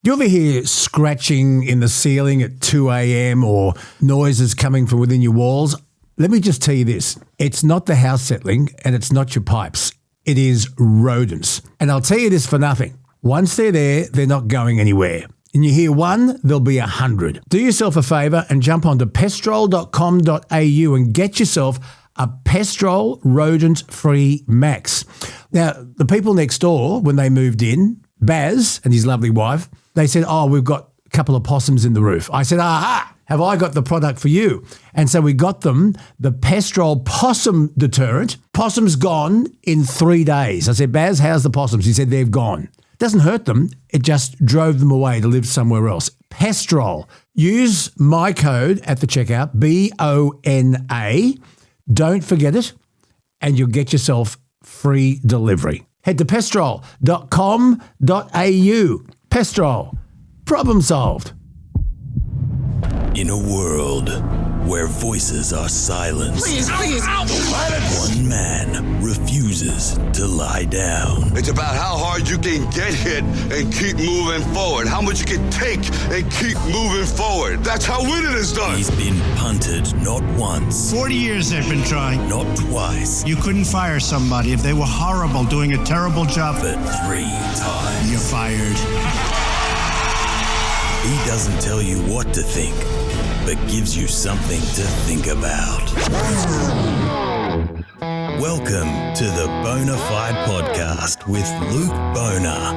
You ever hear scratching in the ceiling at 2 a.m. or noises coming from within your walls? Let me just tell you this. It's not the house settling and it's not your pipes. It is rodents. And I'll tell you this for nothing. Once they're there, they're not going anywhere. And you hear one, there'll be 100. Do yourself a favour and jump onto pestrol.com.au and get yourself a Pestrol rodent-free Max. Now, the people next door, when they moved in, Baz and his lovely wife, they said, we've got a couple of possums in the roof. I said, aha, have I got the product for you? And so we got them the Pestrol possum deterrent. Possums gone in 3 days. I said, Baz, how's the possums? He said, they've gone. Doesn't hurt them. It just drove them away to live somewhere else. Pestrol. Use my code at the checkout, BONA. Don't forget it, and you'll get yourself free delivery. Head to pestrol.com.au. Pestrol. Problem solved. In a world where voices are silenced, Please. one man refuses to lie down. It's about how hard you can get hit and keep moving forward. How much you can take and keep moving forward. That's how winning is done. He's been punted not once, 40 years they've been trying. not twice, You couldn't fire somebody if they were horrible, doing a terrible job. but 3 times. You're fired. He doesn't tell you what to think, but gives you something to think about. Welcome to the Bonafide Podcast with Luke Boner.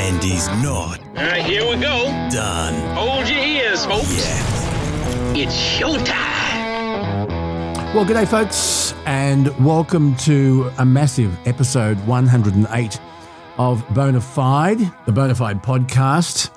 And he's not All right, here we go. done Hold your ears, folks. yet. It's showtime. Well, g'day, folks, and welcome to a massive episode 108 of Bonafide, the Bonafide Podcast.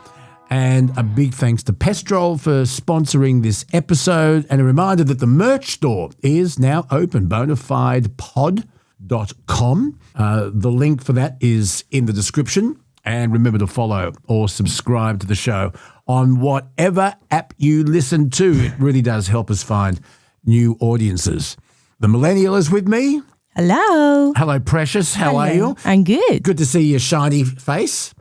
And a big thanks to Pestrol for sponsoring this episode. And a reminder that the merch store is now open, bonafidepod.com. The link for that is in the description. And remember to follow or subscribe to the show on whatever app you listen to. It really does help us find new audiences. The millennial is with me. Hello. Hello, Precious. How are you? I'm good. Good to see your shiny face.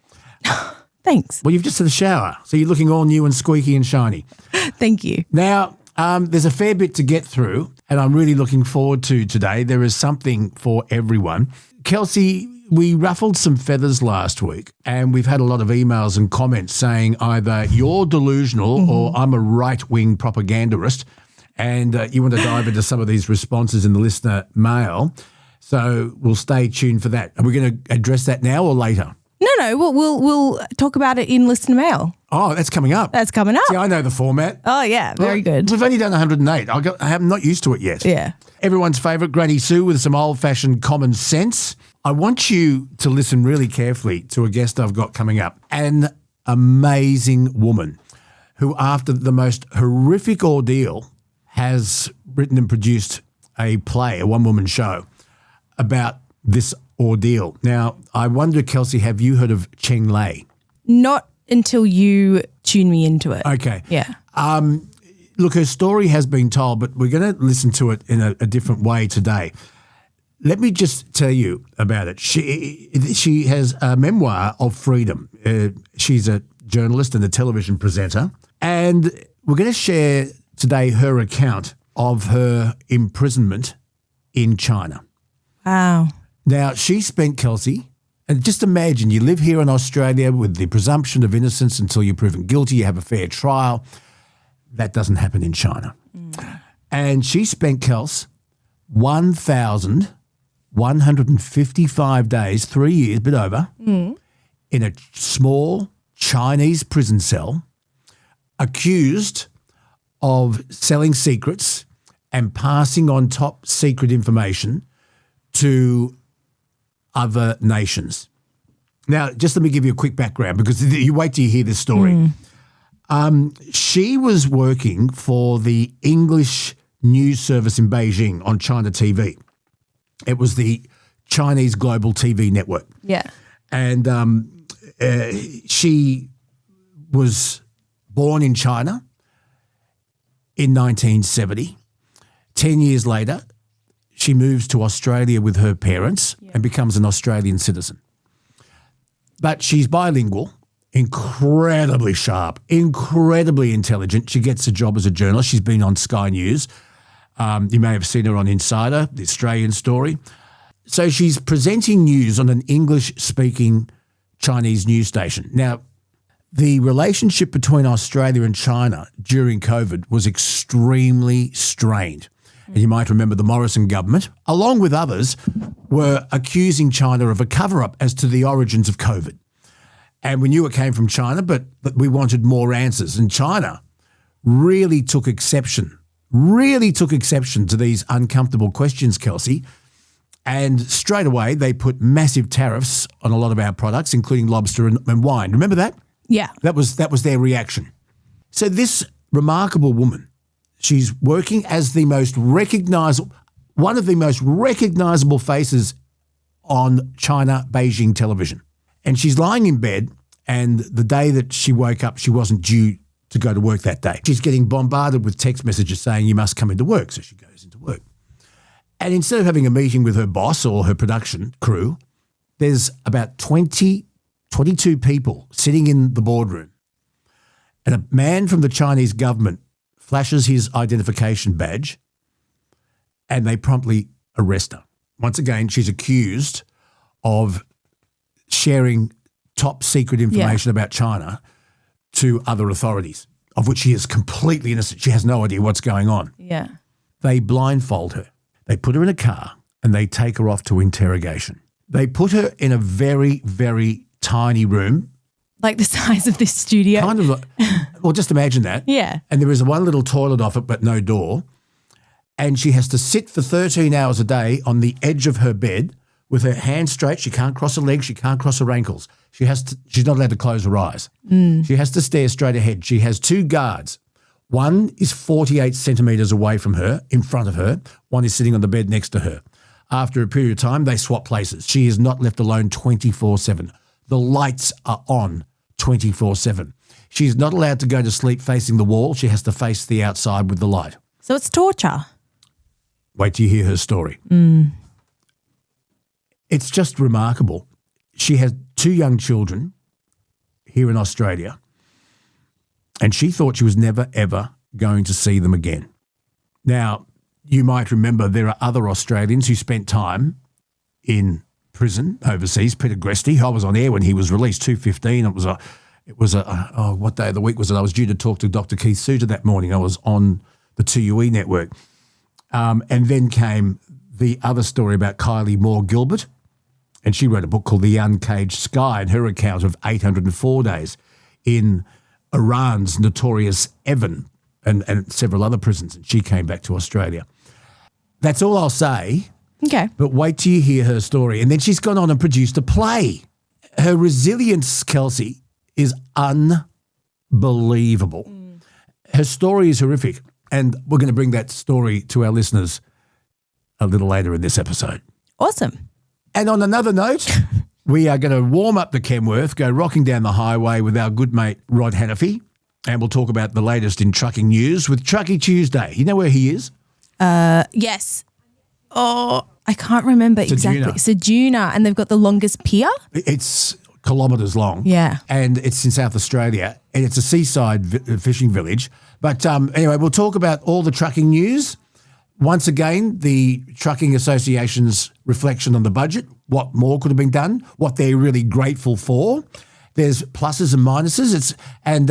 Thanks. Well, you've just had a shower, so you're looking all new and squeaky and shiny. Thank you. Now, there's a fair bit to get through, and I'm really looking forward to today. There is something for everyone. Kelsey, we ruffled some feathers last week, and we've had a lot of emails and comments saying either you're delusional or I'm a right-wing propagandist, and you want to dive into some of these responses in the listener mail. So we'll stay tuned for that. Are we going to address that now or later? No. We'll talk about it in listener mail. Oh, that's coming up. That's coming up. See, I know the format. Oh yeah, very good. We've only done 108. I'm not used to it yet. Yeah. Everyone's favourite, Granny Sue with some old-fashioned common sense. I want you to listen really carefully to a guest I've got coming up. An amazing woman who, after the most horrific ordeal, has written and produced a play, a one-woman show, about this ordeal. Now, I wonder, Kelsey, have you heard of Cheng Lei? Not until you tune me into it. Okay. Yeah. Look, her story has been told, but we're going to listen to it in a different way today. Let me just tell you about it. She has a memoir of freedom. She's a journalist and a television presenter, and we're going to share today her account of her imprisonment in China. Wow. Now, she spent, Kelsey, and just imagine you live here in Australia with the presumption of innocence until you're proven guilty, you have a fair trial. That doesn't happen in China. And she spent, Kels, 1,155 days, 3 years, bit over, in a small Chinese prison cell, accused of selling secrets and passing on top secret information to other nations. Now, just let me give you a quick background because you wait till you hear this story. She was working for the English news service in Beijing on China TV. It was the Chinese global TV network. Yeah. And she was born in China in 1970. 10 years later, she moves to Australia with her parents and becomes an Australian citizen. But she's bilingual incredibly sharp, incredibly intelligent. She gets a job as a journalist. She's been on Sky News. You may have seen her on Insider, the Australian story. So she's presenting news on an English-speaking Chinese news station. Now, the relationship between Australia and China during COVID was extremely strained. And you might remember the Morrison government, along with others, were accusing China of a cover-up as to the origins of COVID. And we knew it came from China, but we wanted more answers. And China really took exception to these uncomfortable questions, Kelsey. And straight away, they put massive tariffs on a lot of our products, including lobster and wine. Remember that? Yeah. That was their reaction. So this remarkable woman, she's working as one of the most recognizable faces on China Beijing television. And she's lying in bed, and the day that she woke up, she wasn't due to go to work that day. She's getting bombarded with text messages saying, you must come into work. So she goes into work. And instead of having a meeting with her boss or her production crew, there's about 22 people sitting in the boardroom. And a man from the Chinese government flashes his identification badge, and they promptly arrest her. Once again, she's accused of sharing top secret information about China to other authorities, of which she is completely innocent. She has no idea what's going on. Yeah. They blindfold her. They put her in a car and they take her off to interrogation. They put her in a very, very tiny room. Like the size of this studio. Kind of, well, just imagine that. Yeah. And there is one little toilet off it, but no door. And she has to sit for 13 hours a day on the edge of her bed with her hands straight. She can't cross her legs. She can't cross her ankles. She's not allowed to close her eyes. She has to stare straight ahead. She has two guards. One is 48 centimetres away from her, in front of her. One is sitting on the bed next to her. After a period of time, they swap places. She is not left alone 24/7. The lights are on 24/7. She's not allowed to go to sleep facing the wall. She has to face the outside with the light. So it's torture. Wait till you hear her story. It's just remarkable. She has 2 young children here in Australia, and she thought she was never, ever going to see them again. Now, you might remember there are other Australians who spent time in prison overseas. Peter Gresty, I was on air when he was released, 2:15. It was what day of the week was it? I was due to talk to Dr. Keith Suter that morning. I was on the 2UE network. And then came the other story about Kylie Moore Gilbert, and she wrote a book called The Uncaged Sky, and her account of 804 days in Iran's notorious Evin and several other prisons, and she came back to Australia. That's all I'll say. Okay. But wait till you hear her story. And then she's gone on and produced a play. Her resilience, Kelsey, is unbelievable. Her story is horrific. And we're going to bring that story to our listeners a little later in this episode. Awesome. And on another note, we are going to warm up the Kenworth, go rocking down the highway with our good mate Rod Hannafy, and we'll talk about the latest in trucking news with Truckee Tuesday. You know where he is? Yes. Oh, I can't remember exactly. Ceduna, and they've got the longest pier. It's kilometres long. Yeah. And it's in South Australia, and it's a seaside fishing village. But anyway, we'll talk about all the trucking news. Once again, the Trucking Association's reflection on the budget, what more could have been done, what they're really grateful for. There's pluses and minuses, and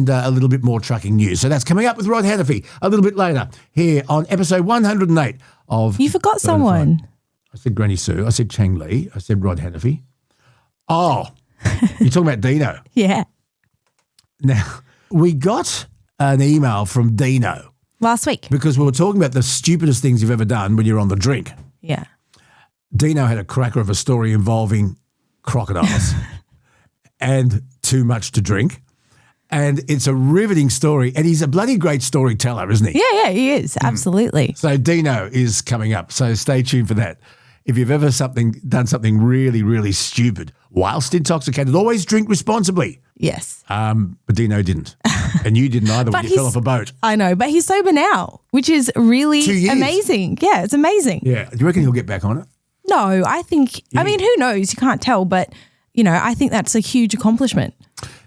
a little bit more trucking news. So that's coming up with Rod Hannafy a little bit later here on episode 108 of... You forgot someone. I said Granny Sue. I said Cheng Lei. I said Rod Hannafy. Oh, you're talking about Dino. Yeah. Now, we got an email from Dino. Last week. Because we were talking about the stupidest things you've ever done when you're on the drink. Yeah. Dino had a cracker of a story involving crocodiles and too much to drink. And it's a riveting story. And he's a bloody great storyteller, isn't he? Yeah, he is. Absolutely. So Dino is coming up. So stay tuned for that. If you've ever done something really, really stupid whilst intoxicated, always drink responsibly. Yes. But Dino didn't. And you didn't either when you fell off a boat. I know, but he's sober now, which is really amazing. Yeah, it's amazing. Yeah. Do you reckon he'll get back on it? No, I think, I mean, who knows? You can't tell, but, I think that's a huge accomplishment.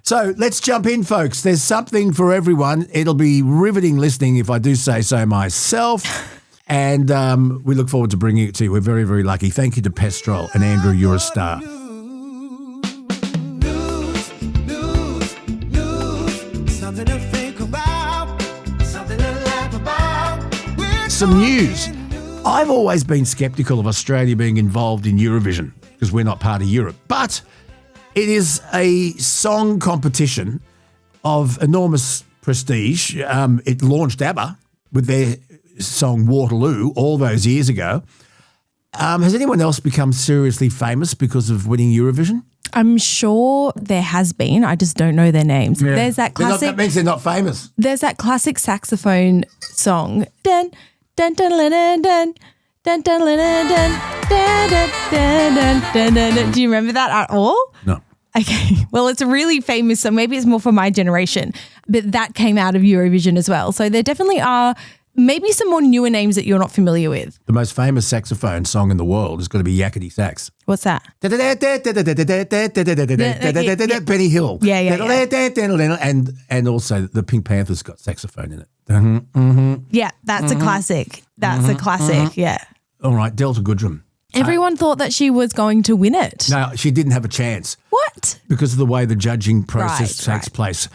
So let's jump in, folks. There's something for everyone. It'll be riveting listening if I do say so myself. And we look forward to bringing it to you. We're very, very lucky. Thank you to Pestrol and Andrew. You're a star. Some news. I've always been sceptical of Australia being involved in Eurovision because we're not part of Europe. But it is a song competition of enormous prestige. It launched ABBA with their song Waterloo all those years ago. Has anyone else become seriously famous because of winning Eurovision? I'm sure there has been. I just don't know their names. Yeah. There's that classic. That means they're not famous. There's that classic saxophone song. Dun, dun, dun, dun, dun, dun. Dun, dun, dun, dun, dun, dun, dun, dun, dun, dun, dun. Do you remember that at all? No. Okay. Well, it's a really famous song. Maybe it's more for my generation, but that came out of Eurovision as well. So there definitely are maybe some more newer names that you're not familiar with. The most famous saxophone song in the world is going to be Yakety Sax. What's that? Benny Hill. Yeah. And also the Pink Panthers got saxophone in it. Yeah, that's a classic. That's a classic, yeah. All right, Delta Goodrem. Everyone thought that she was going to win it. No, she didn't have a chance. What? Because of the way the judging process takes place.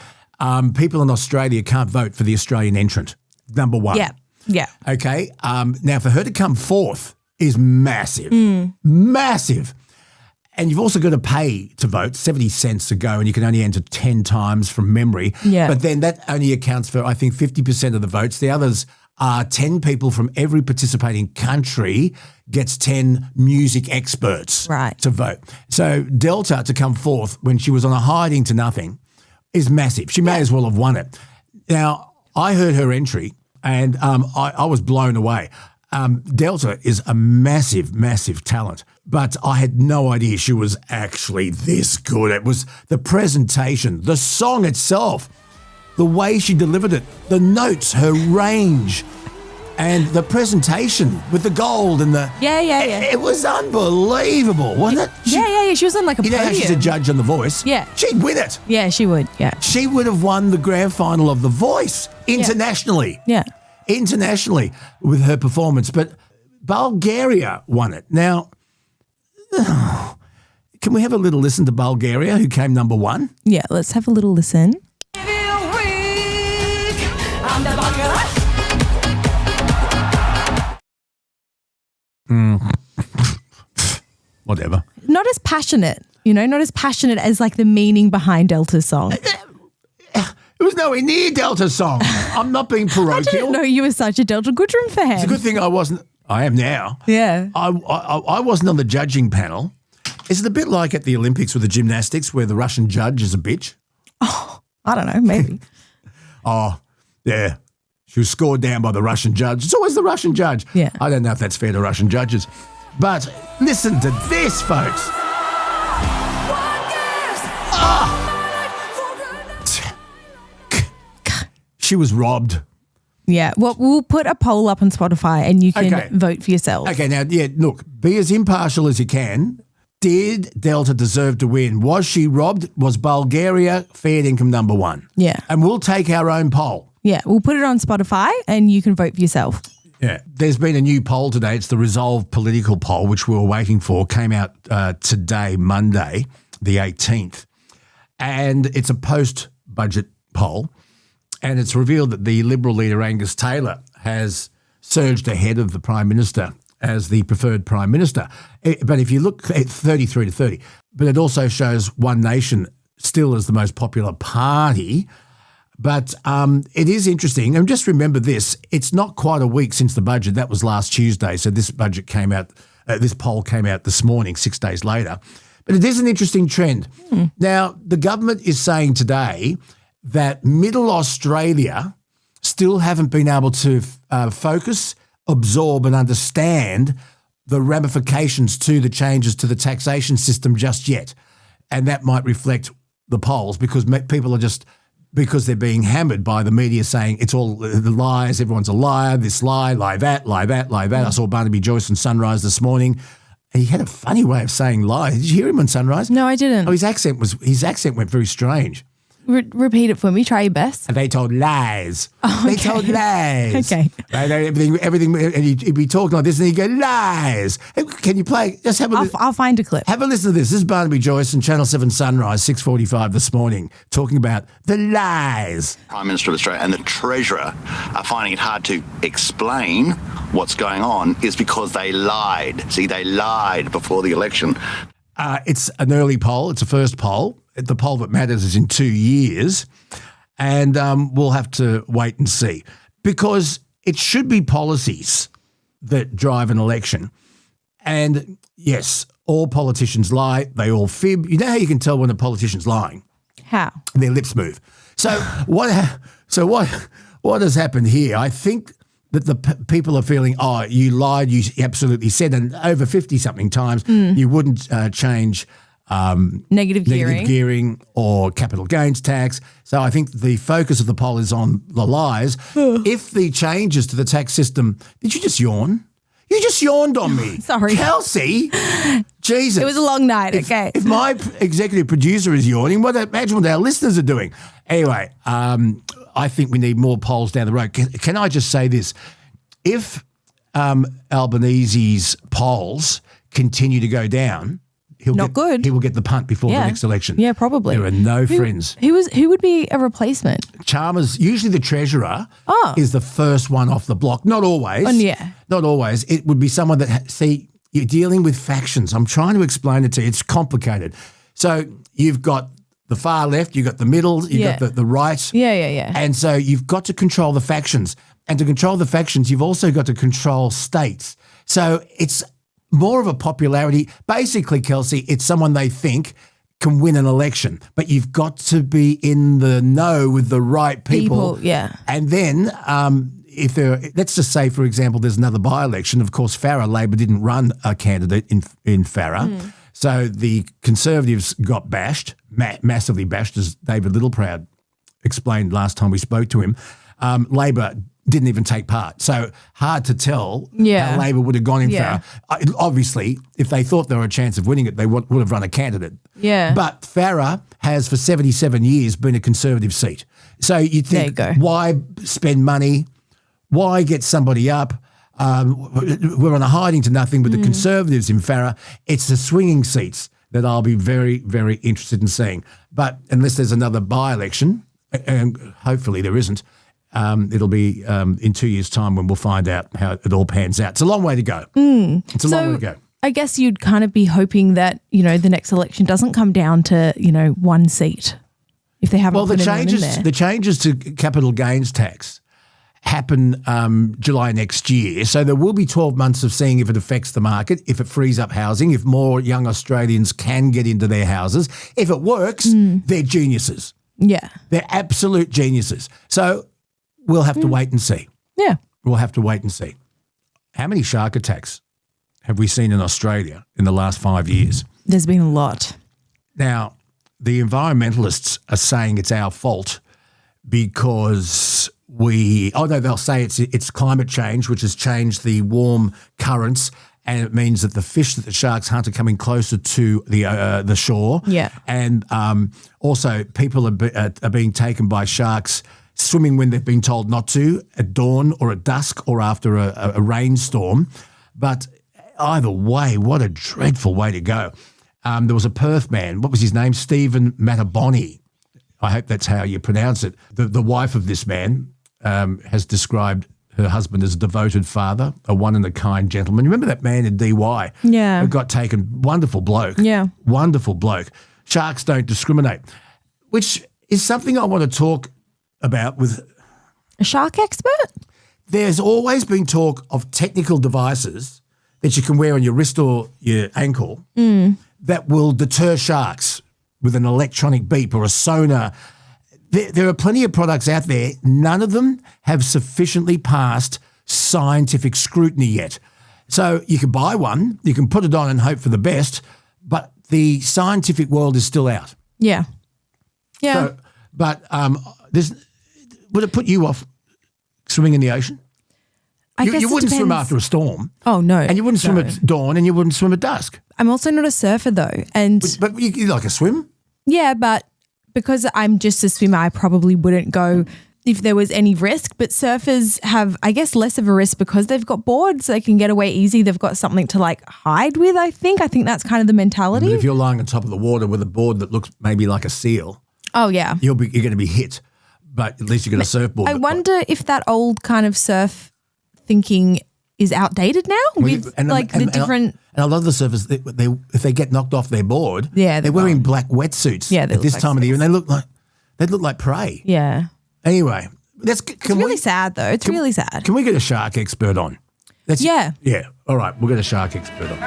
People in Australia can't vote for the Australian entrant, number one. Yeah. Okay. Now, for her to come fourth is massive. Massive. And you've also got to pay to vote, 70 cents to go, and you can only enter 10 times from memory. Yeah. But then that only accounts for, I think, 50% of the votes. The others are 10 people from every participating country gets 10 music experts to vote. So Delta to come fourth when she was on a hiding to nothing is massive. She may as well have won it. Now, I heard her entry and I was blown away. Delta is a massive, massive talent, but I had no idea she was actually this good. It was the presentation, the song itself, the way she delivered it, the notes, her range, and the presentation with the gold and the... Yeah. It was unbelievable, wasn't it? Yeah. She was on like a podium. You know how she's a judge on The Voice? Yeah. She'd win it. Yeah, she would, yeah. She would have won the grand final of The Voice internationally. Yeah. Internationally with her performance, but Bulgaria won it. Now, can we have a little listen to Bulgaria, who came number one? Yeah, let's have a little listen. Whatever. Not as passionate, not as passionate as like the meaning behind Delta's song. It was nowhere near Delta's song. I'm not being parochial. I didn't know you were such a Delta Goodrem fan. It's a good thing I wasn't. I am now. Yeah. I wasn't on the judging panel. Is it a bit like at the Olympics with the gymnastics where the Russian judge is a bitch? Oh, I don't know, maybe. Oh, yeah. She was scored down by the Russian judge. It's always the Russian judge. Yeah. I don't know if that's fair to Russian judges. But listen to this, folks. She was robbed. Yeah. Well, we'll put a poll up on Spotify and you can vote for yourself. Okay, now, look, be as impartial as you can. Did Delta deserve to win? Was she robbed? Was Bulgaria fair income number one? Yeah. And we'll take our own poll. Yeah, we'll put it on Spotify and you can vote for yourself. Yeah. There's been a new poll today. It's the Resolve Political poll, which we were waiting for. Came out today, Monday, the 18th. And it's a post-budget poll. And it's revealed that the Liberal leader, Angus Taylor, has surged ahead of the Prime Minister as the preferred Prime Minister. But if you look at 33 to 30, but it also shows One Nation still as the most popular party. But it is interesting. And just remember this, it's not quite a week since the budget. That was last Tuesday. So this budget came out, this poll came out this morning, 6 days later. But it is an interesting trend. Now, the government is saying today that Middle Australia still haven't been able to focus, absorb and understand the ramifications to the changes to the taxation system just yet. And that might reflect the polls because people are just, because they're being hammered by the media saying it's all the lies, everyone's a liar, this lie that, lie that. I saw Barnaby Joyce on Sunrise this morning. And he had a funny way of saying lie. Did you hear him on Sunrise? No, I didn't. Oh, his accent went very strange. repeat it for me. Try your best. And they told lies. Oh, They okay. told lies. Okay. Everything, and he'd be talking like this, and he'd go, lies. Hey, can you play? Just have a I'll find a clip. Have a listen to this. This is Barnaby Joyce and Channel 7 Sunrise, 6:45 this morning, talking about the lies. Prime Minister of Australia and the Treasurer are finding it hard to explain what's going on is because they lied. See, they lied before the election. It's an early poll. It's a first poll. The poll that matters is in 2 years, and we'll have to wait and see, because it should be policies that drive an election. And yes, all politicians lie. They all fib. You know how you can tell when a politician's lying? How? Their lips move. So what has happened here? I think that the people are feeling, oh, you lied, you absolutely said, and over 50-something times you wouldn't change Negative gearing or capital gains tax. So I think the focus of the poll is on the lies. If the changes to the tax system, did you just yawn? You just yawned on me. Sorry. Kelsey. Jesus. It was a long night, okay. If my executive producer is yawning, imagine what our listeners are doing. Anyway, I think we need more polls down the road. Can I just say this? If Albanese's polls continue to go down, he will get the punt before the next election. Yeah, probably. There are no friends. Who would be a replacement? Chalmers, usually the treasurer is the first one off the block. Not always. Not always. It would be someone that, you're dealing with factions. I'm trying to explain it to you. It's complicated. So you've got the far left, you've got the middle, you've got the right. Yeah. And so you've got to control the factions. And to control the factions, you've also got to control states. So it's more of a popularity. Basically, Kelsey, it's someone they think can win an election. But you've got to be in the know with the right people. And then if let's just say, for example, there's another by-election. Of course, Farah, Labor didn't run a candidate in Farah. So the Conservatives got bashed, massively bashed, as David Littleproud explained last time we spoke to him. Labor didn't even take part. So hard to tell how Labor would have gone in Farah. Obviously, if they thought there were a chance of winning it, they would have run a candidate. But Farah has for 77 years been a Conservative seat. So you think, why spend money? Why get somebody up? We're on a hiding to nothing with the Conservatives in Farah. It's the swinging seats that I'll be very, very interested in seeing. But unless there's another by-election, and hopefully there isn't, it'll be in 2 years' time when we'll find out how it all pans out. It's a long way to go. It's a long way to go. I guess you'd kind of be hoping that, the next election doesn't come down to, one seat if they haven't put anyone in there. The changes to capital gains tax happen July next year. So there will be 12 months of seeing if it affects the market, if it frees up housing, if more young Australians can get into their houses. If it works, they're geniuses. Yeah. They're absolute geniuses. So we'll have to wait and see. Yeah. We'll have to wait and see. How many shark attacks have we seen in Australia in the last 5 years? There's been a lot. Now, the environmentalists are saying it's our fault because they'll say it's climate change, which has changed the warm currents, and it means that the fish that the sharks hunt are coming closer to the shore. Yeah. And also people are being taken by sharks swimming when they've been told not to, at dawn or at dusk or after a rainstorm. But either way, what a dreadful way to go. There was a Perth man, what was his name? Stephen Mataboni. I hope that's how you pronounce it. The wife of this man has described her husband as a devoted father, a one-in-a-kind gentleman. You remember that man in DY? Yeah. Who got taken? Wonderful bloke. Yeah. Wonderful bloke. Sharks don't discriminate, which is something I want to talk about with a shark expert. There's always been talk of technical devices that you can wear on your wrist or your ankle that will deter sharks with an electronic beep or a sonar. There are plenty of products out there. None of them have sufficiently passed scientific scrutiny yet. So you can buy one, you can put it on and hope for the best, but the scientific world is still out. Yeah. Yeah. So, but would it put you off swimming in the ocean? I guess you it wouldn't swim depends. after a storm. Oh, no. And you wouldn't swim at dawn and you wouldn't swim at dusk. I'm also not a surfer though. And But you like a swim? yeah, but because I'm just a swimmer, I probably wouldn't go if there was any risk, but surfers have, I guess, less of a risk because they've got boards. They can get away easy. They've got something to like hide with, I think. I think that's kind of the mentality. But if you're lying on top of the water with a board that looks maybe like a seal, oh, yeah. you're going to be hit, but at least you got a surfboard. I wonder if that old kind of surf thinking is outdated now with the different... And a lot of the surfers, if they get knocked off their board, they're wearing black wetsuits at this time of the year, and they look like prey. Yeah. Anyway, it's really sad though. It's really sad. Can we get a shark expert on? Yeah. All right, we'll get a shark expert on.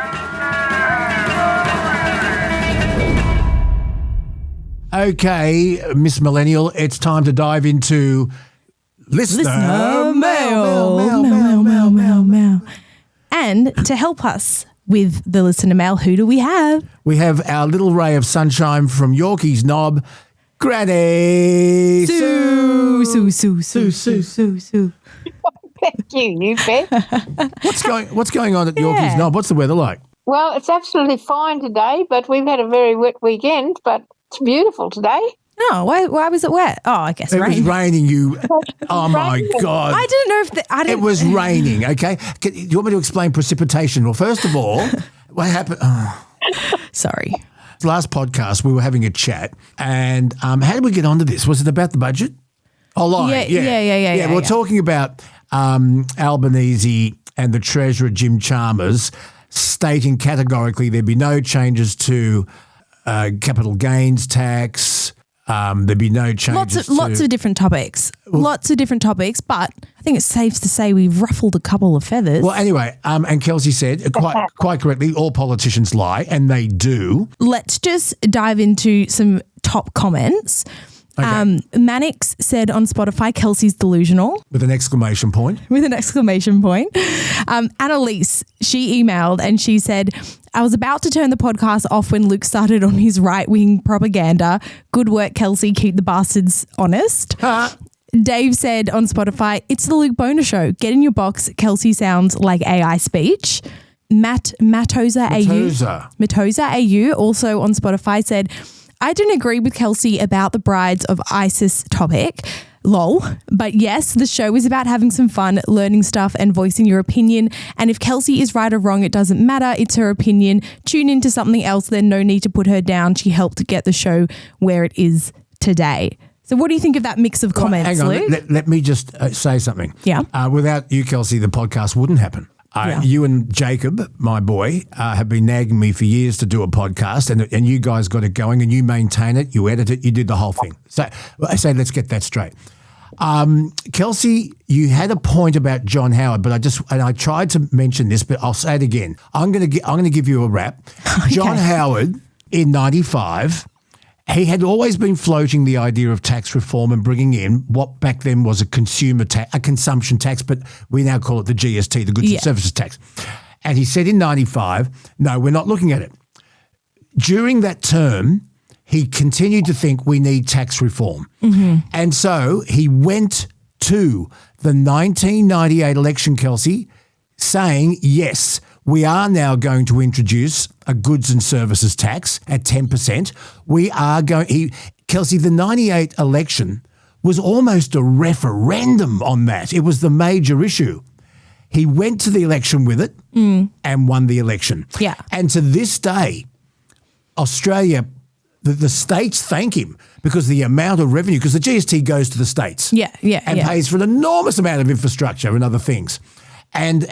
Okay, Miss Millennial, it's time to dive into Listener Mail. And to help us with the listener mail, who do we have? We have our little ray of sunshine from Yorkie's Knob, Granny Sue. Thank you, you bet. What's going on at Yorkie's Knob? What's the weather like? Well, it's absolutely fine today, but we've had a very wet weekend, but it's beautiful today. Oh, why was it wet? Oh, I guess it was raining. Oh my God! I didn't know if it was raining. Okay, do you want me to explain precipitation? Well, first of all, what happened? Oh. Sorry. Last podcast we were having a chat, and how did we get onto this? Was it about the budget? Oh, lying. Yeah. We're talking about Albanese and the Treasurer Jim Chalmers stating categorically there'd be no changes to capital gains tax. There'd be no changes. Lots of different topics. But I think it's safe to say we've ruffled a couple of feathers. Well, anyway, and Kelsey said quite correctly, all politicians lie, and they do. Let's just dive into some top comments. Okay. Mannix said on Spotify, Kelsey's delusional. With an exclamation point. Annalise, she emailed and she said, I was about to turn the podcast off when Luke started on his right-wing propaganda. Good work, Kelsey. Keep the bastards honest. Dave said on Spotify, it's the Luke Boner Show. Get in your box. Kelsey sounds like AI speech. Matoza AU, also on Spotify, said, I didn't agree with Kelsey about the Brides of ISIS topic. Lol. But yes, the show is about having some fun, learning stuff and voicing your opinion. And if Kelsey is right or wrong, it doesn't matter. It's her opinion. Tune into something else. Then no need to put her down. She helped get the show where it is today. So what do you think of that mix of comments, Luke? Let me just say something. Yeah. Without you, Kelsey, the podcast wouldn't happen. You and Jacob, my boy, have been nagging me for years to do a podcast, and you guys got it going, and you maintain it, you edit it, you did the whole thing. So I say, let's get that straight. Kelsey, you had a point about John Howard, but I tried to mention this, but I'll say it again. I'm going to give you a rap. Okay. John Howard in 95. He had always been floating the idea of tax reform and bringing in what back then was a consumption tax, but we now call it the GST, the Goods and Services Tax. And he said in 95, no, we're not looking at it. During that term, he continued to think we need tax reform. Mm-hmm. And so he went to the 1998 election, Kelsey, saying, yes, we are now going to introduce a goods and services tax at 10%. Kelsey, the 98 election was almost a referendum on that. It was the major issue. He went to the election with it and won the election. Yeah. And to this day, Australia, the states thank him because the amount of revenue, because the GST goes to the states. And pays for an enormous amount of infrastructure and other things. But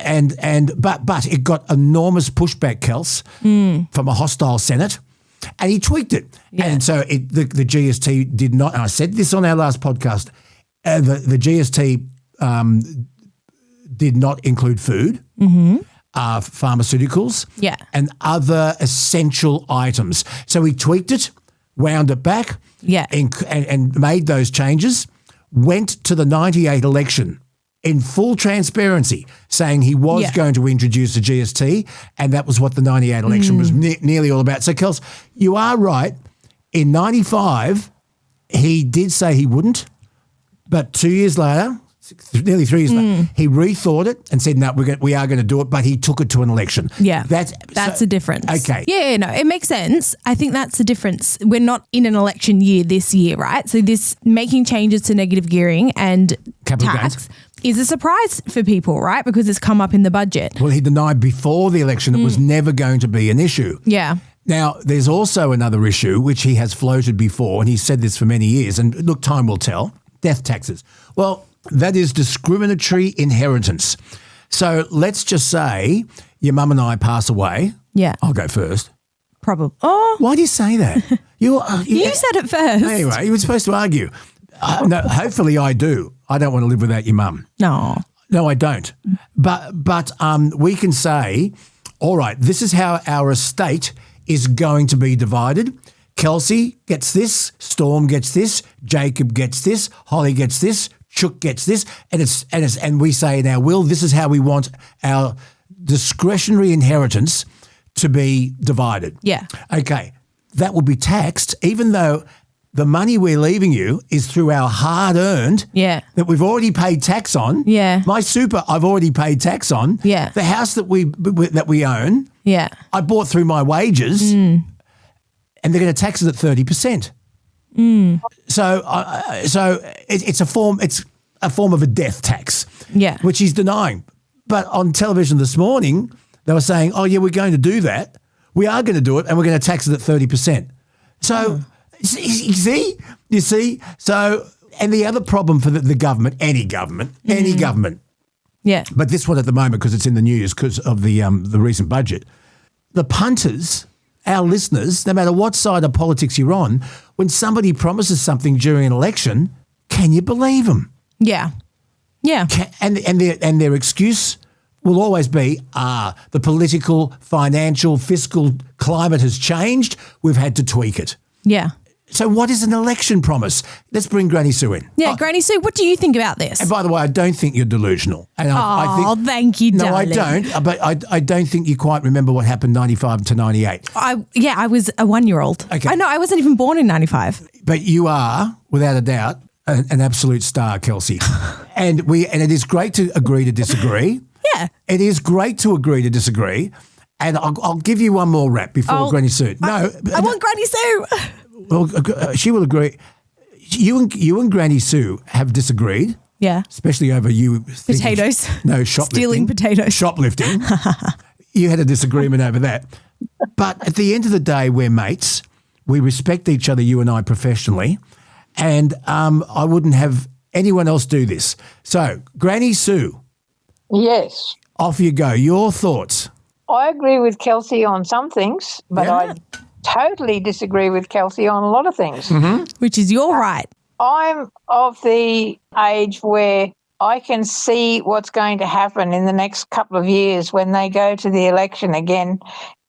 it got enormous pushback, Kels, from a hostile Senate, and he tweaked it. Yeah. And so the GST did not, and I said this on our last podcast, the GST did not include food, pharmaceuticals, and other essential items. So he tweaked it, wound it back, and made those changes, went to the 98 election in full transparency, saying he was going to introduce the GST, and that was what the 98 election was nearly all about. So, Kels, you are right. In 95, he did say he wouldn't, but 2 years later, nearly 3 years. He rethought it and said, no, we are going to do it, but he took it to an election. Yeah. That's the difference. Okay. Yeah, no, it makes sense. I think that's the difference. We're not in an election year this year, right? So this making changes to negative gearing and Capital tax gains. is a surprise for people, right? Because it's come up in the budget. Well, he denied before the election it was never going to be an issue. Yeah. Now, there's also another issue which he has floated before, and he's said this for many years, and look, time will tell, death taxes. Well, that is discriminatory inheritance. So let's just say your mum and I pass away. Yeah. I'll go first. Probably. Oh, Why do you say that? You said it first. Anyway, you were supposed to argue. No, hopefully I do. I don't want to live without your mum. No. No, I don't. But we can say, all right, this is how our estate is going to be divided. Kelsey gets this, Storm gets this, Jacob gets this, Holly gets this, Chook gets this, and we say in our will, this is how we want our discretionary inheritance to be divided. Yeah. Okay, that will be taxed, even though the money we're leaving you is through our hard-earned that we've already paid tax on. Yeah. My super, I've already paid tax on. Yeah. The house that we own, I bought through my wages, and they're going to tax it at 30%. So it's a form of a death tax, which he's denying. But on television this morning, they were saying, "Oh yeah, we're going to do that. We are going to do it, and we're going to tax it at 30%." So you see. So, and the other problem for the government, any government, but this one at the moment because it's in the news because of the recent budget, the punters. Our listeners, no matter what side of politics you're on, when somebody promises something during an election, can you believe them? Yeah. Yeah. And their excuse will always be, the political, financial, fiscal climate has changed. We've had to tweak it. Yeah. So what is an election promise? Let's bring Granny Sue in. Yeah, Granny Sue, what do you think about this? And by the way, I don't think you're delusional. And I think, thank you, darling. No, I don't. But I don't think you quite remember what happened 95 to 98. I was a 1-year-old. Okay. I know, I wasn't even born in 95. But you are, without a doubt, an absolute star, Kelsey. and it is great to agree to disagree. Yeah. It is great to agree to disagree. And I'll give you one more rap before Granny Sue. I want Granny Sue. Well, she will agree. You and Granny Sue have disagreed. Yeah. Especially over you. Potatoes. No, shoplifting. Stealing potatoes. Shoplifting. You had a disagreement over that. But at the end of the day, we're mates. We respect each other, you and I, professionally. And I wouldn't have anyone else do this. So, Granny Sue. Yes. Off you go. Your thoughts. I agree with Kelsey on some things, but I totally disagree with Kelsey on a lot of things. Mm-hmm. Which is your right. I'm of the age where I can see what's going to happen in the next couple of years when they go to the election again,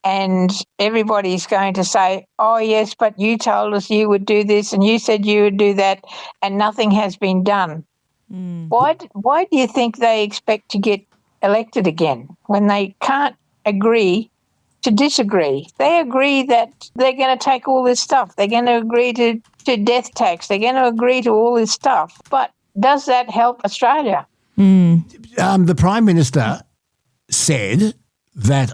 and everybody's going to say, "Oh, yes, but you told us you would do this and you said you would do that, and nothing has been done." Why do you think they expect to get elected again when they can't agree to disagree? They agree that they're going to take all this stuff. They're going to agree to death tax. They're going to agree to all this stuff. But does that help Australia? The Prime Minister said that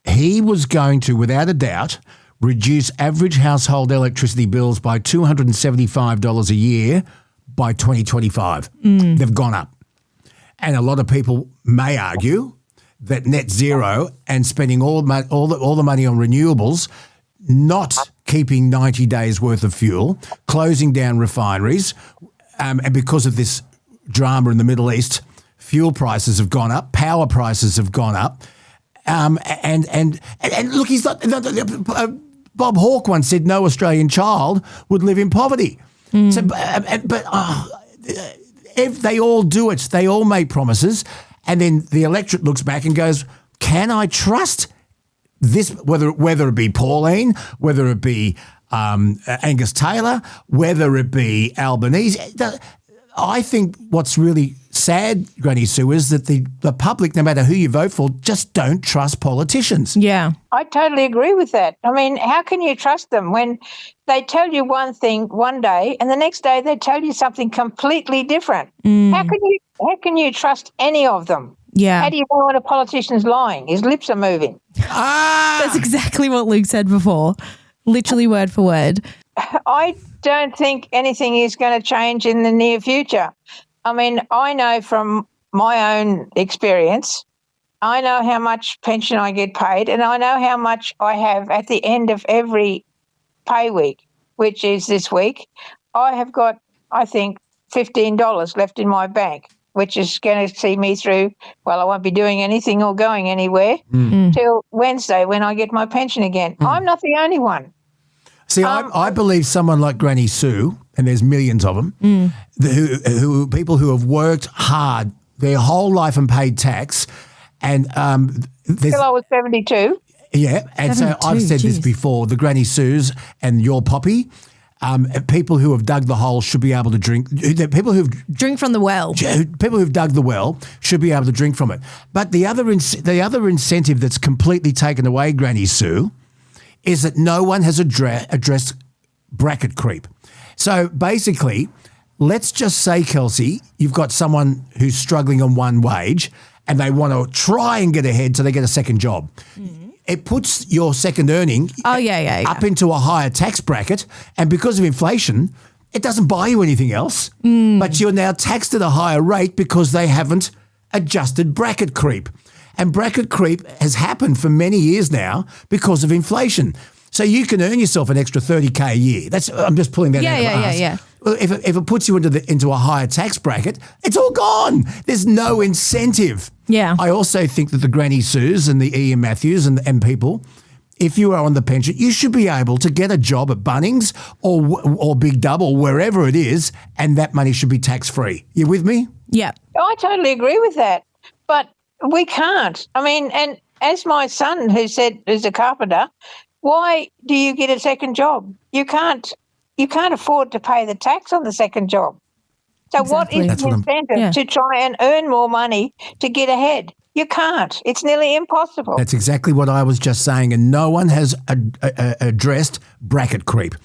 he was going to, without a doubt, reduce average household electricity bills by $275 a year by 2025. They've gone up. And a lot of people may argue that net zero and spending all the money on renewables, not keeping 90 days worth of fuel, closing down refineries, and because of this drama in the Middle East, fuel prices have gone up, power prices have gone up, and look, he's not. Bob Hawke once said no Australian child would live in poverty. So, if they all do it, they all make promises. And then the electorate looks back and goes, can I trust this, whether it be Pauline, whether it be Angus Taylor, whether it be Albanese? I think what's really sad, Granny Sue, is that the public, no matter who you vote for, just don't trust politicians. Yeah. I totally agree with that. I mean, how can you trust them when they tell you one thing one day and the next day they tell you something completely different? How can you trust any of them? Yeah. How do you know when a politician's lying? His lips are moving. That's exactly what Luke said before. Literally word for word. I don't think anything is going to change in the near future. I mean, I know from my own experience, I know how much pension I get paid and I know how much I have at the end of every pay week, which is this week. I have got, I think, $15 left in my bank, which is going to see me through, well, I won't be doing anything or going anywhere till Wednesday when I get my pension again. I'm not the only one. See, I believe someone like Granny Sue, and there's millions of them, who people who have worked hard their whole life and paid tax, and Till I was 72. Yeah, and so I've said this before, the Granny Sues and your Poppy, people who have dug the hole should be able to drink. People who've Drink from the well. People who've dug the well should be able to drink from it. But the other incentive that's completely taken away, Granny Sue, is that no one has addressed bracket creep. So basically, let's just say, Kelsey, you've got someone who's struggling on one wage and they want to try and get ahead so they get a second job. It puts your second earning up into a higher tax bracket, and because of inflation, it doesn't buy you anything else, but you're now taxed at a higher rate because they haven't adjusted bracket creep. And bracket creep has happened for many years now because of inflation. So you can earn yourself an extra $30K a year. I'm just pulling that out of my ass. Yeah. Well, if it puts you into a higher tax bracket, it's all gone. There's no incentive. Yeah. I also think that the Granny Sues and the Ian Matthews and people, if you are on the pension, you should be able to get a job at Bunnings or Big Double, wherever it is, and that money should be tax-free. You with me? Yeah. I totally agree with that. But we can't. I mean, and as my son who said is a carpenter, why do you get a second job? You can't afford to pay the tax on the second job. So Exactly. what is the incentive to try and earn more money to get ahead? You can't. It's nearly impossible. That's exactly what I was just saying, and no one has addressed bracket creep.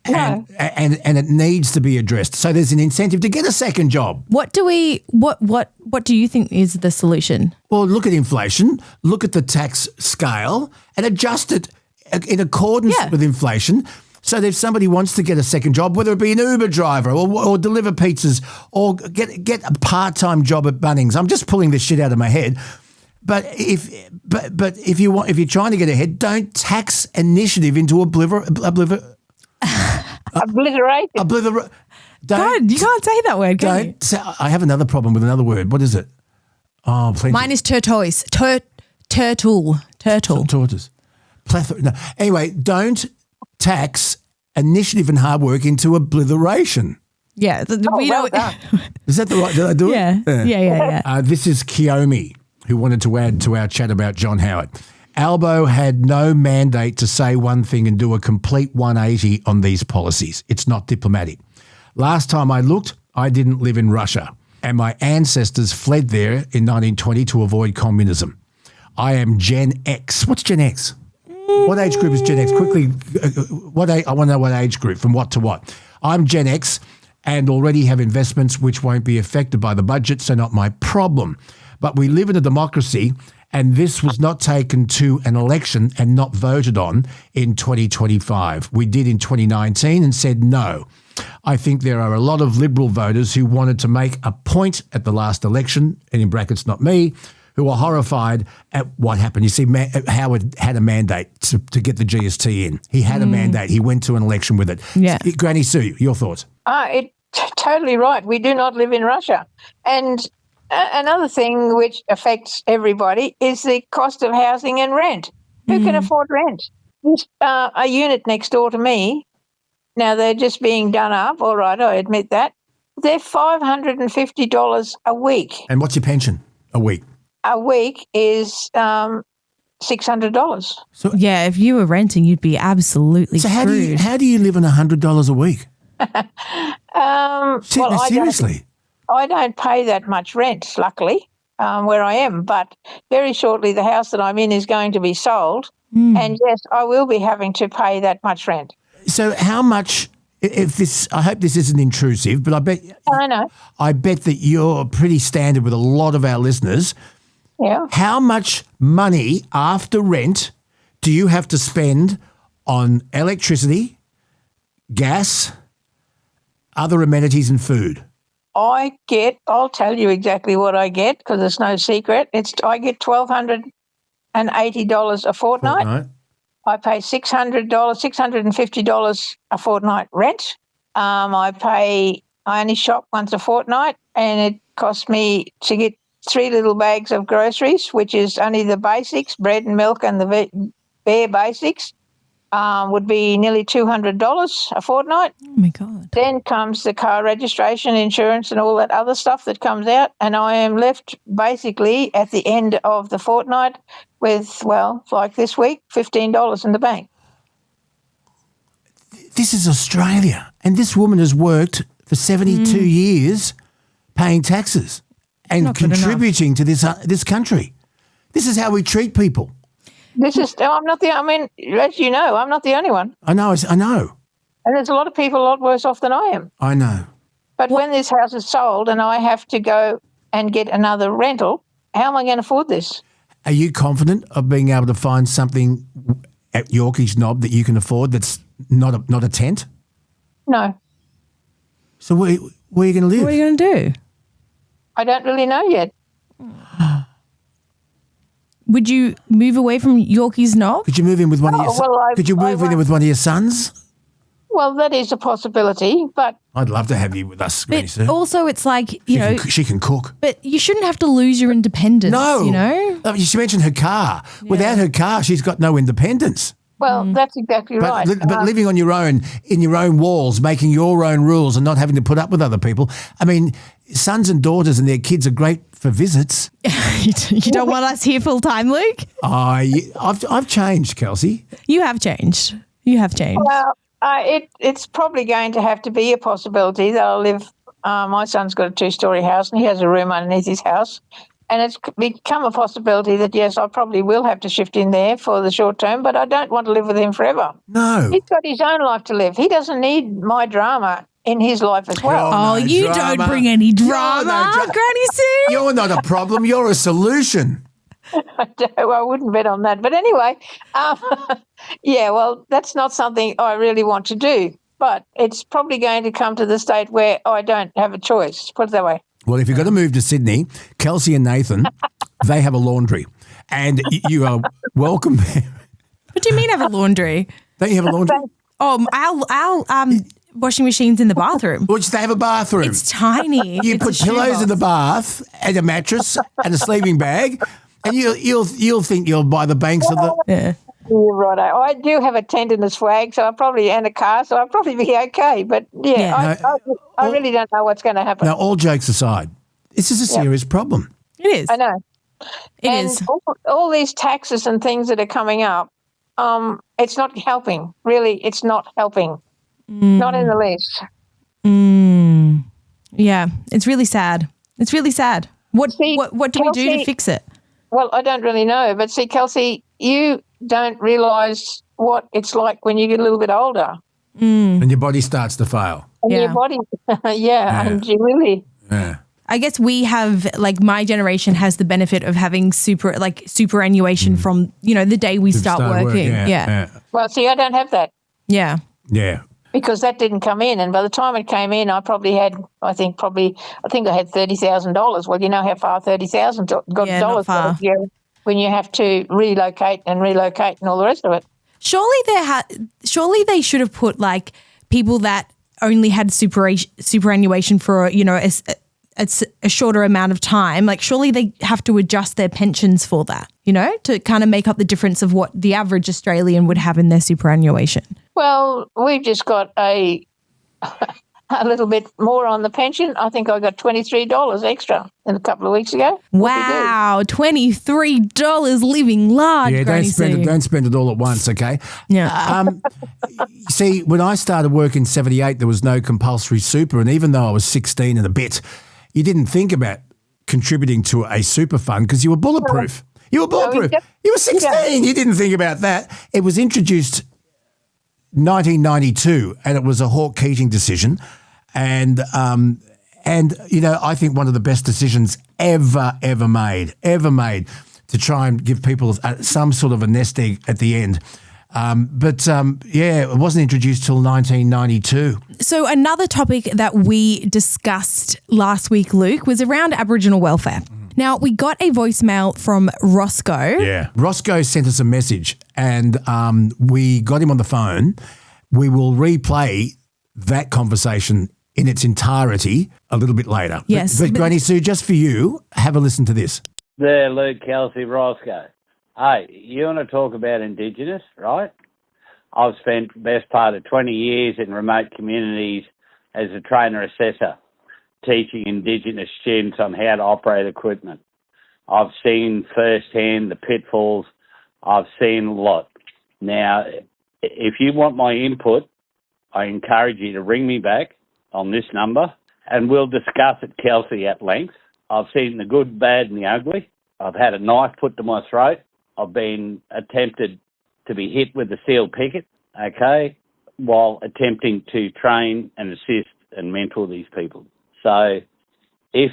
No. And it needs to be addressed. So there's an incentive to get a second job. What do you think is the solution? Well, look at inflation, look at the tax scale and adjust it in accordance with inflation. So that if somebody wants to get a second job, whether it be an Uber driver or deliver pizzas or get a part-time job at Bunnings, I'm just pulling this shit out of my head. But if you're trying to get ahead, don't tax initiative into obliteration. God, you can't say that word, can you? I have another problem with another word. What is it? Oh, plenty. Mine is tortoise. Turtle. Tortoise. Plethora. No. Anyway, don't tax initiative and hard work into obliteration. Yeah. Well done. Is that the right? Did I do it? Yeah. This is Kiyomi, who wanted to add to our chat about John Howard. Albo had no mandate to say one thing and do a complete 180 on these policies. It's not diplomatic. Last time I looked, I didn't live in Russia, and my ancestors fled there in 1920 to avoid communism. I am Gen X. What's Gen X? What age group is Gen X? Quickly, I want to know what age group, from what to what. I'm Gen X and already have investments which won't be affected by the budget, so not my problem. But we live in a democracy, and this was not taken to an election and not voted on in 2025. We did in 2019 and said no. I think there are a lot of Liberal voters who wanted to make a point at the last election, and in brackets, not me, who are horrified at what happened. You see, Howard had a mandate to get the GST in. He had a mandate. He went to an election with it. Yeah. Granny Sue, your thoughts? Totally right. We do not live in Russia. And another thing which affects everybody is the cost of housing and rent. Who can afford rent? A unit next door to me, now they're just being done up, all right, I admit that. They're $550 a week. And what's your pension a week? A week is $600. So, yeah, if you were renting, you'd be absolutely screwed. How do you live on $100 a week? Well, Seriously? I don't pay that much rent, luckily, where I am. But very shortly, the house that I'm in is going to be sold. And yes, I will be having to pay that much rent. So how much, I hope this isn't intrusive, but I know. I bet that you're pretty standard with a lot of our listeners. Yeah. How much money after rent do you have to spend on electricity, gas, other amenities and food? I'll tell you exactly what I get because it's no secret. I get $1,280 a fortnight. I pay $650 a fortnight rent. I only shop once a fortnight, and it costs me to get 3 little bags of groceries, which is only the basics, bread and milk and the bare basics, would be nearly $200 a fortnight. Oh, my God. Then comes the car registration, insurance and all that other stuff that comes out, and I am left basically at the end of the fortnight with, well, like this week, $15 in the bank. This is Australia, and this woman has worked for 72 years paying taxes and contributing to this country. This is how we treat people. As you know, I'm not the only one. I know. And there's a lot of people a lot worse off than I am. I know. But when this house is sold and I have to go and get another rental, how am I going to afford this? Are you confident of being able to find something at Yorkeys Knob that you can afford that's not a tent? No. So where are you going to live? What are you going to do? I don't really know yet. Would you move away from Yorkeys Knob? Could you move in with one of your? Could you move in with one of your sons? Well, that is a possibility, but I'd love to have you with us, Granny But Sue. also, it's like, She can cook. but you shouldn't have to lose your independence. No. You know? She mentioned her car. Without her car, she's got no independence. well, that's exactly right. But living on your own, in your own walls, making your own rules and not having to put up with other people. I mean, sons and daughters and their kids are great for visits. You don't want us here full time, Luke? I've changed, Kelsey. You have changed. Well, it's probably going to have to be a possibility that I'll live. My son's got a 2-story house and he has a room underneath his house. And it's become a possibility that, yes, I probably will have to shift in there for the short term, but I don't want to live with him forever. No. He's got his own life to live. He doesn't need my drama in his life as well. Oh, no you drama. don't bring any drama, Granny Sue. You're not a problem. You're a solution. I wouldn't bet on that. But anyway, yeah, well, that's not something I really want to do. But it's probably going to come to the state where I don't have a choice, put it that way. Well, if you're going to move to Sydney, Kelsey and Nathan, they have a laundry. And you are welcome there. What do you mean have a laundry? Don't you have a laundry? Oh, our washing machine's in the bathroom. Which they have a bathroom. It's tiny. You It's put a pillows in the shoebox. bath and a mattress and a sleeping bag, and you'll think you're by the banks of the. Yeah. You're right. I do have a tent and a swag, and a car, so I'll probably be okay. But yeah, I really don't know what's going to happen. Now, all jokes aside, this is a serious problem. It is. I know. It is. All these taxes and things that are coming up, it's not helping. Really, it's not helping. Not in the least. Yeah, it's really sad. What do we do to fix it? Well, I don't really know. But see, Kelsey, you don't realise what it's like when you get a little bit older. And your body starts to fail. And your body, and you really... Yeah. I guess we have, like, my generation has the benefit of having superannuation from, the day we start working. Yeah. Well, see, I don't have that. Yeah. Yeah. Because that didn't come in. And by the time it came in, I probably had, I think I had $30,000. Well, you know how far $30,000 not far. When you have to relocate and all the rest of it. Surely they should have put, like, people that only had superannuation for, a shorter amount of time. Like, surely they have to adjust their pensions for that, to kind of make up the difference of what the average Australian would have in their superannuation. Well, we've just got a little bit more on the pension. I think I got $23 extra a couple of weeks ago. Wow, $23 living large. Yeah, Granny Sue. don't spend it all at once, okay? Yeah. See, when I started work in 78, there was no compulsory super, and even though I was 16 and a bit, you didn't think about contributing to a super fund because you were bulletproof. You were bulletproof. You were 16. Yeah. You didn't think about that. It was introduced 1992, and it was a Hawke Keating decision, and you know, I think one of the best decisions ever made to try and give people some sort of a nest egg at the end. It wasn't introduced till 1992. So another topic that we discussed last week, Luke, was around Aboriginal welfare. Now, we got a voicemail from Rosco. Yeah. Rosco sent us a message and we got him on the phone. We will replay that conversation in its entirety a little bit later. Yes. But Granny Sue, just for you, have a listen to this. There, Luke, Kelsey, Rosco. Hey, you want to talk about Indigenous, right? I've spent the best part of 20 years in remote communities as a trainer-assessor, teaching Indigenous students on how to operate equipment. I've seen firsthand the pitfalls. I've seen a lot. Now, if you want my input, I encourage you to ring me back on this number and we'll discuss it, Kelsey, at length. I've seen the good, bad and the ugly. I've had a knife put to my throat. I've been attempted to be hit with a steel picket, okay, while attempting to train and assist and mentor these people. So if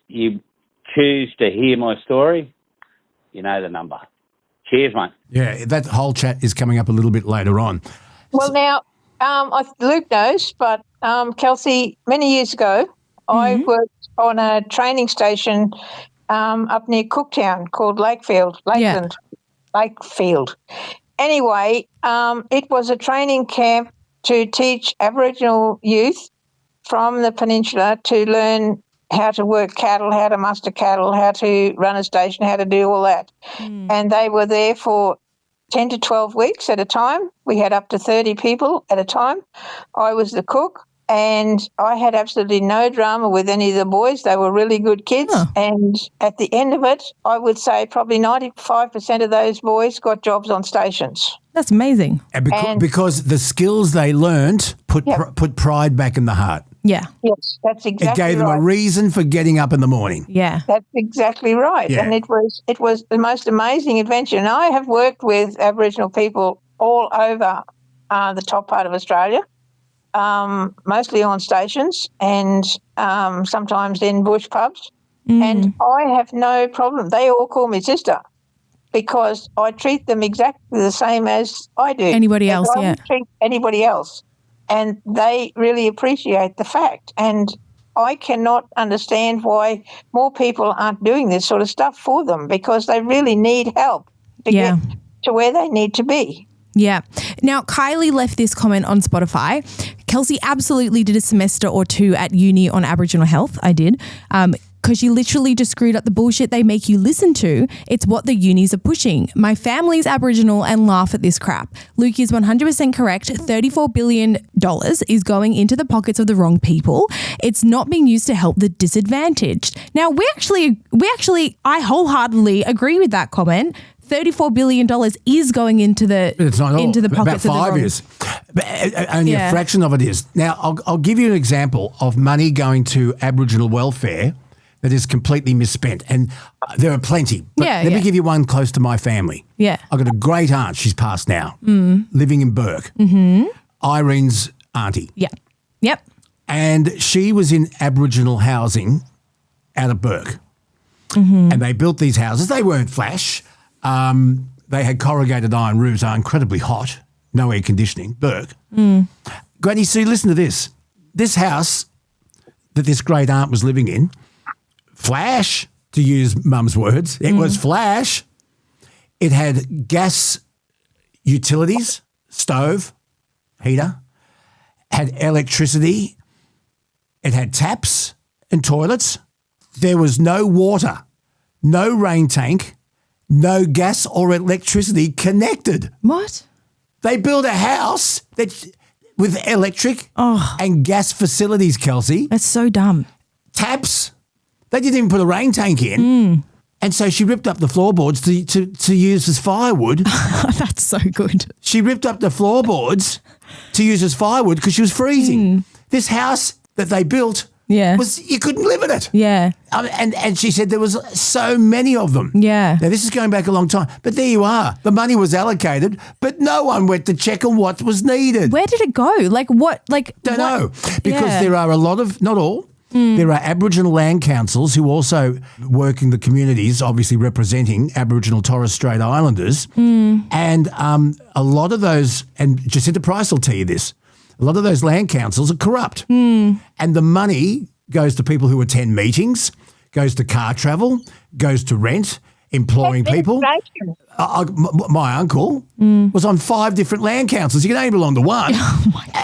you choose to hear my story, you know the number. Cheers, mate. Yeah, that whole chat is coming up a little bit later on. Well, now, Luke knows, but Kelsey, many years ago, I worked on a training station up near Cooktown called Lakefield. Anyway, it was a training camp to teach Aboriginal youth from the peninsula to learn how to work cattle, how to muster cattle, how to run a station, how to do all that. And they were there for 10 to 12 weeks at a time. We had up to 30 people at a time. I was the cook. And I had absolutely no drama with any of the boys. They were really good kids. Oh. And at the end of it, I would say probably 95% of those boys got jobs on stations. That's amazing. And because the skills they learned put pride back in the heart. Yeah. Yes, that's exactly right. It gave them a reason for getting up in the morning. Yeah. That's exactly right. Yeah. And it was the most amazing adventure. And I have worked with Aboriginal people all over the top part of Australia. Mostly on stations and sometimes in bush pubs. And I have no problem. They all call me sister because I treat them exactly the same as I do. Anybody else, yeah. Treat anybody else. And they really appreciate the fact. And I cannot understand why more people aren't doing this sort of stuff for them because they really need help to get to where they need to be. Yeah. Now, Kylie left this comment on Spotify. Kelsey absolutely did a semester or two at uni on Aboriginal health. I did. Because you literally just screwed up the bullshit they make you listen to. It's what the unis are pushing. My family's Aboriginal and laugh at this crap. Luke is 100% correct. $34 billion is going into the pockets of the wrong people. It's not being used to help the disadvantaged. Now, we actually, I wholeheartedly agree with that comment. $34 billion is going into the pockets of the wrong. About 5 years. Only a fraction of it is. Now, I'll give you an example of money going to Aboriginal welfare that is completely misspent. And there are plenty. But let me give you one close to my family. Yeah. I've got a great aunt. She's passed now, living in Burke. Irene's auntie. Yeah. Yep. And she was in Aboriginal housing out of Burke. And they built these houses. They weren't flash. They had corrugated iron roofs, are incredibly hot, no air conditioning, Burke. Granny Sue, listen to this. This house that this great aunt was living in, flash, to use Mum's words, it was flash. It had gas utilities, stove, heater, had electricity, it had taps and toilets. There was no water, no rain tank, no gas or electricity connected. What? They built a house with electric and gas facilities, Kelsey. That's so dumb. Taps. They didn't even put a rain tank in. And so she ripped up the floorboards to use as firewood. That's so good. She ripped up the floorboards to use as firewood because she was freezing. This house that they built Yeah. You couldn't live in it. Yeah. And she said there was so many of them. Yeah. Now, this is going back a long time. But there you are. The money was allocated, but no one went to check on what was needed. Where did it go? Like what? Like Don't know. Because Yeah. there are a lot of, not all, there are Aboriginal land councils who also work in the communities, obviously representing Aboriginal Torres Strait Islanders. And a lot of those, and Jacinta Price will tell you this, a lot of those land councils are corrupt. And the money goes to people who attend meetings, goes to car travel, goes to rent, employing people. My uncle was on 5 different land councils. He could only belong to one.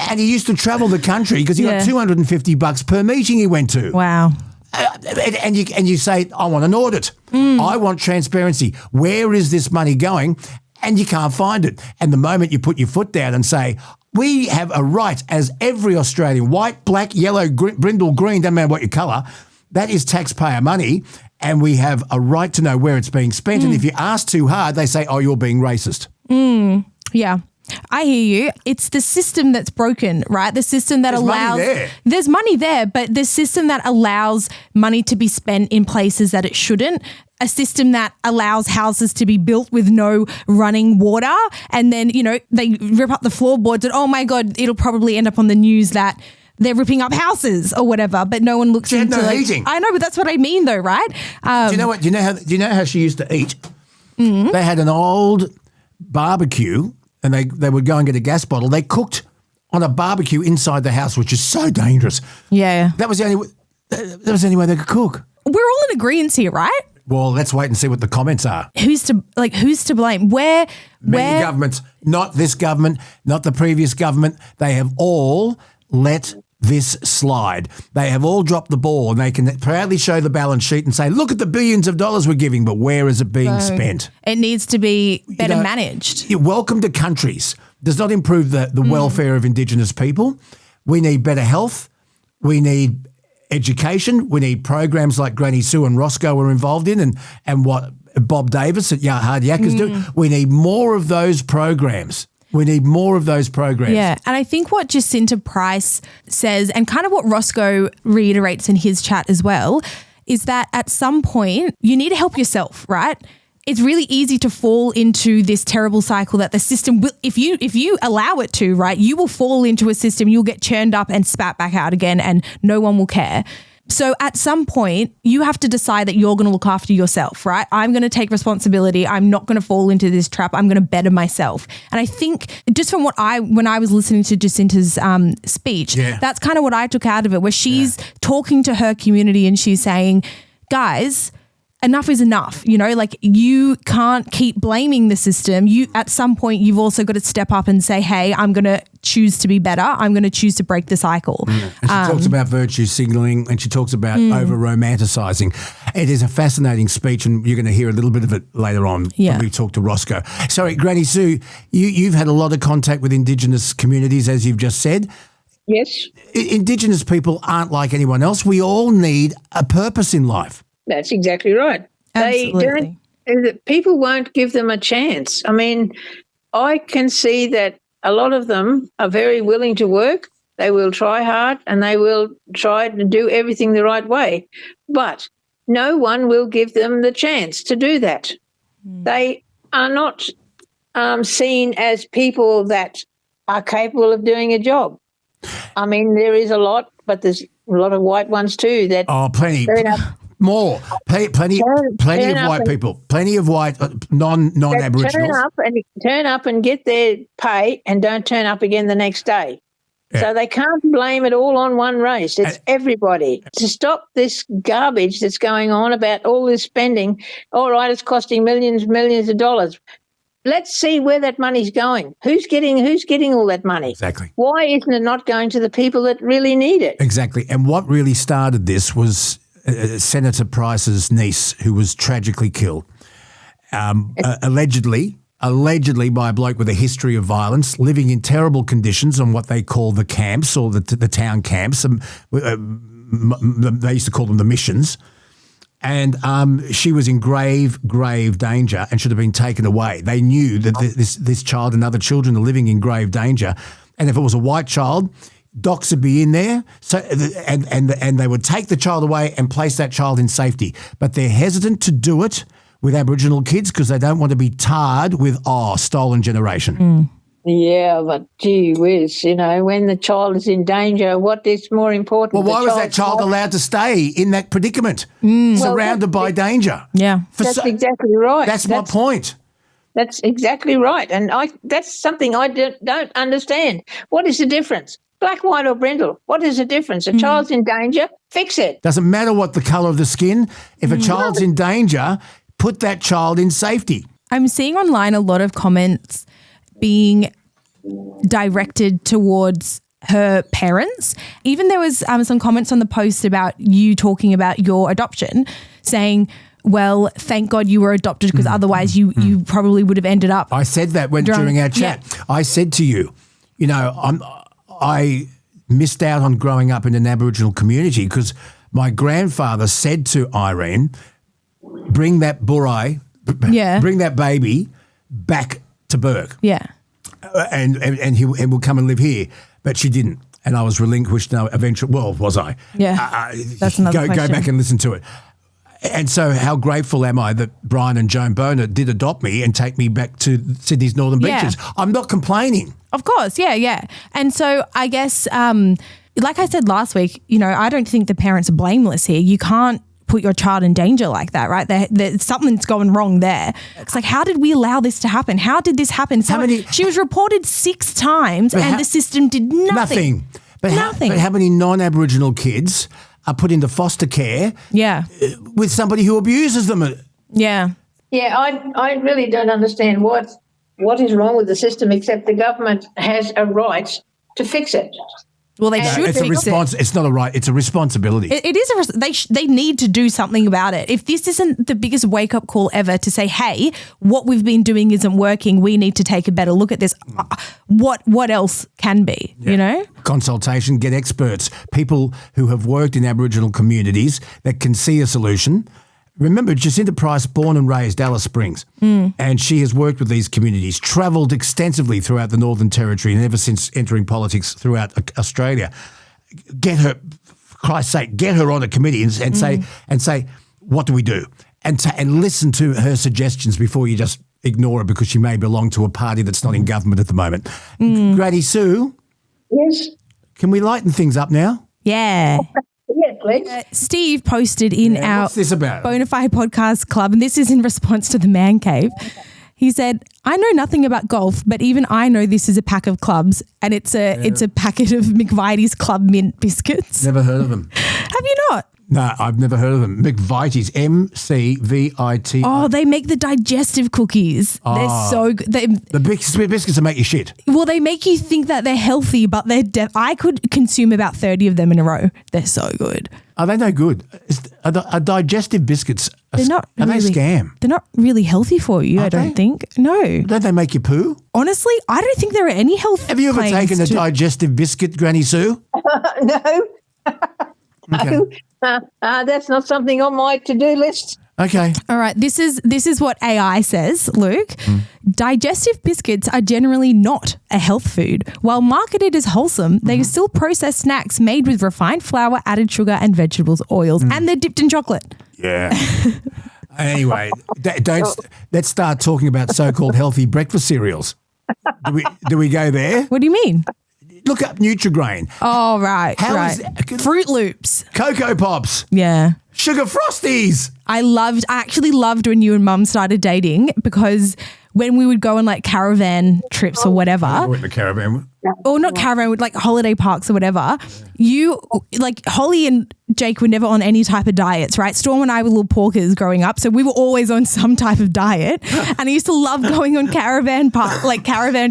And he used to travel the country because he got $250 per meeting he went to. Wow. And you say, I want an audit. I want transparency. Where is this money going? And you can't find it. And the moment you put your foot down and say, we have a right as every Australian, white, black, yellow, brindle, green, doesn't matter what your colour, that is taxpayer money, and we have a right to know where it's being spent. And if you ask too hard, they say, oh, you're being racist. Yeah. I hear you. It's the system that's broken, right? The system that allows... There's money there, but the system that allows money to be spent in places that it shouldn't. A system that allows houses to be built with no running water, and then, they rip up the floorboards and, oh my God, it'll probably end up on the news that they're ripping up houses or whatever, but no one looks into heating. I know, but that's what I mean though, right? Do you know what? Do you know how she used to eat? They had an old barbecue, and they would go and get a gas bottle. They cooked on a barbecue inside the house, which is so dangerous. Yeah. That was the only way they could cook. We're all in agreement here, right? Well, let's wait and see what the comments are. Who's to blame? Many governments, not this government, not the previous government. They have all let this slide. They have all dropped the ball, and they can proudly show the balance sheet and say, look at the billions of dollars we're giving, but where is it being spent? It needs to be better managed. Welcome to countries does not improve the welfare of Indigenous people. We need better health. We need education. We need programs like Granny Sue and Rosco are involved in, and what Bob Davis at Hard Yak is doing. We need more of those programs. Yeah, and I think what Jacinta Price says, and kind of what Rosco reiterates in his chat as well, is that at some point you need to help yourself, right? It's really easy to fall into this terrible cycle that the system will, if you allow it to, right, you will fall into a system, you'll get churned up and spat back out again, and no one will care. So at some point, you have to decide that you're going to look after yourself, right? I'm going to take responsibility. I'm not going to fall into this trap. I'm going to better myself. And I think just from when I was listening to Jacinta's speech, that's kind of what I took out of it, where she's talking to her community and she's saying, guys, enough is enough. You can't keep blaming the system. At some point, you've also got to step up and say, hey, I'm going to choose to be better. I'm going to choose to break the cycle. And she talks about virtue signalling, and she talks about over-romanticising. It is a fascinating speech, and you're going to hear a little bit of it later on when we talk to Rosco. Sorry, Granny Sue, you've had a lot of contact with Indigenous communities, as you've just said. Yes. Indigenous people aren't like anyone else. We all need a purpose in life. That's exactly right. Absolutely. People won't give them a chance. I mean, I can see that a lot of them are very willing to work. They will try hard and they will try to do everything the right way. But no one will give them the chance to do that. They are not seen as people that are capable of doing a job. I mean, there is a lot, but there's a lot of white ones too. Plenty. More. Plenty of white people. Plenty of white non-Aboriginals. Turn up and get their pay and don't turn up again the next day. Yeah. So they can't blame it all on one race. It's everybody. To stop this garbage that's going on about all this spending, all right, it's costing millions of dollars. Let's see where that money's going. Who's getting all that money? Exactly. Why isn't it not going to the people that really need it? Exactly. And what really started this was Senator Price's niece, who was tragically killed, allegedly by a bloke with a history of violence, living in terrible conditions on what they call the camps, or the town camps. They used to call them the missions. And she was in grave danger and should have been taken away. They knew that this child and other children are living in grave danger. And if it was a white child, docs would be in there, and they would take the child away and place that child in safety. But they're hesitant to do it with Aboriginal kids because they don't want to be tarred with, stolen generation. Yeah, but gee whiz, when the child is in danger, what is more important? Well, why was that child allowed to stay in that predicament, surrounded by danger? Yeah. That's exactly right. That's my point. That's exactly right. And that's something I don't understand. What is the difference? Black, white or brindle? What is the difference? A child's in danger, fix it. Doesn't matter what the colour of the skin. If a child's in danger, put that child in safety. I'm seeing online a lot of comments being directed towards her parents. Even there was some comments on the post about you talking about your adoption, saying, well, thank God you were adopted because otherwise you probably would have ended up. I said that during our chat. Yeah. I said to you, I missed out on growing up in an Aboriginal community because my grandfather said to Irene, bring that burai, bring that baby back to Burke. Yeah. And he will come and live here. But she didn't. And I was relinquished eventually. Well, was I? Yeah. That's another question. Go back and listen to it. And so how grateful am I that Brian and Joan Boner did adopt me and take me back to Sydney's Northern Beaches. I'm not complaining. Of course, yeah. And so I guess, like I said last week, I don't think the parents are blameless here. You can't put your child in danger like that, right? Something's going wrong there. It's like, how did we allow this to happen? How did this happen? She was reported 6 times and the system did nothing. Nothing. But how many non-Aboriginal kids are put into foster care with somebody who abuses them? Yeah. Yeah, I really don't understand what is wrong with the system except the government has a right to fix it. Well, they should fix it. It's not a right. It's a responsibility. It is. They need to do something about it. If this isn't the biggest wake-up call ever to say, hey, what we've been doing isn't working, we need to take a better look at this. What else can be, Consultation, get experts, people who have worked in Aboriginal communities that can see a solution. Remember, Jacinta Price, born and raised Alice Springs, and she has worked with these communities, travelled extensively throughout the Northern Territory and ever since entering politics throughout Australia. Get her, for Christ's sake, get her on a committee and say, what do we do? And listen to her suggestions before you just ignore her because she may belong to a party that's not in government at the moment. Granny Sue? Yes? Can we lighten things up now? Yeah. Yeah, please. Steve posted in our what's this about? Bonafide Podcast Club, and this is in response to the man cave. He said, I know nothing about golf, but even I know this is a pack of clubs, and it's a packet of McVitie's Club Mint biscuits. Never heard of them. Have you not? No, I've never heard of them. McVitie's, MCVIT. Oh, they make the digestive cookies. They're so good. The biscuits that make you shit. Well, they make you think that they're healthy, but they're I could consume about 30 of them in a row. They're so good. Are they no good? Are digestive biscuits, they're not are really, they a scam? They're not really healthy for you, I don't think. No. Don't they make you poo? Honestly, I don't think there are any health Have you ever taken a digestive biscuit, Granny Sue? No. Okay. That's not something on my to-do list. Okay. All right. This is what AI says, Luke. Digestive biscuits are generally not a health food. While marketed as wholesome, they are still processed snacks made with refined flour, added sugar, and vegetables oils, and they're dipped in chocolate. Yeah. Anyway, let's start talking about so-called healthy breakfast cereals. Do we go there? What do you mean? Look up Nutri-Grain. Oh, right. How is Fruit Loops. Cocoa Pops. Yeah. Sugar Frosties. I actually loved when you and Mum started dating because when we would go on like caravan trips or whatever. I went to caravan. Or not caravan, with like holiday parks or whatever. You, like Holly and Jake were never on any type of diets, right? Storm and I were little porkers growing up, so we were always on some type of diet. And I used to love going on caravan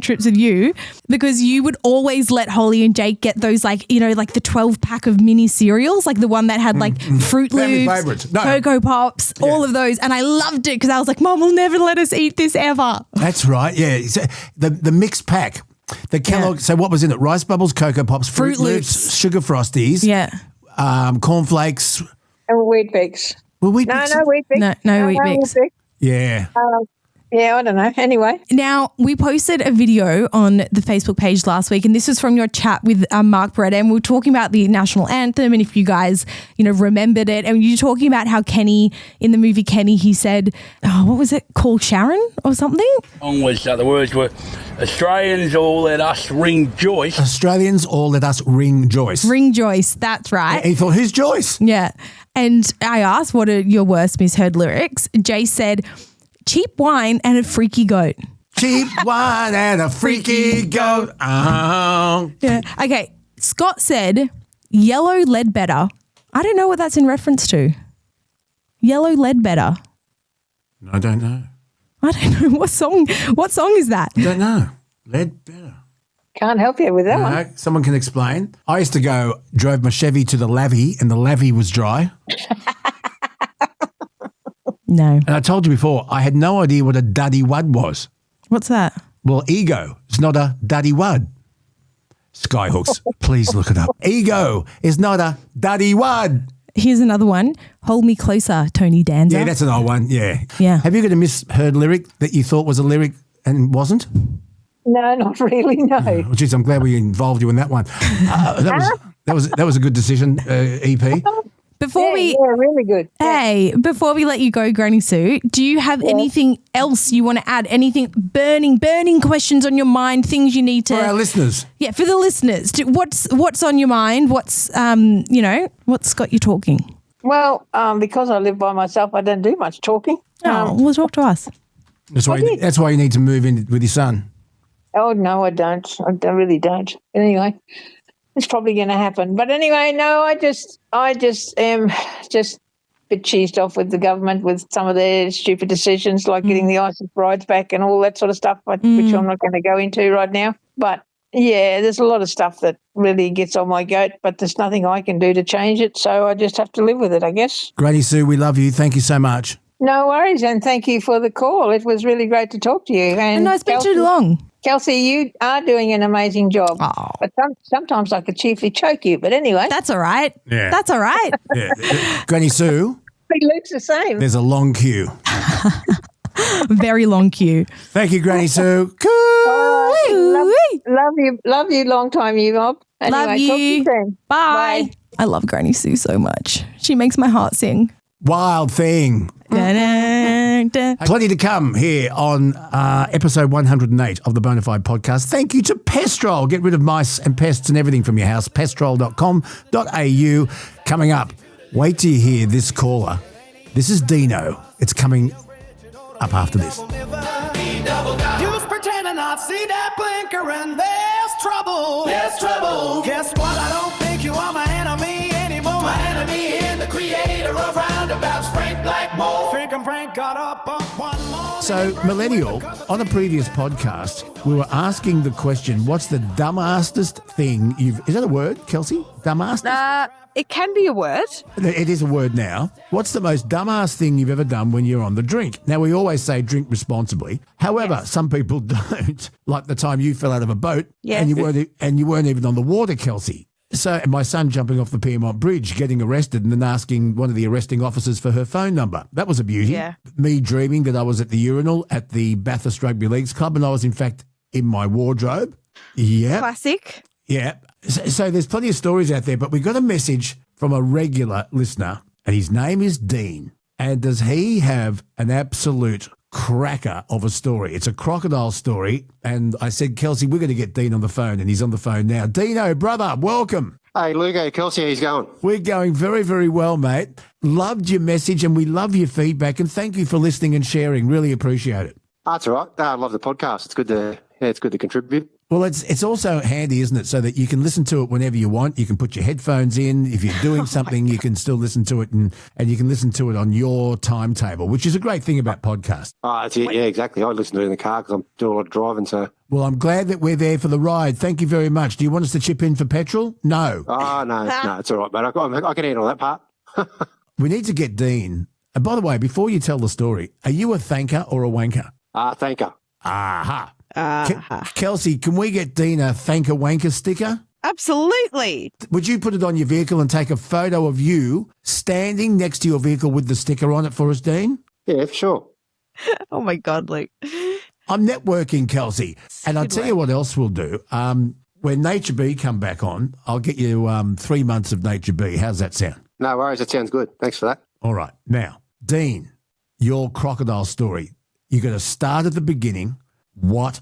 trips with you because you would always let Holly and Jake get those like the 12-pack of mini cereals, like the one that had like Fruit Loops, Cocoa Pops, all of those. And I loved it because I was like, Mum will never let us eat this ever. That's right. Yeah. So the mixed pack. The Kellogg, so what was in it? Rice Bubbles, Cocoa Pops, Fruit Loops, Sugar Frosties, cornflakes. And Wheat Bix. Well, No, Wheat Bix. No Wheat Bix. Yeah. Yeah, I don't know. Anyway. Now, we posted a video on the Facebook page last week, and this was from your chat with Mark Beretta, and we were talking about the national anthem, and if you guys, remembered it, and you were talking about how Kenny, in the movie Kenny, he said, what was it, call Sharon or something? The words were, Australians all let us ring Joyce. Australians all let us ring Joyce. Ring Joyce, that's right. And he thought, who's Joyce? Yeah. And I asked, what are your worst misheard lyrics? Jay said, cheap wine and a freaky goat. Cheap wine and a freaky goat. Yeah. Okay. Scott said, yellow Ledbetter. I don't know what that's in reference to. Yellow Ledbetter. I don't know. I don't know. What song is that? Don't know. Ledbetter. Can't help you with that one. No, someone can explain. I used to drove my Chevy to the lavvy and the lavvy was dry. No. And I told you before, I had no idea what a duddy wud was. What's that? Well, ego. It's not a duddy wud. Skyhooks, please look it up. Ego is not a duddy wud. Here's another one. Hold me closer, Tony Danza. Yeah, that's an old one. Yeah. Yeah. Have you got a misheard lyric that you thought was a lyric and wasn't? No, not really, no. Oh, geez, I'm glad we involved you in that one. That was a good decision, EP. Really good. Hey, before we let you go, Granny Sue, do you have anything else you want to add? Anything burning questions on your mind? Things you need to for our listeners? Yeah, for the listeners. What's on your mind? What's what's got you talking? Well, because I live by myself, I don't do much talking. Well, talk to us. That's why you need to move in with your son. Oh no, I don't. I really don't. Anyway. It's probably going to happen. But anyway, no, I just am just a bit cheesed off with the government with some of their stupid decisions like getting the ISIS brides back and all that sort of stuff, which I'm not going to go into right now. But, yeah, there's a lot of stuff that really gets on my goat, but there's nothing I can do to change it, so I just have to live with it, I guess. Granny Sue, we love you. Thank you so much. No worries, and thank you for the call. It was really great to talk to you. And no, it's been too long. Kelsey, you are doing an amazing job. Oh. But sometimes I could chiefly choke you. But anyway. That's all right. Yeah. That's all right. Yeah. Granny Sue. He looks the same. There's a long queue. Very long queue. Thank you, Granny Sue. Love you, long time, you Bob. Anyway, love you. Talk to you soon. Bye. I love Granny Sue so much. She makes my heart sing. Wild thing. Plenty to come here on episode 108 of the Bonafide podcast. Thank you to Pestrol. Get rid of mice and pests and everything from your house. Pestrol.com.au. Coming up, wait till you hear this caller. This is Dino. It's coming up after this. Use pretend and not see that blinker and there's trouble. There's trouble. Guess what? I don't think you are my enemy anymore. My enemy and the creator of roundabouts, Frank Blackmore. Frank and Frank got up on one more. So, Millennial, on a previous podcast, we were asking the question, what's the dumbassest thing is that a word, Kelsey? Dumbassest? It can be a word. It is a word now. What's the most dumbass thing you've ever done when you're on the drink? Now, we always say drink responsibly. However, some people don't. Like the time you fell out of a boat and you weren't even on the water, Kelsey. So my son jumping off the Piermont Bridge, getting arrested and then asking one of the arresting officers for her phone number. That was a beauty. Yeah. Me dreaming that I was at the urinal at the Bathurst Rugby Leagues Club and I was, in fact, in my wardrobe. Yeah. Classic. Yeah. So there's plenty of stories out there, but we got a message from a regular listener, and his name is Dean. And does he have an absolute cracker of a story? It's a crocodile story. And I said, Kelsey, we're going to get Dean on the phone, and he's on the phone now. Dino, brother, welcome. Hey, Lugo, Kelsey, how's going? We're going very, very well, mate. Loved your message, and we love your feedback, and thank you for listening and sharing. Really appreciate it. That's all right. I love the podcast. It's good to contribute. Well, it's also handy, isn't it, so that you can listen to it whenever you want. You can put your headphones in. If you're doing something, you can still listen to it, and you can listen to it on your timetable, which is a great thing about podcasts. Oh, that's it. Yeah, exactly. I listen to it in the car because I'm doing a lot of driving. So. Well, I'm glad that we're there for the ride. Thank you very much. Do you want us to chip in for petrol? No. Oh, no, it's all right, mate. I can handle that part. We need to get Dean. And by the way, before you tell the story, are you a thanker or a wanker? Thanker. Aha. Kelsey, can we get Dean a thanker wanker sticker? Absolutely. Would you put it on your vehicle and take a photo of you standing next to your vehicle with the sticker on it for us, Dean? Yeah, for sure. Oh my God, Luke. I'm networking, Kelsey. And I'll tell you what else we'll do. When Nature B come back on, I'll get you 3 months of Nature B. How's that sound? No worries. That sounds good. Thanks for that. All right. Now, Dean, your crocodile story. You're going to start at the beginning. What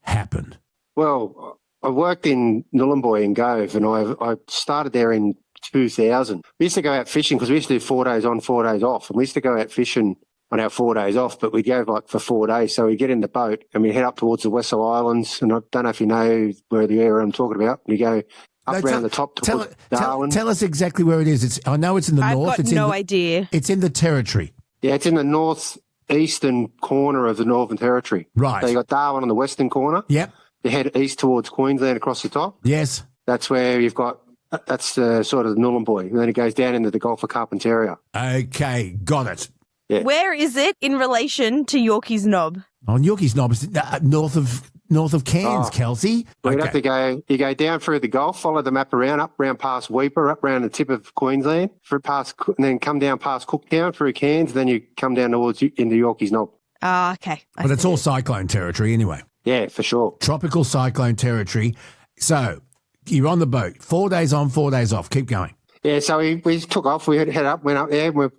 happened? Well, I worked in Nhulunbuy in Gove, and I started there in 2000. We used to go out fishing because we used to do 4 days on, 4 days off. And we used to go out fishing on our 4 days off, but we'd go like for 4 days. So we'd get in the boat and we'd head up towards the Wesso Islands. And I don't know if you know where the area I'm talking about. We go up around the top to Darwin. Tell us exactly where it is. I know it's in the north. I've got no idea. It's in the Territory. Yeah, it's in the northeastern corner of the Northern Territory. Right. So you got Darwin on the western corner. Yep. You head east towards Queensland across the top. Yes. That's where you've got, that's the sort of Nhulunbuy. And then it goes down into the Gulf of Carpentaria. Okay, got it. Yeah. Where is it in relation to Yorkie's Knob? On Yorkie's Knob, it's north of Cairns, Kelsey. Well, you'd have to go. You go down through the Gulf, follow the map around, up round past Weeper, up round the tip of Queensland, and then come down past Cooktown through Cairns. Then you come down towards into Yorkie's Knob. Ah, okay. But it's all cyclone territory anyway. Yeah, for sure. Tropical cyclone territory. So you're on the boat. 4 days on, 4 days off. Keep going. Yeah, so we took off. We headed up, went up there. Went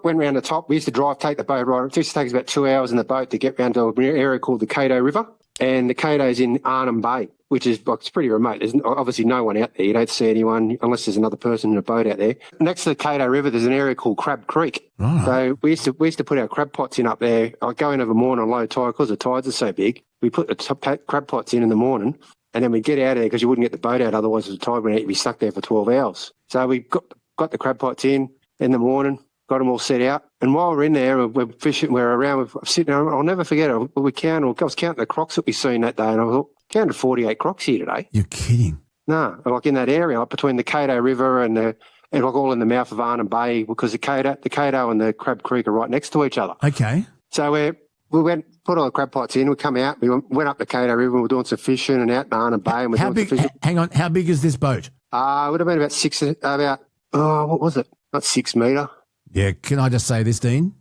round the top. We used to take the boat right. It used to take us about 2 hours in the boat to get round to an area called the Cato River. And the Cato's in Arnhem Bay, which is it's pretty remote. There's obviously no one out there. You don't see anyone unless there's another person in a boat out there. Next to the Cato River, there's an area called Crab Creek. Oh. So we used to put our crab pots in up there. I'd go in over the morning on low tide because the tides are so big. We put the crab pots in the morning, and then we'd get out of there because you wouldn't get the boat out. Otherwise, the tide went out, you'd be stuck there for 12 hours. So we got the crab pots in the morning, got them all set out. And while we're in there, we're fishing, we're around, we're sitting there. I'll never forget it. I was counting the crocs that we seen that day, and I thought, counted 48 crocs here today. You're kidding. No, like in that area, like between the Cato River and like all in the mouth of Arnhem Bay, because the Cato and the Crab Creek are right next to each other. Okay. So we went, put all the crab pots in, we come out, we went up the Cato River, and we're doing some fishing and out in Arnhem Bay. And how big? Hang on, how big is this boat? It would have been what was it? Not 6 metre. Yeah, can I just say this, Dean?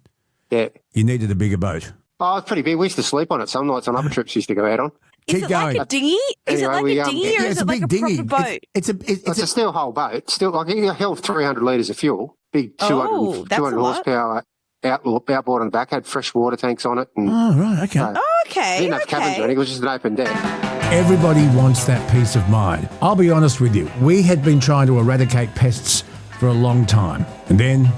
Yeah. You needed a bigger boat. Oh, it's pretty big. We used to sleep on it some nights on other trips we used to go out on. Is it like a dinghy? Is it like a dinghy or is it like a proper boat? It's a steel hull boat. Still, like you held 300 litres of fuel. Big 200 horsepower outboard on the back. Had fresh water tanks on it. And right, okay. Okay. Didn't have cabins or anything. It was just an open deck. Everybody wants that peace of mind. I'll be honest with you. We had been trying to eradicate pests for a long time. And then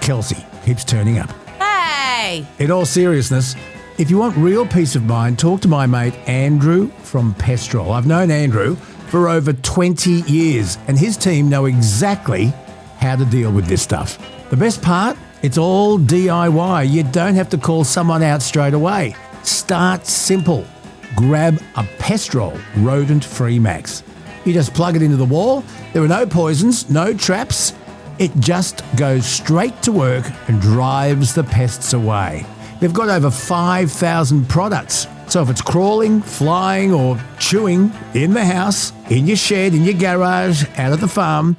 Kelsey keeps turning up. Hey! In all seriousness, if you want real peace of mind, talk to my mate Andrew from Pestrol. I've known Andrew for over 20 years, and his team know exactly how to deal with this stuff. The best part? It's all DIY. You don't have to call someone out straight away. Start simple. Grab a Pestrol rodent-free max. You just plug it into the wall. There are no poisons, no traps. It just goes straight to work and drives the pests away. They've got over 5,000 products. So if it's crawling, flying or chewing in the house, in your shed, in your garage, out at the farm,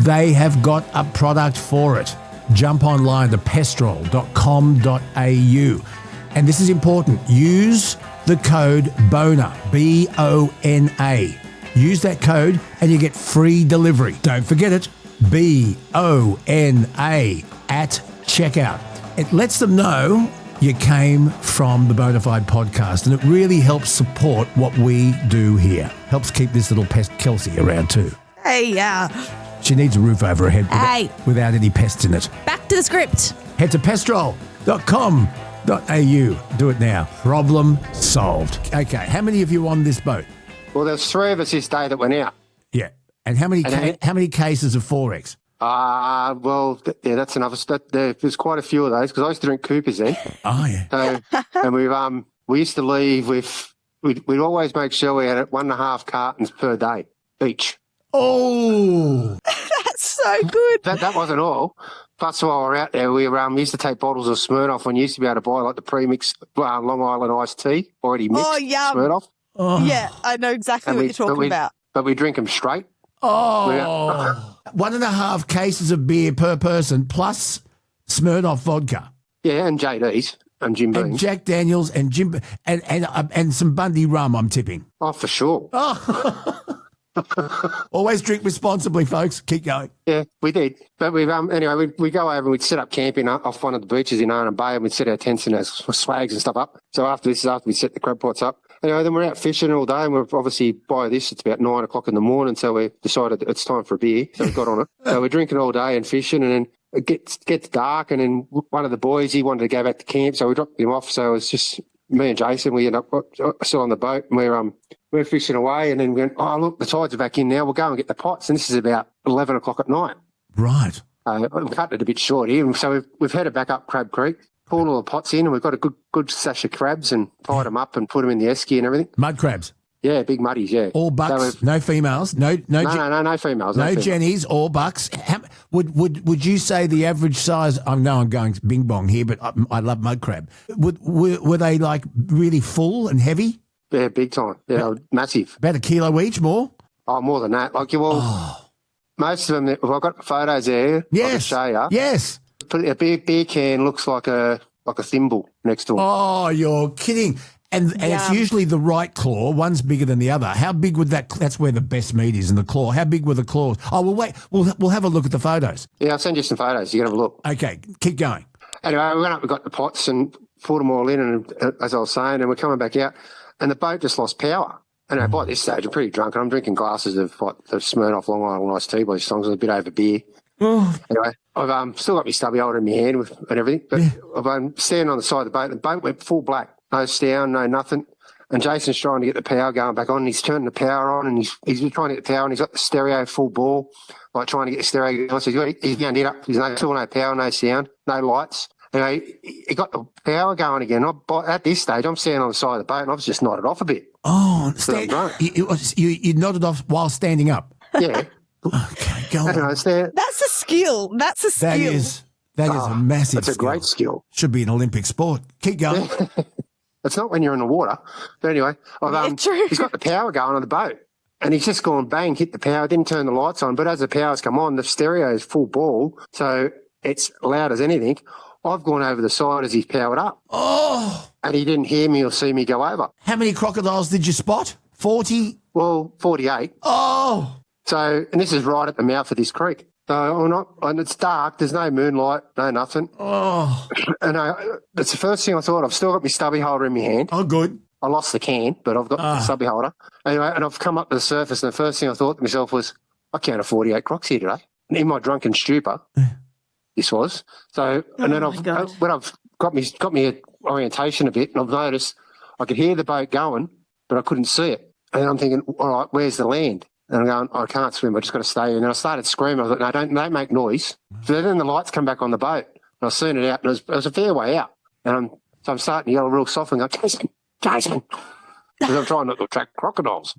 they have got a product for it. Jump online to pestrol.com.au. And this is important. Use the code BONA, B-O-N-A. Use that code and you get free delivery. Don't forget it. B-O-N-A at checkout. It lets them know you came from the Bonafide podcast, and it really helps support what we do here. Helps keep this little pest Kelsey around too. Hey, yeah. She needs a roof over her head without any pests in it. Back to the script. Head to pestrol.com.au. Do it now. Problem solved. Okay, how many of you on this boat? Well, there's 3 of us this day that went out. Yeah. And how many cases of 4X? That's another. There's quite a few of those because I used to drink Coopers then. Oh yeah. So, and we used to leave with. We'd always make sure we had 1.5 cartons per day each. Oh, that's so good. That wasn't all. Plus, while we were out there, we used to take bottles of Smirnoff when you used to be able to buy like the pre-mixed Long Island iced tea already mixed. Oh, yum. Smirnoff. Oh. Yeah, I know exactly what you're talking about. But we drink them straight. Oh, 1.5 cases of beer per person plus Smirnoff vodka. Yeah, and JD's. and Jim Beam. And Jack Daniels and Jim and some Bundy rum, I'm tipping. Oh, for sure. Always drink responsibly, folks. Keep going. Yeah, we did. But we've anyway, we go over and we'd set up camping off one of the beaches in Arnhem Bay, and we'd set our tents and our swags and stuff up. So after we set the crab pots up. Anyway, then we're out fishing all day, and we're obviously, by this, it's about 9 o'clock in the morning, so we decided it's time for a beer, so we got on it. So we're drinking all day and fishing, and then it gets dark, and then one of the boys, he wanted to go back to camp, so we dropped him off. So it was just me and Jason. We end up still on the boat, and we're fishing away, and then we went, oh, look, the tides are back in now. We'll go and get the pots, and this is about 11 o'clock at night. Right. I'm cutting it a bit short here. So we've headed back up Crab Creek, pulled all the pots in, and we've got a good stash of crabs and tied them up and put them in the esky and everything. Mud crabs? Yeah, big muddies, yeah. All bucks, no females? No females. No females, all bucks. Would you say the average size, I know I'm going bing bong here, but I love mud crab. Were they like really full and heavy? Yeah, big time. Yeah, massive. About a kilo each, more? Oh, more than that. Most of them, I've got photos there. Yes. I can show you. Yes. A beer can looks like a thimble next to them. Oh, you're kidding. And it's usually the right claw. One's bigger than the other. How big would that's where the best meat is, in the claw. How big were the claws? Oh, well, wait. We'll have a look at the photos. Yeah, I'll send you some photos. You can have a look. Okay, keep going. Anyway, we went up, we got the pots and put them all in, and as I was saying, and we're coming back out, and the boat just lost power. And by this stage, I'm pretty drunk, and I'm drinking glasses of the Smirnoff Long Island iced tea by these songs, a bit over beer. Anyway, I've still got my stubby holder in my hand and everything, but I'm standing on the side of the boat, and the boat went full black. No sound, no nothing. And Jason's trying to get the power going back on, and he's turning the power on, and he's trying to get the power, and he's got the stereo full ball, like trying to get the stereo going. So he's going to get up. There's no power, no sound, no lights. Anyway, he got the power going again. At this stage, I'm standing on the side of the boat, and I was just nodded off a bit. Oh, you nodded off while standing up? Yeah. Okay, go on. That's a skill. That is a massive That's a great skill. Should be an Olympic sport. Keep going. It's not when you're in the water. But anyway, he's got the power going on the boat, and he's just gone bang, hit the power, didn't turn the lights on. But as the power's come on, the stereo is full ball, so it's loud as anything. I've gone over the side as he's powered up. Oh! And he didn't hear me or see me go over. How many crocodiles did you spot? 40? Well, 48. Oh! So, and this is right at the mouth of this creek. So and it's dark. There's no moonlight, no nothing. Oh! And that's the first thing I thought. I've still got my stubby holder in my hand. Oh, good. I lost the can, but I've got the stubby holder. Anyway, and I've come up to the surface, and the first thing I thought to myself was, I counted 48 crocs here today. And in my drunken stupor, this was. So, and then when I've got me orientation a bit, and I've noticed I could hear the boat going, but I couldn't see it. And I'm thinking, all right, where's the land? And I'm going, I can't swim. I just got to stay here. And then I started screaming. I thought, no, don't make noise. So then the lights come back on the boat, and I seen it out, and it was a fair way out. And I'm starting to yell real soft and go, Jason, because I'm trying not to attract crocodiles.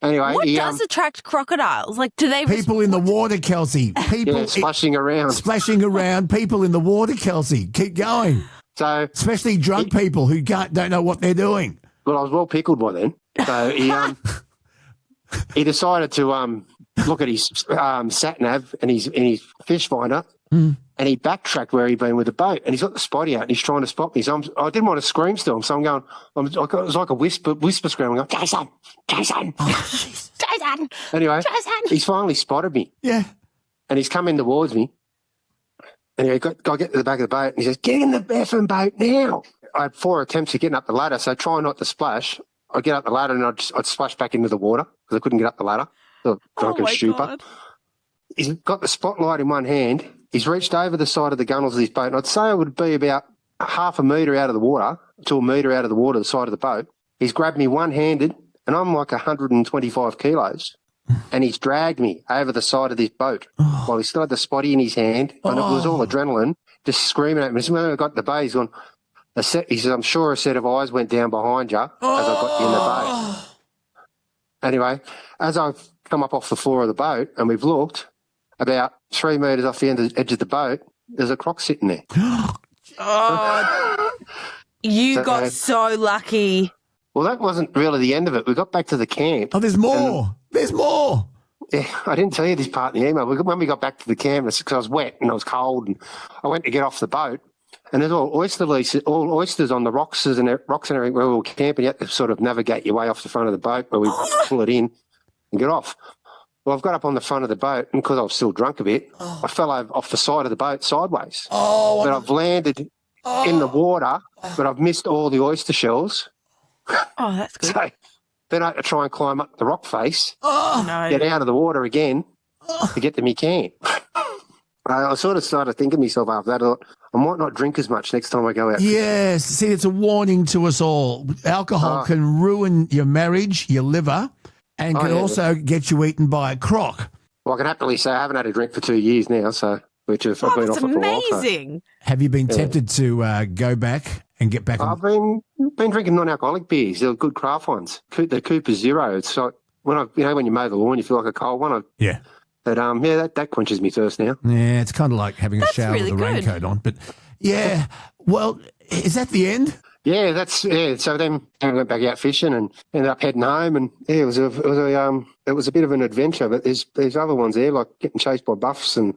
Anyway, what does attract crocodiles? Like, do they people in the water, Kelsey? People splashing around. People in the water, Kelsey. Keep going. So, especially drunk people who don't know what they're doing. Well, I was well pickled by then. So he decided to look at his sat nav and his fish finder, and he backtracked where he'd been with the boat, and he's got the spotty out, and he's trying to spot me. So I didn't want to scream still, so I'm going. It was like a whisper scream. I'm going, Jason. Jason. Anyway, Jason. He's finally spotted me. Yeah, and he's coming towards me. Anyway, I get to the back of the boat, and he says, "Get in the effing boat now." I had 4 attempts at getting up the ladder, so try not to splash. I'd get up the ladder and I'd splash back into the water because I couldn't get up the ladder. Drunken stupor. God. He's got the spotlight in one hand. He's reached over the side of the gunnels of this boat, and I'd say it would be about half a metre out of the water to a metre out of the water, the side of the boat. He's grabbed me one-handed, and I'm like 125 kilos, and he's dragged me over the side of this boat while he still had the spotty in his hand, and it was all adrenaline, just screaming at me. So when I got to the bay, he's gone, he says, I'm sure a set of eyes went down behind you as I got you in the boat. Anyway, as I've come up off the floor of the boat and we've looked, about 3 metres off the edge of the boat, there's a croc sitting there. You got so lucky. Well, that wasn't really the end of it. We got back to the camp. Oh, there's more. There's more. Yeah, I didn't tell you this part in the email. When we got back to the camp, because I was wet and I was cold, and I went to get off the boat, And there's all oysters on the rocks and everything where we were camping. You have to sort of navigate your way off the front of the boat where we pull it in and get off. Well, I've got up on the front of the boat, and because I was still drunk a bit, I fell over off the side of the boat sideways. Oh, but I've landed in the water, but I've missed all the oyster shells. Oh, that's good. So then I had to try and climb up the rock face, no. get out of the water again to get to me camp. I sort of started thinking to myself after that, I thought, I might not drink as much next time I go out. Yes. See, it's a warning to us all. Alcohol can ruin your marriage, your liver, and can also get you eaten by a croc. Well, I can happily say I haven't had a drink for 2 years now, so I've been off it for a while. Amazing. Have you been tempted to go back and get back? I've been drinking non-alcoholic beers. They're good craft ones. The Cooper Zero. It's like when you mow the lawn, you feel like a cold one. Yeah. But that quenches me thirst now. Yeah, it's kind of like having a shower really with a raincoat on. But yeah, well, is that the end? Yeah, So then I went back out fishing and ended up heading home, and it was a bit of an adventure. But there's other ones there, like getting chased by buffs and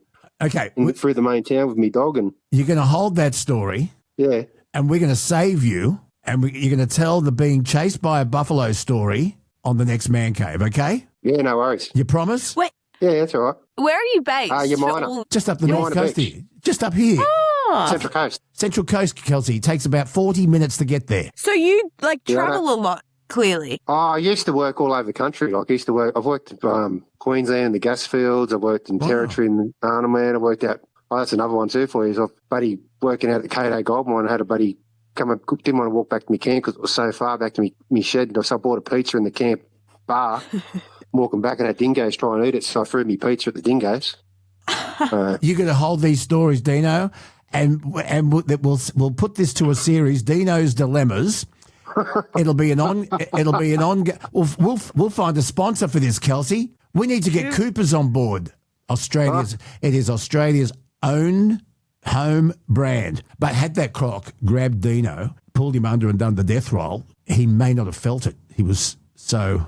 through the main town with me dog. And you're going to hold that story, and we're going to save you, and you're going to tell the being chased by a buffalo story on the next Man Cave. Okay? Yeah, no worries. You promise? Wait. Yeah, that's all right. Where are you based? Yamina. Just up the north coast here. Just up here. Oh. Central Coast. Central Coast, Kelsey. It takes about 40 minutes to get there. So you travel a lot, clearly. Oh, I used to work all over the country. I've worked in Queensland, the gas fields. I've worked in Territory in Arnhem Land. I worked out, that's another one too for you. So buddy working out at the Kato Gold Mine, I had a buddy come up, didn't want to walk back to my camp because it was so far back to me shed. So I bought a pizza in the camp bar. Walking back and had dingoes trying to eat it, so I threw me pizza at the dingoes. You're going to hold these stories, Dino, and we'll put this to a series, Dino's Dilemmas. It'll be an on. We'll find a sponsor for this, Kelsey. We need to get Coopers on board. It is Australia's own home brand. But had that croc grabbed Dino, pulled him under and done the death roll, he may not have felt it. He was so.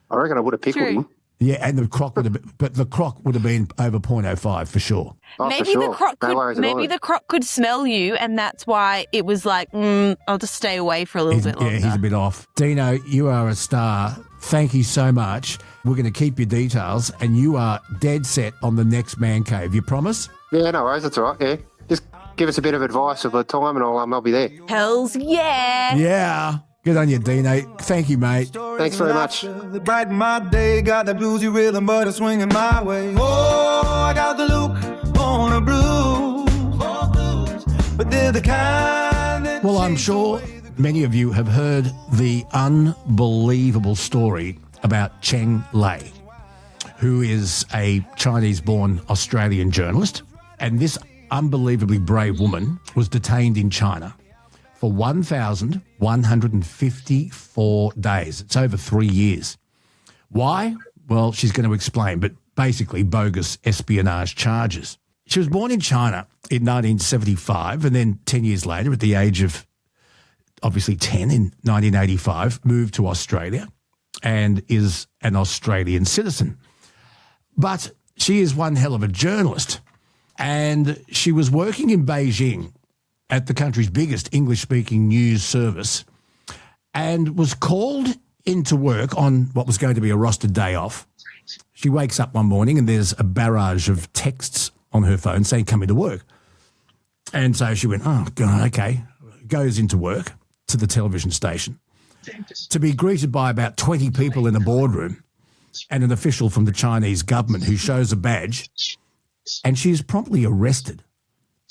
I reckon I would have pickled him. Yeah, and the croc would have been over 0.05 for sure. Oh, maybe for sure. the croc could smell you, and that's why it was like, I'll just stay away for a little bit longer. Yeah, he's a bit off. Dino, you are a star. Thank you so much. We're going to keep your details, and you are dead set on the next Man Cave. You promise? Yeah, no worries. That's all right. Yeah, just give us a bit of advice of the time, and I'll be there. Hells yeah. Yeah. Good on you, Dino. Thank you, mate. Thanks very much. They brighten my day, got that bluesy rhythm, but it's swinging my way. Oh, I got the look on a blues, but they're the kind that... Well, I'm sure many of you have heard the unbelievable story about Cheng Lei, who is a Chinese-born Australian journalist. And this unbelievably brave woman was detained in China for 1,154 days. It's over 3 years. Why? Well, she's going to explain, but basically bogus espionage charges. She was born in China in 1975, and then 10 years later, at the age of obviously 10 in 1985, moved to Australia and is an Australian citizen. But she is one hell of a journalist, and she was working in Beijing at the country's biggest English-speaking news service, and was called into work on what was going to be a rostered day off. She wakes up one morning and there's a barrage of texts on her phone saying, come into work. And so she went, oh, God, okay, goes into work to the television station to be greeted by about 20 people in a boardroom and an official from the Chinese government who shows a badge, and she is promptly arrested,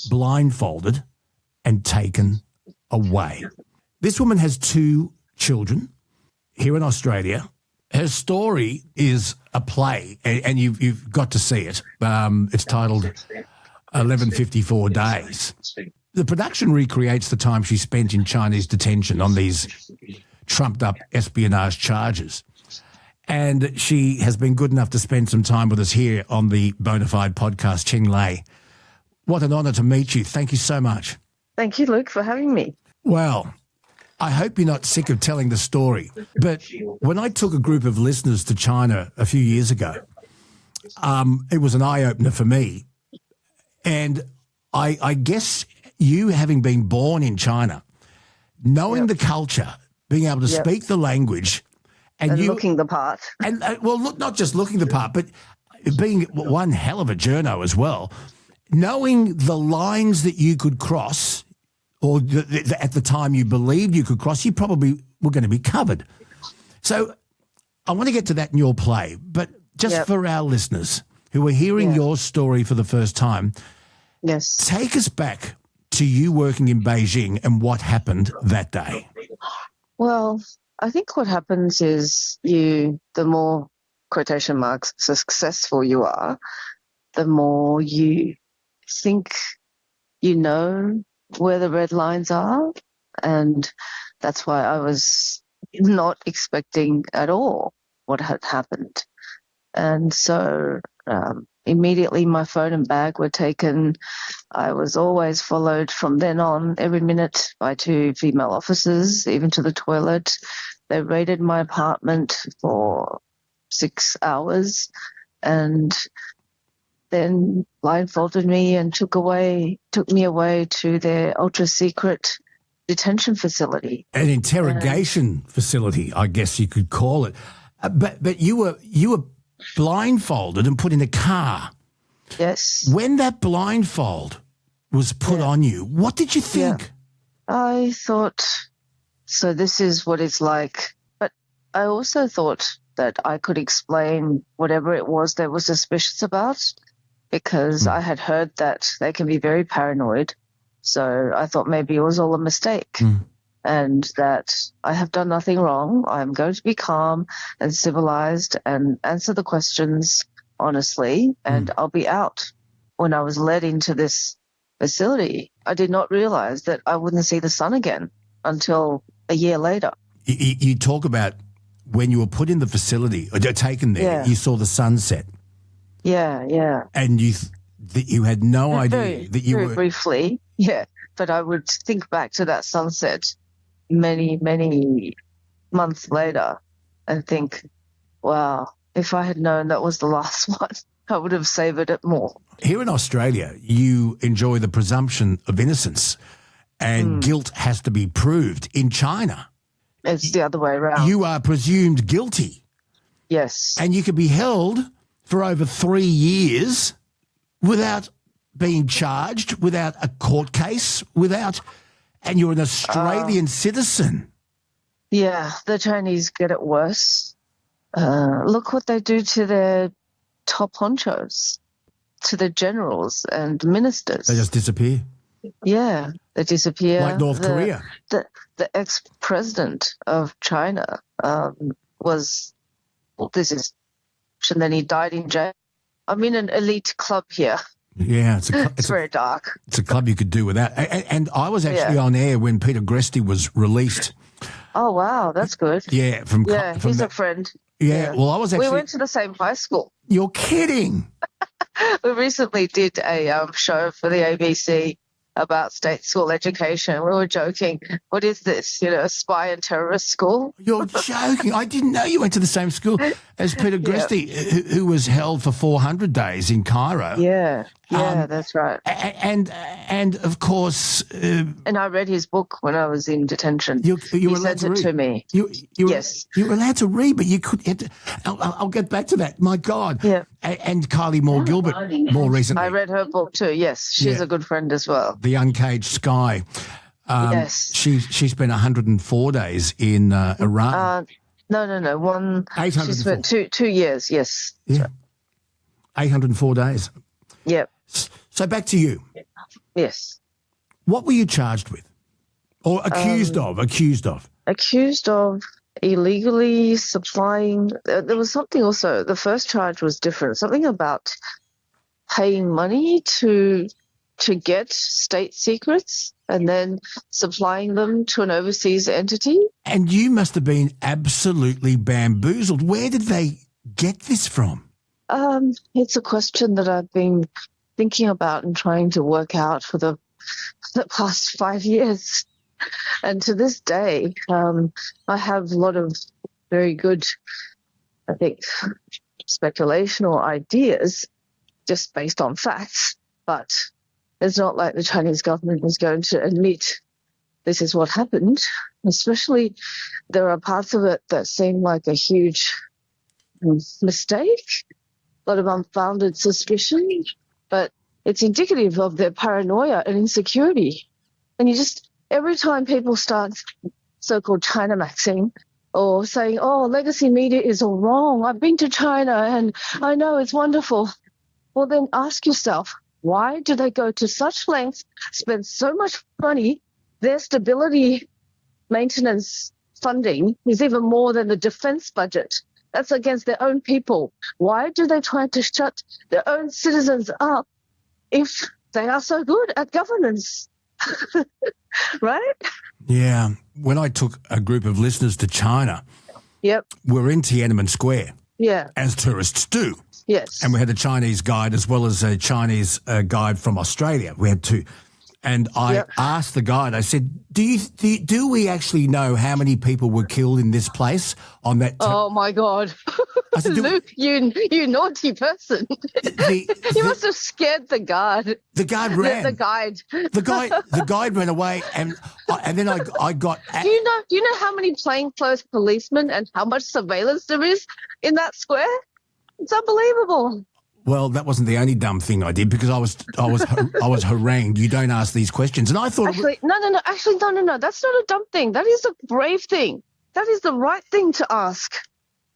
blindfolded, and taken away. This woman has 2 children here in Australia. Her story is a play, and you've got to see it. It's titled 1154 Days. The production recreates the time she spent in Chinese detention on these trumped-up espionage charges. And she has been good enough to spend some time with us here on the Bonafide podcast, Cheng Lei. What an honour to meet you. Thank you so much. Thank you, Luke, for having me. Well, I hope you're not sick of telling the story, but when I took a group of listeners to China a few years ago, it was an eye-opener for me. And I guess you having been born in China, knowing the culture, being able to speak the language, and you looking the part. And look, not just looking the part, but being one hell of a journo as well, knowing the lines that you could cross, or at the time you believed you could cross, you probably were going to be covered. So I want to get to that in your play, but just for our listeners who are hearing your story for the first time, take us back to you working in Beijing and what happened that day. Well, I think what happens is the more quotation marks successful you are, the more you think you know where the red lines are. And that's why I was not expecting at all what had happened. And so immediately my phone and bag were taken. I was always followed from then on every minute by 2 female officers, even to the toilet. They raided my apartment for 6 hours and then blindfolded me and took me away to their ultra-secret detention facility. An interrogation facility, I guess you could call it. But you were blindfolded and put in a car. Yes. When that blindfold was put on you, what did you think? I thought, so this is what it's like. But I also thought that I could explain whatever it was they were suspicious about, because I had heard that they can be very paranoid. So I thought maybe it was all a mistake and that I have done nothing wrong. I'm going to be calm and civilized and answer the questions honestly, and I'll be out. When I was led into this facility, I did not realize that I wouldn't see the sun again until a year later. You talk about when you were put in the facility, or taken there, you saw the sunset. Yeah. And you had no idea that you were... briefly, but I would think back to that sunset many, many months later and think, wow, if I had known that was the last one, I would have savoured it more. Here in Australia, you enjoy the presumption of innocence and guilt has to be proved. In China, it's the other way around. You are presumed guilty. Yes. And you could be held for over 3 years without being charged, without a court case, and you're an Australian citizen. Yeah, the Chinese get it worse. Look what they do to their top honchos, to the generals and ministers. They just disappear. Yeah, they disappear. Like North Korea. The ex-president of China and then he died in jail. I'm in an elite club here. Yeah, it's very dark. It's a club you could do without. And I was actually on air when Peter Gresti was released. Oh, wow, that's good. Yeah, he's a friend. Yeah, well, I was actually... We went to the same high school. You're kidding. We recently did a show for the ABC about state school education. We were joking, what is this, a spy and terrorist school? You're joking. I didn't know you went to the same school as Peter Gresti, who was held for 400 days in Cairo. Yeah, that's right. And of course... and I read his book when I was in detention. You were allowed to read? He sent it to me. Yes. You were allowed to read, but you could... I'll get back to that. My God. Yeah. And Kylie Moore-Gilbert more recently. I read her book too, yes. She's a good friend as well. The Uncaged Sky. Yes. She spent 104 days in Iran. No. She spent 2 years, yes. Yeah. 804 days. Yep. So back to you. Yes. What were you charged with? Or accused of? Accused of illegally supplying. There was something also. The first charge was different. Something about paying money to get state secrets and then supplying them to an overseas entity. And you must have been absolutely bamboozled. Where did they get this from? It's a question that I've been thinking about and trying to work out for the past 5 years. And to this day, I have a lot of very good, I think, speculation or ideas just based on facts. But It's not like the Chinese government is going to admit this is what happened. Especially there are parts of it that seem like a huge mistake, a lot of unfounded suspicion, but it's indicative of their paranoia and insecurity. And every time people start so-called China maxing or saying, oh, legacy media is all wrong, I've been to China and I know it's wonderful. Well, then ask yourself, why do they go to such lengths, spend so much money? Their stability maintenance funding is even more than the defense budget. That's against their own people. Why do they try to shut their own citizens up if they are so good at governance? Right? Yeah. When I took a group of listeners to China, Yep. we were in Tiananmen Square, Yeah. as tourists do. Yes. And we had a Chinese guide as well as a Chinese guide from Australia. We had two. And I asked the guide, I said, do we actually know how many people were killed in this place on that? Oh, my God. I said, Luke, you naughty person. You must have scared the guard. The guard ran. The guide. The guide ran away, and then I got. Do you know how many plainclothes policemen and how much surveillance there is in that square? It's unbelievable. Well, that wasn't the only dumb thing I did because I was harangued. You don't ask these questions, and I thought Actually, no. Actually, no. That's not a dumb thing. That is a brave thing. That is the right thing to ask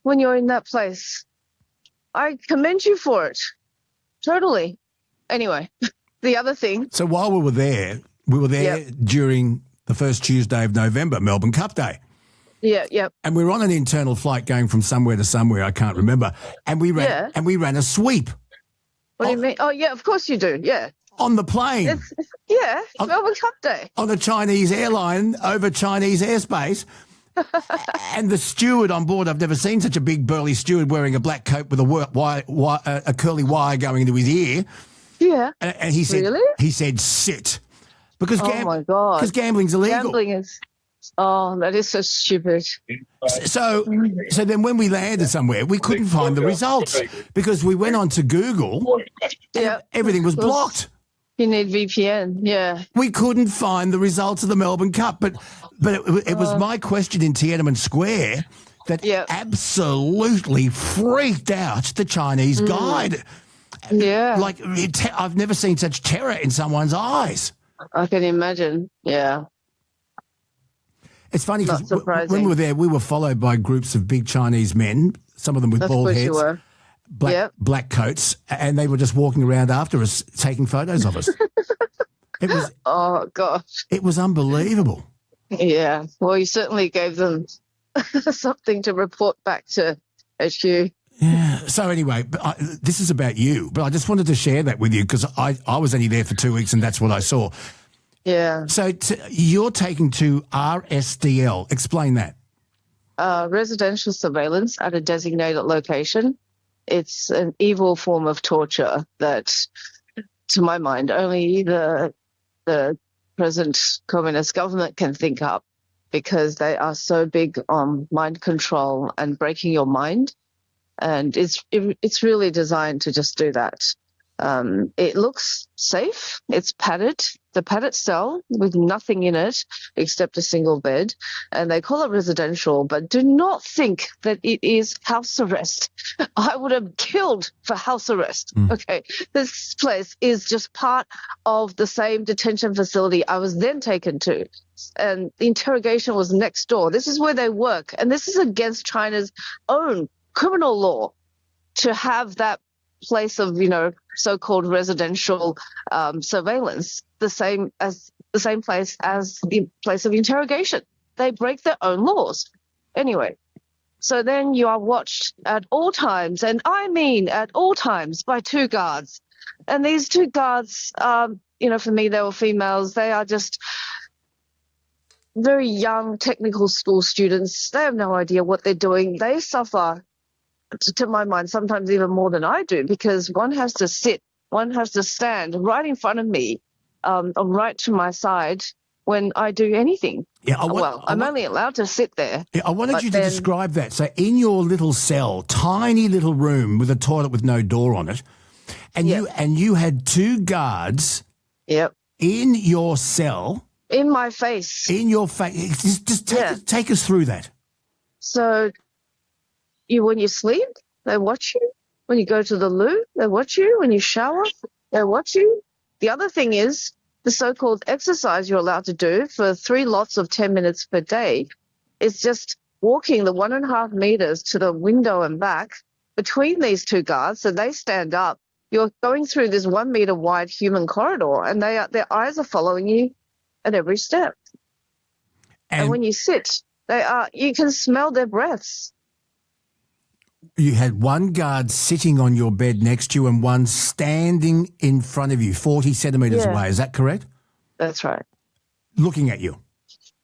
when you're in that place. I commend you for it. Totally. Anyway, the other thing. So while we were there during the first Tuesday of November, Melbourne Cup Day. Yeah. And we were on an internal flight going from somewhere to somewhere, I can't remember. And we ran a sweep. What do you mean? Oh, yeah, of course you do. Yeah. On the plane. Melbourne Cup Day. On a Chinese airline over Chinese airspace. And the steward on board, I've never seen such a big burly steward wearing a black coat with a curly wire going into his ear. Yeah. And he said, really? He said, sit. Because my God. Because gambling's illegal. Gambling is... Oh, that is so stupid. So then when we landed somewhere, we couldn't find the results because we went on to Google and everything was blocked. You need VPN, yeah. We couldn't find the results of the Melbourne Cup, but it was my question in Tiananmen Square that absolutely freaked out the Chinese guide. Yeah. Like, I've never seen such terror in someone's eyes. I can imagine, yeah. It's funny because when we were there, we were followed by groups of big Chinese men, some of them with bald heads, black coats, and they were just walking around after us, taking photos of us. It was oh gosh, it was unbelievable. Yeah, well, you certainly gave them something to report back to HQ. Yeah. So anyway, this is about you, but I just wanted to share that with you because I was only there for 2 weeks and that's what I saw. Yeah. So you're taking to RSDL. Explain that. Residential surveillance at a designated location. It's an evil form of torture that, to my mind, only the present communist government can think up because they are so big on mind control and breaking your mind. And it's really designed to just do that. It looks safe. It's padded. The padded cell with nothing in it except a single bed. And they call it residential, but do not think that it is house arrest. I would have killed for house arrest. Okay. This place is just part of the same detention facility I was then taken to. And the interrogation was next door. This is where they work. And this is against China's own criminal law to have that place of, so-called residential surveillance, the same place as the place of interrogation. They break their own laws. Anyway, so then you are watched at all times, and I mean at all times, by two guards. And these two guards, for me, they were females. They are just very young technical school students. They have no idea what they're doing. They suffer, to my mind, sometimes even more than I do, because one has to sit, one has to stand right in front of me, or right to my side when I do anything. Yeah, I'm only allowed to sit there. Yeah, I wanted you to describe that. So in your little cell, tiny little room with a toilet with no door on it, and you had two guards Yep. In your cell. In my face. In your face. Just take us through that. So when you sleep, they watch you. When you go to the loo, they watch you. When you shower, they watch you. The other thing is the so-called exercise you're allowed to do for 3 lots of 10 minutes per day is just walking the 1.5 meters to the window and back between these 2 guards. So they stand up. You're going through this 1 meter wide human corridor, and their eyes are following you at every step. And when you sit, you can smell their breaths. You had one guard sitting on your bed next to you and one standing in front of you, 40 centimetres away. Is that correct? That's right. Looking at you.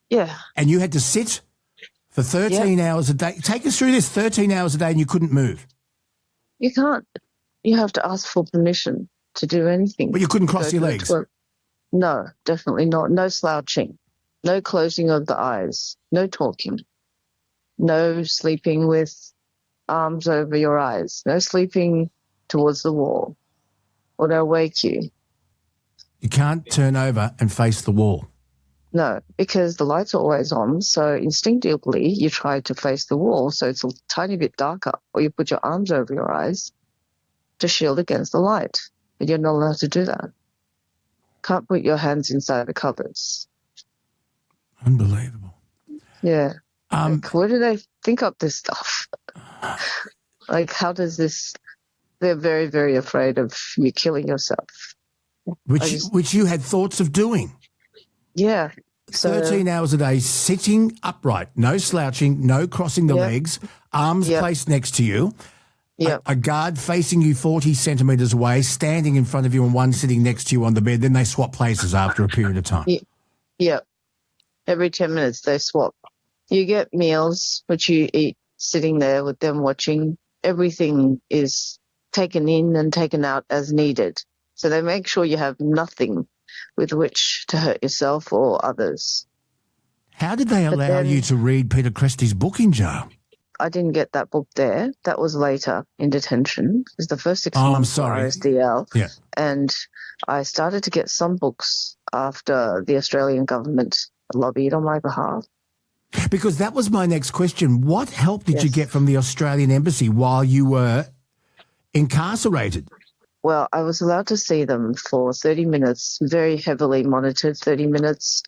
Yeah. And you had to sit for 13 hours a day. Take us through this, 13 hours a day, and you couldn't move. You can't. You have to ask for permission to do anything. But you couldn't cross your legs? No, definitely not. No slouching. No closing of the eyes. No talking. No sleeping with arms over your eyes. No sleeping towards the wall, or they'll wake you. You can't turn over and face the wall. No, because the lights are always on, so instinctively you try to face the wall so it's a tiny bit darker, or you put your arms over your eyes to shield against the light, and you're not allowed to do that. Can't put your hands inside the covers. Unbelievable. Yeah. Where do they think up this stuff? Like, how does this... They're very, very afraid of you killing yourself. Which you had thoughts of doing. Yeah. 13 hours a day, sitting upright, no slouching, no crossing the legs, arms placed next to you, a guard facing you 40 centimetres away, standing in front of you and one sitting next to you on the bed. Then they swap places after a period of time. Yeah. Every 10 minutes they swap. You get meals, which you eat sitting there with them watching. Everything is taken in and taken out as needed. So they make sure you have nothing with which to hurt yourself or others. How did they allow you to read Peter Cresty's book in jail? I didn't get that book there. That was later in detention. It was the first 6 months for RSDL. Yeah. And I started to get some books after the Australian government lobbied on my behalf. Because that was my next question. What help did you get from the Australian Embassy while you were incarcerated? Well, I was allowed to see them for 30 minutes, very heavily monitored 30 minutes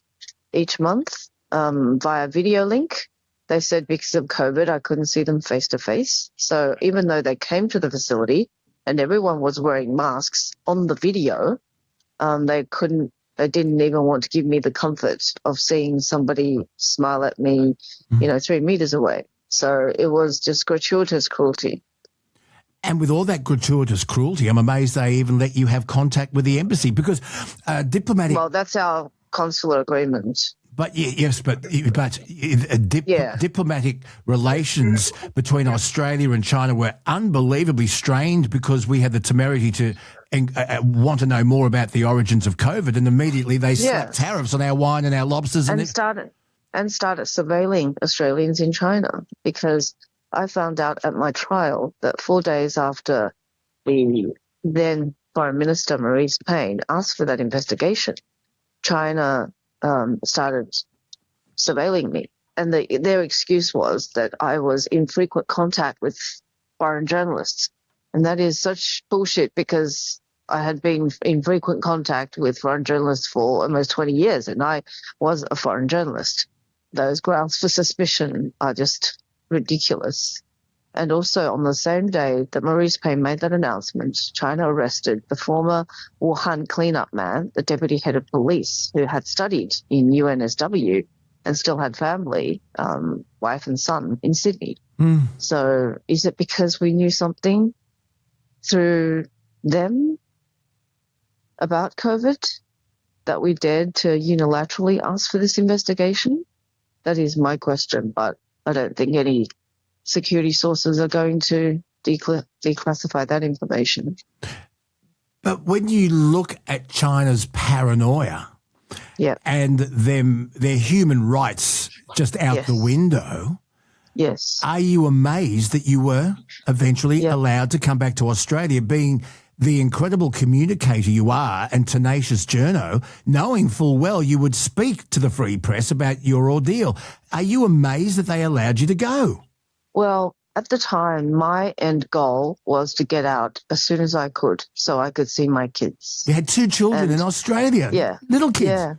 each month via video link. They said because of COVID, I couldn't see them face to face. So even though they came to the facility and everyone was wearing masks on the video, they didn't even want to give me the comfort of seeing somebody smile at me, 3 meters away. So it was just gratuitous cruelty. And with all that gratuitous cruelty, I'm amazed they even let you have contact with the embassy because diplomatic... Well, that's our consular agreement. But diplomatic relations between Australia and China were unbelievably strained because we had the temerity to want to know more about the origins of COVID, and immediately they slapped tariffs on our wine and our lobsters and started surveilling Australians in China, because I found out at my trial that 4 days after the then Foreign Minister Maurice Payne asked for that investigation, China started surveilling me. And their excuse was that I was in frequent contact with foreign journalists. And that is such bullshit, because I had been in frequent contact with foreign journalists for almost 20 years, and I was a foreign journalist. Those grounds for suspicion are just ridiculous. And also on the same day that Maurice Payne made that announcement, China arrested the former Wuhan cleanup man, the deputy head of police, who had studied in UNSW and still had family, wife and son in Sydney. So is it because we knew something through them about COVID that we dared to unilaterally ask for this investigation? That is my question, but I don't think any security sources are going to declassify that information. But when you look at China's paranoia and their human rights just out the window, yes, are you amazed that you were eventually allowed to come back to Australia, being the incredible communicator you are and tenacious journo, knowing full well you would speak to the free press about your ordeal. Are you amazed that they allowed you to go? Well, at the time, my end goal was to get out as soon as I could so I could see my kids. You had 2 children in Australia. Yeah. Little kids. Yeah.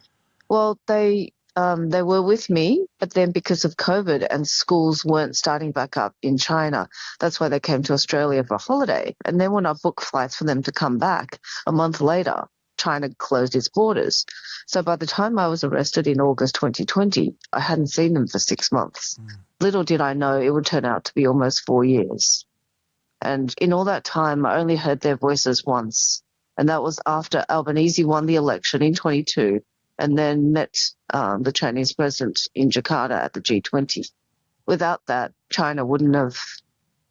Well, they were with me, but then because of COVID and schools weren't starting back up in China, that's why they came to Australia for a holiday. And then when I booked flights for them to come back a month later, China closed its borders. So by the time I was arrested in August 2020, I hadn't seen them for 6 months. Little did I know it would turn out to be almost 4 years. And in all that time, I only heard their voices once. And that was after Albanese won the election in 22 and then met the Chinese president in Jakarta at the G20. Without that, China wouldn't have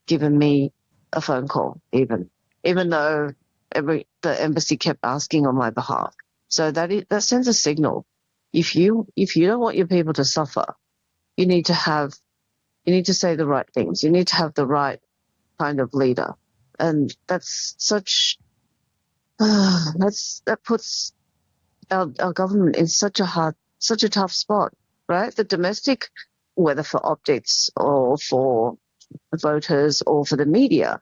given me a phone call, even though the embassy kept asking on my behalf. So that sends a signal. If you don't want your people to suffer, you need to say the right things. You need to have the right kind of leader, and that's that puts our government in such a tough spot, right? The domestic, whether for optics or for voters or for the media,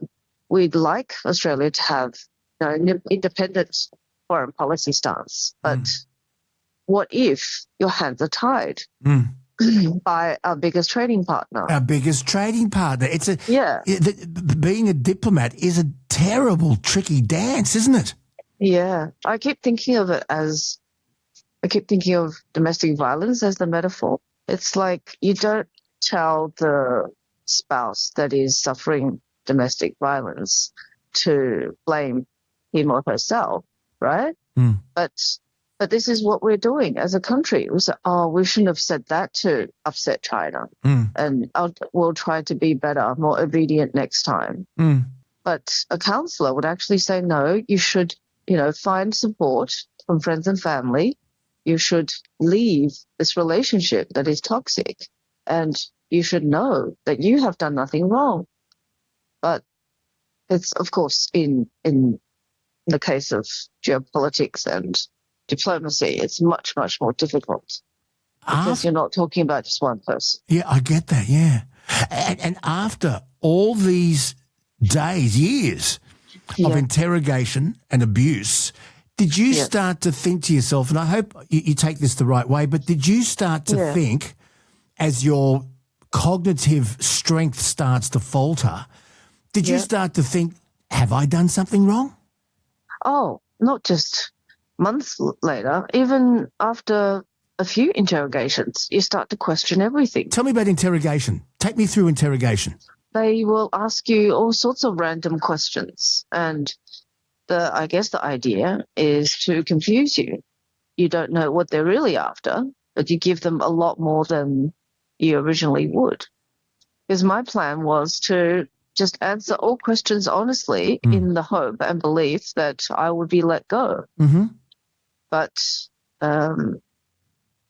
we'd like Australia to have an independent foreign policy stance. But what if your hands are tied by our biggest trading partner? Our biggest trading partner. Being a diplomat is a terrible, tricky dance, isn't it? Yeah. I keep thinking of domestic violence as the metaphor. It's like you don't tell the spouse that is suffering domestic violence to blame him or herself, right? But this is what we're doing as a country. We say, we shouldn't have said that to upset China, and we'll try to be better, more obedient next time. But a counsellor would actually say, no, you should, find support from friends and family. You should leave this relationship that is toxic, and you should know that you have done nothing wrong. But it's, of course, in the case of geopolitics and diplomacy, it's much, much more difficult because you're not talking about just one person. Yeah, I get that, yeah. And after all these days, years of interrogation and abuse, did you start to think to yourself, and I hope you take this the right way, but did you start to think as your cognitive strength starts to falter, did you start to think, have I done something wrong? Oh, not just months later, even after a few interrogations, you start to question everything. Tell me about interrogation. Take me through interrogation. They will ask you all sorts of random questions, and I guess the idea is to confuse you. You don't know what they're really after, but you give them a lot more than you originally would. Because my plan was to just answer all questions honestly in the hope and belief that I would be let go. But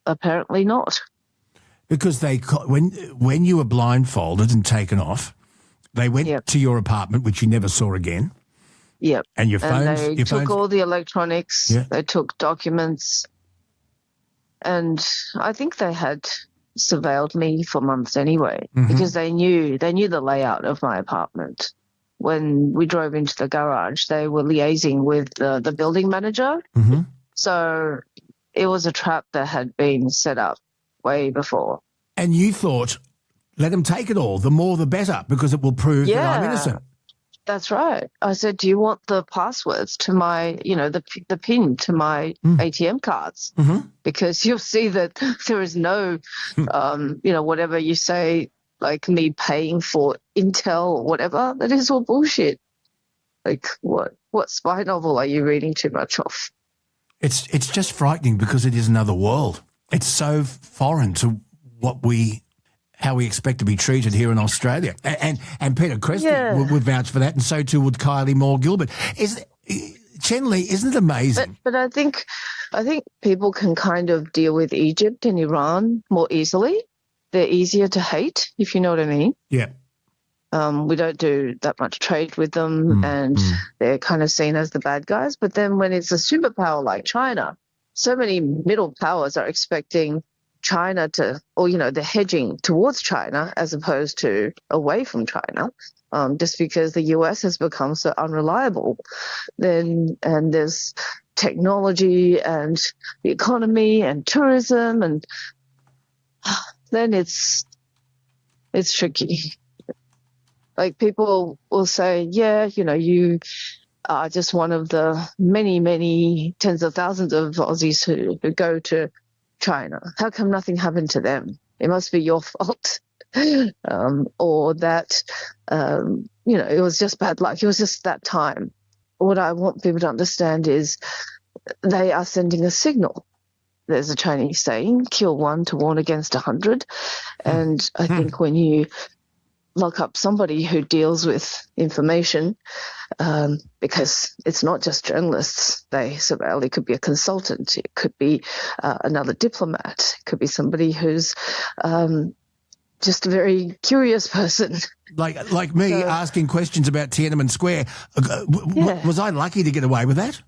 apparently not. Because when you were blindfolded and taken off, they went to your apartment, which you never saw again. Yep. And your phones? And they took all the electronics. Yeah. They took documents. And I think they had surveilled me for months anyway, because they knew the layout of my apartment. When we drove into the garage, they were liaising with the building manager. So it was a trap that had been set up way before. And you thought, let them take it all. The more the better, because it will prove that I'm innocent. That's right. I said, do you want the passwords to my, the PIN to my ATM cards? Because you'll see that there is no, whatever you say, like me paying for Intel or whatever, that is all bullshit. Like what spy novel are you reading too much of? It's just frightening because it is another world. It's so foreign to how we expect to be treated here in Australia. And Peter Cresty would vouch for that, and so too would Kylie Moore-Gilbert. Cheng Lei, isn't it amazing? But I think people can kind of deal with Egypt and Iran more easily. They're easier to hate, if you know what I mean. Yeah. We don't do that much trade with them, and they're kind of seen as the bad guys. But then when it's a superpower like China, so many middle powers are expecting China to, or, they're hedging towards China as opposed to away from China, just because the US has become so unreliable. And there's technology and the economy and tourism, and then it's tricky. Like, people will say, yeah, you are just one of the many, many tens of thousands of Aussies who go to China. How come nothing happened to them? It must be your fault. Or that, it was just bad luck. It was just that time. What I want people to understand is they are sending a signal. There's a Chinese saying, kill one to warn against 100. And I think when you lock up somebody who deals with information, because it's not just journalists they surveil. It could be a consultant. It could be another diplomat. It could be somebody who's just a very curious person. Like me, asking questions about Tiananmen Square. Was I lucky to get away with that?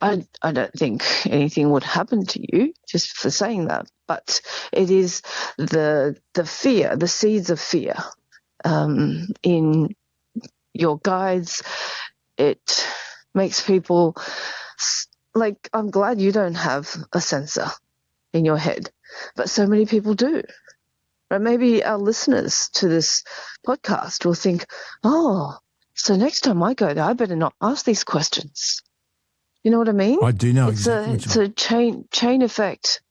I don't think anything would happen to you just for saying that. But it is the fear, the seeds of fear in your guides. It makes people like, I'm glad you don't have a sensor in your head, but so many people do. Right? Maybe our listeners to this podcast will think, oh, so next time I go there, I better not ask these questions. You know what I mean? I do know it's exactly. It's a chain effect.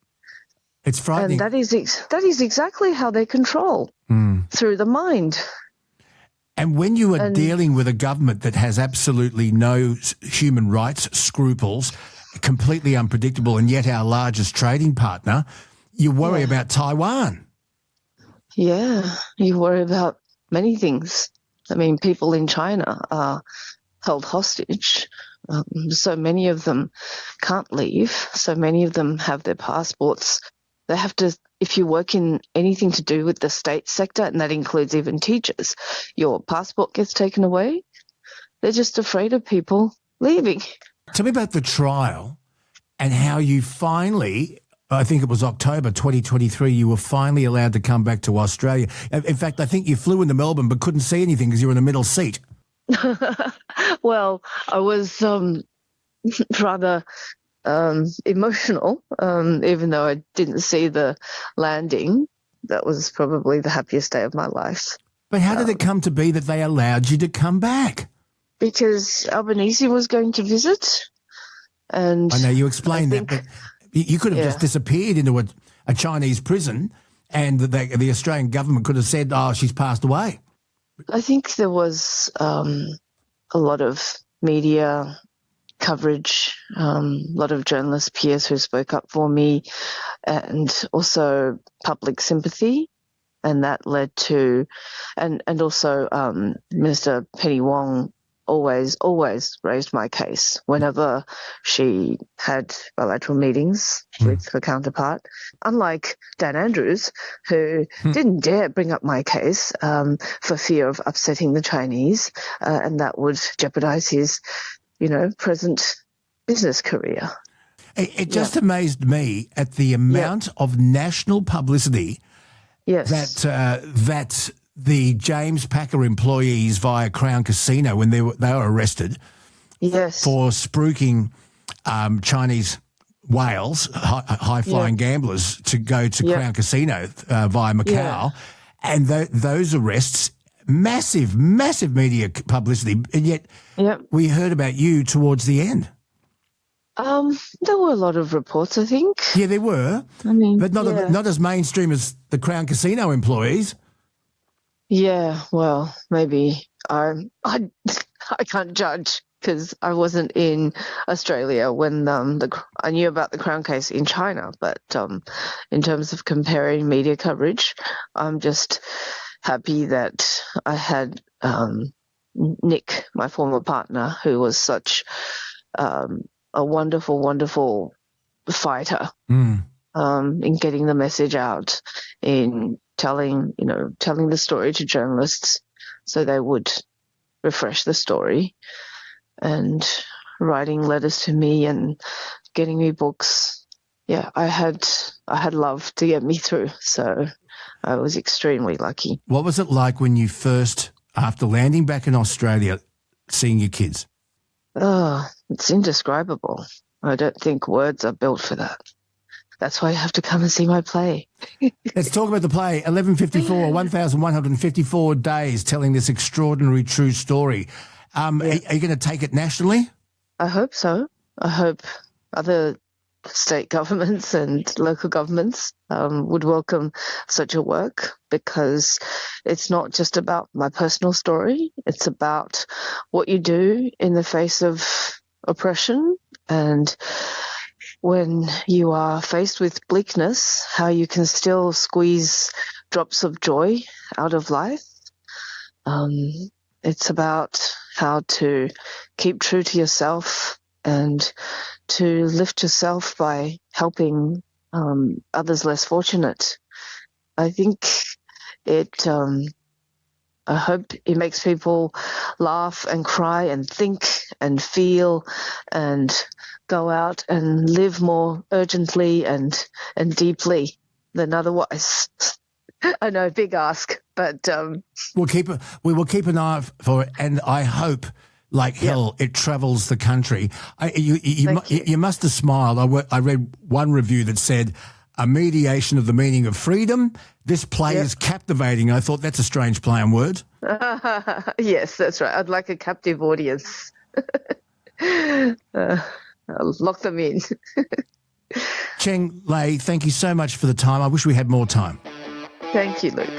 It's frightening. And that is exactly how they control, through the mind. And when you are dealing with a government that has absolutely no human rights scruples, completely unpredictable, and yet our largest trading partner, you worry about Taiwan. Yeah, you worry about many things. I mean, people in China are held hostage. So many of them can't leave. So many of them have their passports. They have to, if you work in anything to do with the state sector, and that includes even teachers, your passport gets taken away. They're just afraid of people leaving. Tell me about the trial and how you finally, I think it was October 2023, you were finally allowed to come back to Australia. In fact, I think you flew into Melbourne but couldn't see anything because you were in the middle seat. Well, I was rather emotional, even though I didn't see the landing. That was probably the happiest day of my life. But how did it come to be that they allowed you to come back? Because Albanese was going to visit. And I know you explained that, but you could have just disappeared into a Chinese prison, and the Australian government could have said, oh, she's passed away. I think there was a lot of media coverage, a lot of journalist peers who spoke up for me, and also public sympathy, and that led to, and also Minister Penny Wong always raised my case whenever she had bilateral meetings with her counterpart. Unlike Dan Andrews, who didn't dare bring up my case for fear of upsetting the Chinese, and that would jeopardize his, present business career. It just amazed me at the amount of national publicity that the James Packer employees via Crown Casino, when they were arrested for spruiking Chinese whales, high-flying gamblers, to go to Crown Casino via Macau, and those arrests, massive media publicity, and yet we heard about you towards the end. There were a lot of reports, I think. Yeah, there were. I mean, but not as mainstream as the Crown Casino employees. Yeah, well, maybe I can't judge because I wasn't in Australia when I knew about the Crown case in China. But in terms of comparing media coverage, I'm just happy that I had Nick, my former partner, who was such a wonderful fighter in getting the message out, in telling the story to journalists so they would refresh the story, and writing letters to me and getting me books. Yeah, I had love to get me through, so I was extremely lucky. What was it like when you first, after landing back in Australia, seeing your kids? Oh, it's indescribable. I don't think words are built for that. That's why you have to come and see my play. Let's talk about the play. 1154, 1,154 days telling this extraordinary true story. Are you going to take it nationally? I hope so. I hope other state governments and local governments would welcome such a work, because it's not just about my personal story. It's about what you do in the face of oppression, and when you are faced with bleakness, how you can still squeeze drops of joy out of life. It's about how to keep true to yourself and to lift yourself by helping others less fortunate. I think I hope it makes people laugh and cry and think and feel and go out and live more urgently and deeply than otherwise. I know, big ask, but we will keep an eye for it, and I hope, like hell, it travels the country. You must have smiled. I read one review that said, "A mediation of the meaning of freedom. This play is captivating." I thought that's a strange play on words. Yes, that's right. I'd like a captive audience. I'll lock them in. Cheng Lei, thank you so much for the time. I wish we had more time. Thank you, Luke.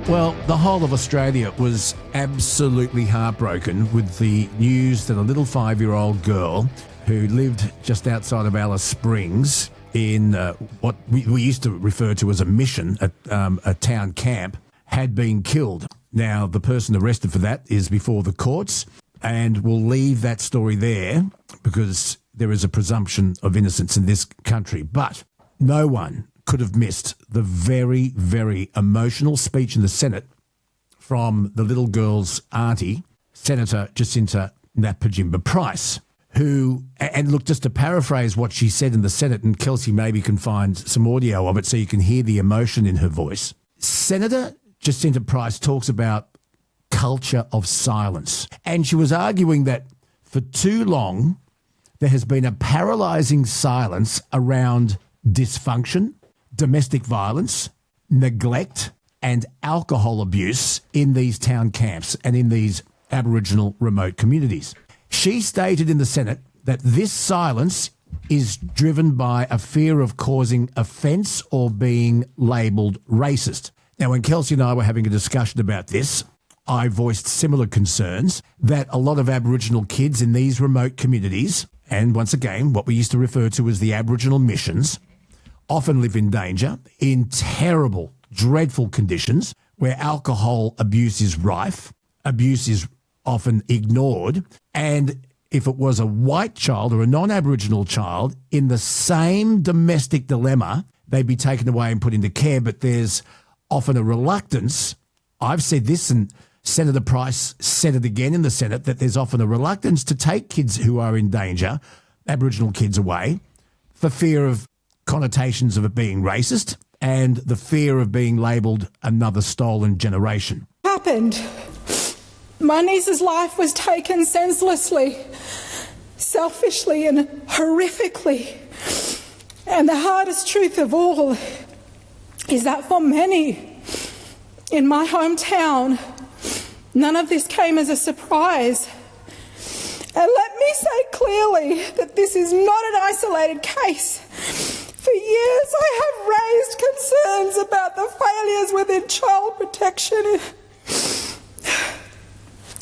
Well, the whole of Australia was absolutely heartbroken with the news that a little 5-year-old girl who lived just outside of Alice Springs in what we used to refer to as a mission, a town camp, had been killed. Now, the person arrested for that is before the courts, and we'll leave that story there because there is a presumption of innocence in this country. But no one could have missed the very, very emotional speech in the Senate from the little girl's auntie, Senator Jacinta Napajimba Price, who, and look, just to paraphrase what she said in the Senate, and Kelsey maybe can find some audio of it so you can hear the emotion in her voice. Senator Jacinta Price talks about culture of silence, and she was arguing that for too long there has been a paralysing silence around dysfunction, domestic violence, neglect and alcohol abuse in these town camps and in these Aboriginal remote communities. She stated in the Senate that this silence is driven by a fear of causing offence or being labelled racist. Now, when Kelsey and I were having a discussion about this, I voiced similar concerns that a lot of Aboriginal kids in these remote communities, and once again, what we used to refer to as the Aboriginal missions, often live in danger, in terrible, dreadful conditions where alcohol abuse is rife, abuse is often ignored, and if it was a white child or a non-Aboriginal child in the same domestic dilemma, they'd be taken away and put into care, but there's often a reluctance. I've said this, and Senator Price said it again in the Senate, that there's often a reluctance to take kids who are in danger, Aboriginal kids, away for fear of connotations of it being racist and the fear of being labelled another stolen generation. Happened. My niece's life was taken senselessly, selfishly and horrifically. And the hardest truth of all is that for many in my hometown, none of this came as a surprise. And let me say clearly that this is not an isolated case. For years I have raised concerns about the failures within child protection.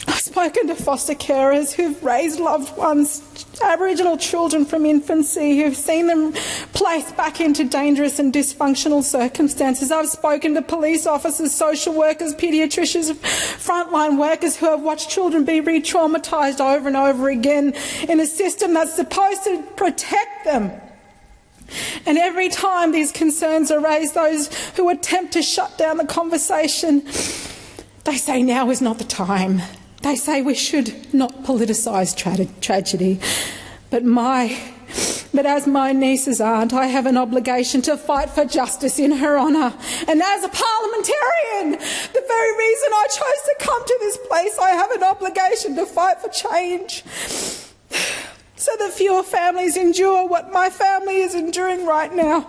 I've spoken to foster carers who've raised loved ones Aboriginal children from infancy who've seen them placed back into dangerous and dysfunctional circumstances. I've spoken to police officers, social workers, paediatricians, frontline workers who have watched children be re-traumatised over and over again in a system that's supposed to protect them. And every time these concerns are raised, those who attempt to shut down the conversation, they say now is not the time. They say we should not politicise tragedy. But as my niece's aunt, I have an obligation to fight for justice in her honour. And as a parliamentarian, the very reason I chose to come to this place, I have an obligation to fight for change. So that fewer families endure what my family is enduring right now.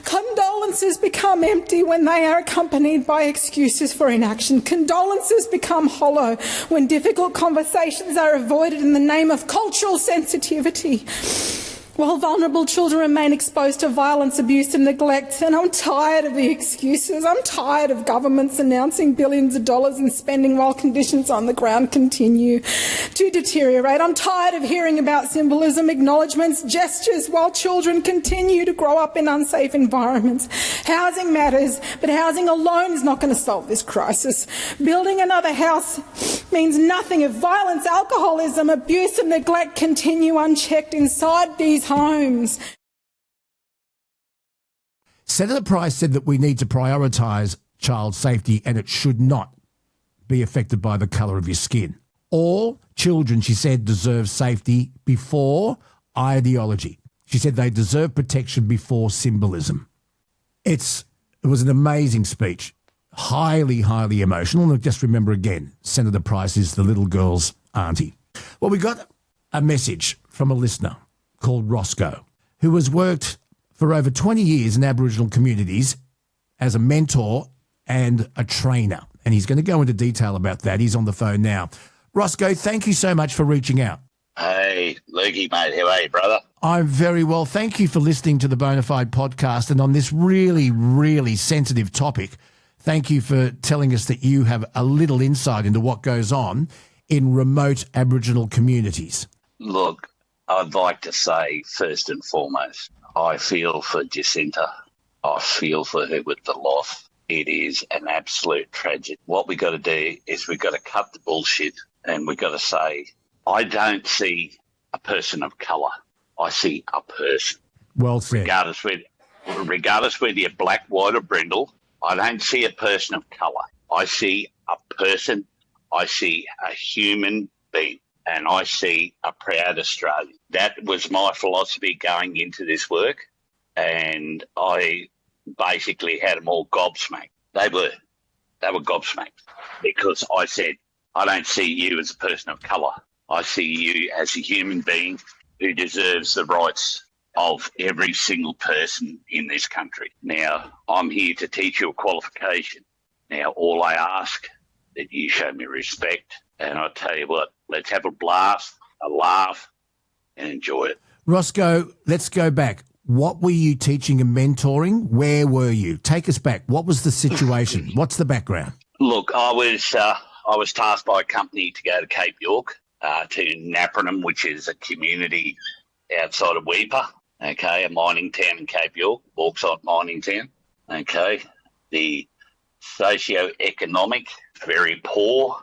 Condolences become empty when they are accompanied by excuses for inaction. Condolences become hollow when difficult conversations are avoided in the name of cultural sensitivity. While vulnerable children remain exposed to violence, abuse and neglect. And I'm tired of the excuses. I'm tired of governments announcing billions of dollars in spending while conditions on the ground continue to deteriorate. I'm tired of hearing about symbolism, acknowledgements, gestures while children continue to grow up in unsafe environments. Housing matters, but housing alone is not going to solve this crisis. Building another house means nothing if violence, alcoholism, abuse and neglect continue unchecked inside these homes. Senator Price said that we need to prioritise child safety and it should not be affected by the colour of your skin. All children, she said, deserve safety before ideology. She said they deserve protection before symbolism. It was an amazing speech, highly, highly emotional. And just remember again, Senator Price is the little girl's auntie. Well, we got a message from a listener called Rosco, who has worked for over 20 years in Aboriginal communities as a mentor and a trainer. And he's going to go into detail about that. He's on the phone now. Rosco, thank you so much for reaching out. Hey, Lukey, mate. How are you, brother? I'm very well. Thank you for listening to the Bonafide podcast. And on this really, really sensitive topic, thank you for telling us that you have a little insight into what goes on in remote Aboriginal communities. Look, I'd like to say, first and foremost, I feel for Jacinta. I feel for her with the loss. It is an absolute tragedy. What we got to do is we got to cut the bullshit and we got to say, I don't see a person of colour. I see a person. Well said. Regardless whether you're black, white or brindle, I don't see a person of colour. I see a person. I see a human being. And I see a proud Australian. That was my philosophy going into this work. And I basically had them all gobsmacked. They were gobsmacked because I said, I don't see you as a person of colour. I see you as a human being who deserves the rights of every single person in this country. Now, I'm here to teach you a qualification. Now, all I ask that you show me respect. And I tell you what, let's have a blast, a laugh, and enjoy it. Rosco, let's go back. What were you teaching and mentoring? Where were you? Take us back. What was the situation? What's the background? Look, I was tasked by a company to go to Cape York, to Napranum, which is a community outside of Weipa, okay, a mining town in Cape York, bauxite mining town, okay. The socio-economic, very poor.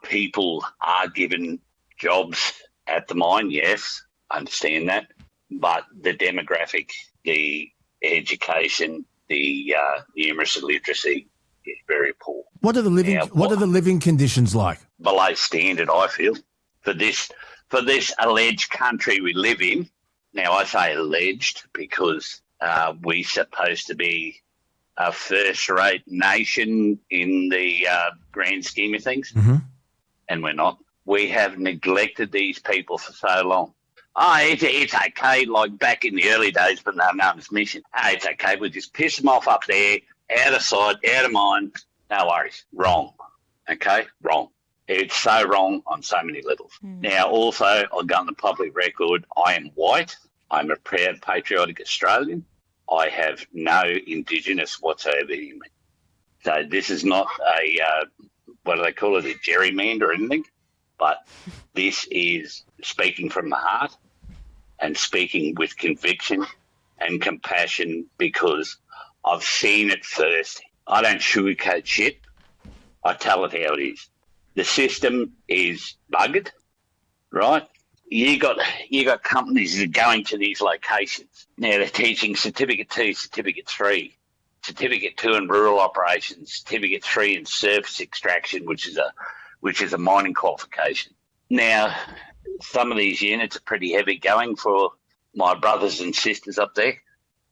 People are given jobs at the mine, yes, I understand that. But the demographic, the education, the numeracy literacy is very poor. What are the living conditions like? Below standard, I feel, for this alleged country we live in. Now I say alleged because we're supposed to be a first-rate nation in the grand scheme of things, and we're not. We have neglected these people for so long. It's okay, like back in the early days, but no one's mission. It's okay, we just piss them off up there, out of sight, out of mind, no worries. Wrong, okay? Wrong. It's so wrong on so many levels. Now, also, I'll go on the public record, I am white. I'm a proud, patriotic Australian. I have no Indigenous whatsoever in me. So this is not a, what do they call it, a gerrymander or anything, but this is speaking from the heart. and speaking with conviction and compassion because I've seen it first. I don't sugarcoat shit. I tell it how it is. The system is buggered, right? You got companies that are going to these locations. Now they're teaching Certificate 2, Certificate 3, Certificate 2 in rural operations, Certificate 3 in surface extraction, which is a mining qualification. Now, some of these units are pretty heavy going for my brothers and sisters up there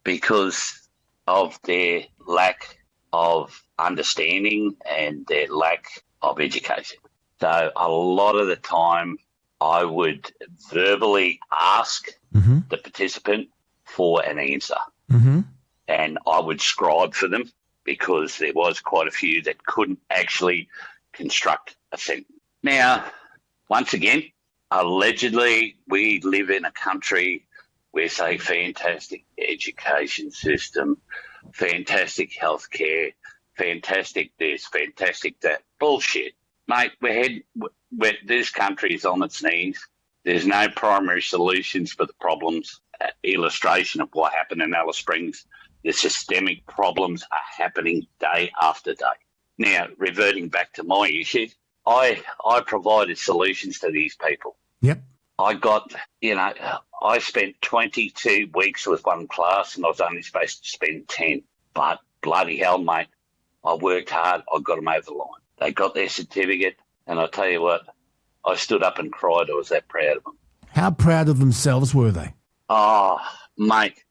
because of their lack of understanding and their lack of education. So a lot of the time I would verbally ask the participant for an answer. And I would scribe for them because there was quite a few that couldn't actually construct a sentence. Now, once again, allegedly we live in a country with a fantastic education system, fantastic healthcare, fantastic this, fantastic that. Bullshit. Mate, this country is on its knees. There's no primary solutions for the problems. Illustration of what happened in Alice Springs. The systemic problems are happening day after day. Now, reverting back to my issue, I provided solutions to these people. Yep. I spent 22 weeks with one class and I was only supposed to spend 10. But bloody hell, mate, I worked hard. I got them over the line. They got their certificate, and I tell you what, I stood up and cried. I was that proud of them. How proud of themselves were they? Oh, mate.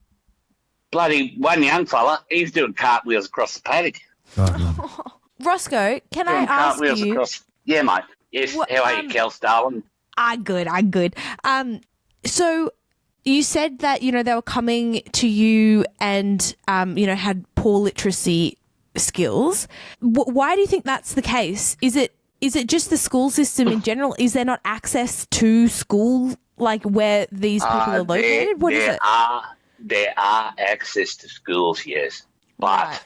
Bloody one young fella, he's doing cartwheels across the paddock. Rosco, can I ask cartwheels you? Yeah, mate. Yes, how are you, Kels, darling? I'm good. So you said that, they were coming to you and, had poor literacy skills. Why do you think that's the case? Is it just the school system in general? Is there not access to school, like where these people are located? What is it? There are access to schools, yes, but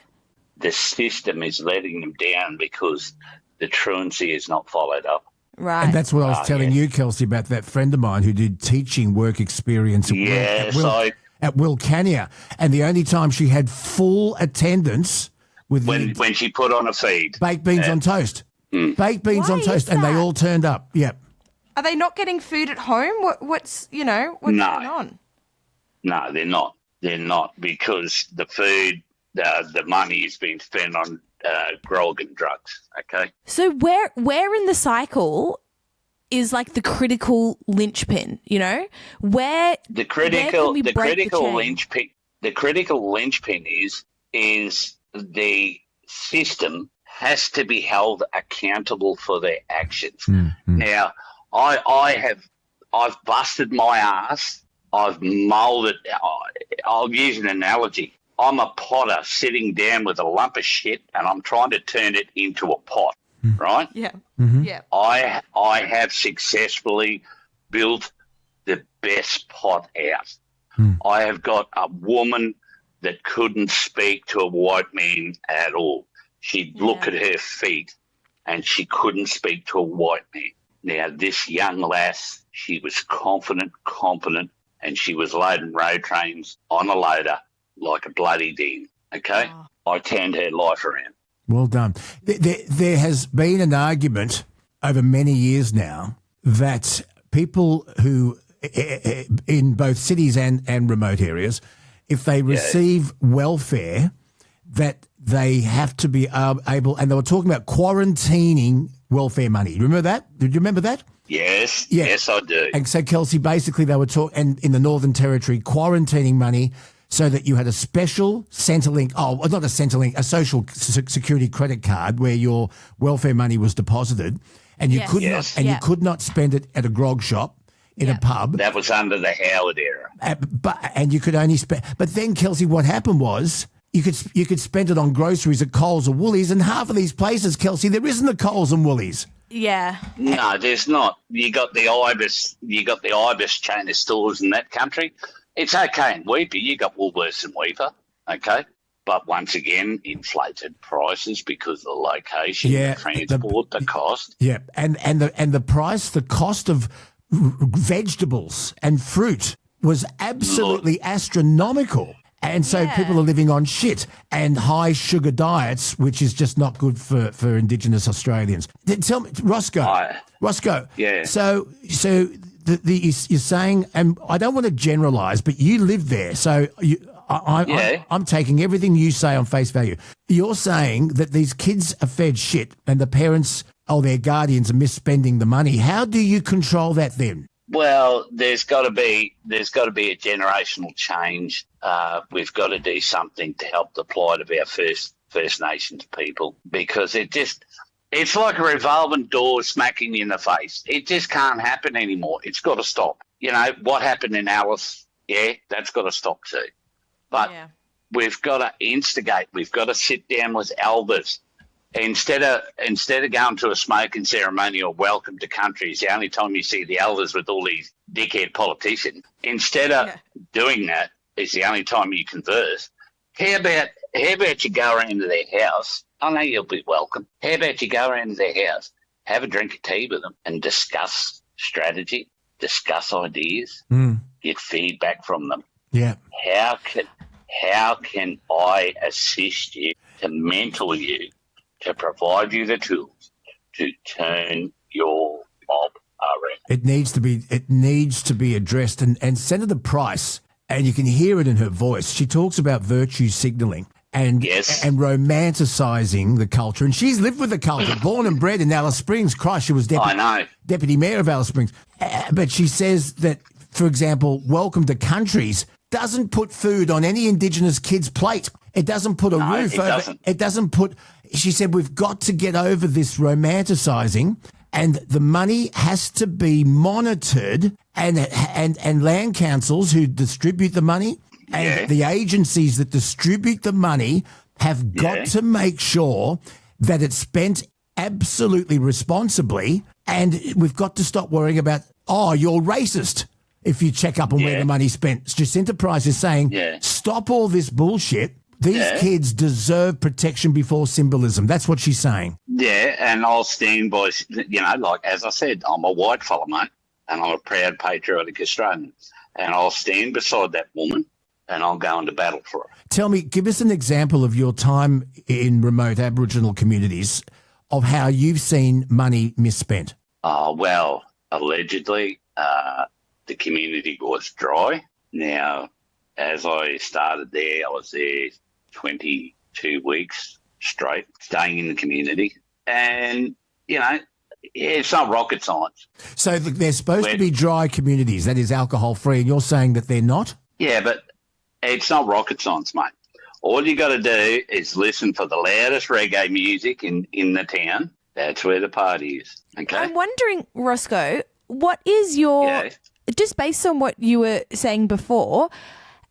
the system is letting them down because the truancy is not followed up. Right. And that's what I was telling you, Kelsey, about that friend of mine who did teaching work experience at Wilcannia. And the only time she had full attendance with when she put on a feed. Baked beans on toast. Baked beans on toast, and they all turned up. Yep. Are they not getting food at home? What's going on? No, they're not. They're not because the food, the money is being spent on grog and drugs. Okay. So where in the cycle is like the critical linchpin? Where the critical linchpin is the system has to be held accountable for their actions. Now, I've busted my ass. I've moulded. I'll use an analogy. I'm a potter sitting down with a lump of shit and I'm trying to turn it into a pot, right? Yeah. Yeah. I have successfully built the best pot out. I have got a woman that couldn't speak to a white man at all. She'd look at her feet and she couldn't speak to a white man. Now, this young lass, she was confident, and she was loading road trains on a loader like a bloody demon, okay? I turned her life around. Well done. There has been an argument over many years now that people who, in both cities and remote areas, if they receive welfare, that they have to be able, and they were talking about quarantining welfare money. Remember that? Did you remember that? Yes, yes, I do. And so, Kelsey, basically they were talking, and in the Northern Territory, quarantining money so that you had a special Centrelink, not a Centrelink, a social security credit card where your welfare money was deposited, and you you could not spend it at a grog shop in a pub. That was under the Howard era. And you could only spend. But then, Kelsey, what happened was you could spend it on groceries at Coles or Woolies, and half of these places, Kelsey, there isn't a Coles and Woolies. Yeah. No, there's not. You got the Ibis chain of stores in that country. It's okay in Weeper. You got Woolworths and Weeper, okay? But once again, inflated prices because of the location, the transport, the cost. Yeah, and the price, the cost of vegetables and fruit was absolutely astronomical. And so people are living on shit and high sugar diets, which is just not good for Indigenous Australians. Then tell me, Rosco. Yeah. So you're saying, and I don't want to generalise, but you live there, so I'm taking everything you say on face value. You're saying that these kids are fed shit and the parents or their guardians are misspending the money. How do you control that then? Well, there's got to be a generational change. We've got to do something to help the plight of our First Nations people, because it's like a revolving door smacking you in the face. It just can't happen anymore. It's got to stop. You know, what happened in Alice, that's got to stop too. But we've got to instigate. We've got to sit down with elders. Instead of going to a smoking ceremony or welcome to country, it's the only time you see the elders with all these dickhead politicians. Instead of doing that, it's the only time you converse. How about you go around to their house? I know you'll be welcome. How about you go around to their house, have a drink of tea with them and discuss strategy, discuss ideas, get feedback from them. Yeah. How can I assist you, to mentor you, to provide you the tools to turn your mob around? It needs to be addressed. And Senator Price, and you can hear it in her voice, she talks about virtue signalling and romanticising the culture. And she's lived with the culture, born and bred in Alice Springs. Christ, she was deputy mayor of Alice Springs. But she says that, for example, Welcome to Countries doesn't put food on any Indigenous kid's plate. It doesn't put a roof over. It doesn't put. She said we've got to get over this romanticising, and the money has to be monitored, and land councils who distribute the money and the agencies that distribute the money have got to make sure that it's spent absolutely responsibly, and we've got to stop worrying about, you're racist if you check up on where the money's spent. Jacinta Price is saying, stop all this bullshit. These kids deserve protection before symbolism. That's what she's saying. Yeah, and I'll stand by, like as I said, I'm a white fella, mate, and I'm a proud patriotic Australian, and I'll stand beside that woman and I'll go into battle for her. Tell me, give us an example of your time in remote Aboriginal communities of how you've seen money misspent. Well, allegedly, the community was dry. Now, as I started there, I was there 22 weeks straight, staying in the community. And, it's not rocket science. So they're supposed to be dry communities, that is alcohol-free, and you're saying that they're not? Yeah, but it's not rocket science, mate. All you got to do is listen for the loudest reggae music in the town. That's where the party is, okay? I'm wondering, Rosco, what is your... Just based on what you were saying before,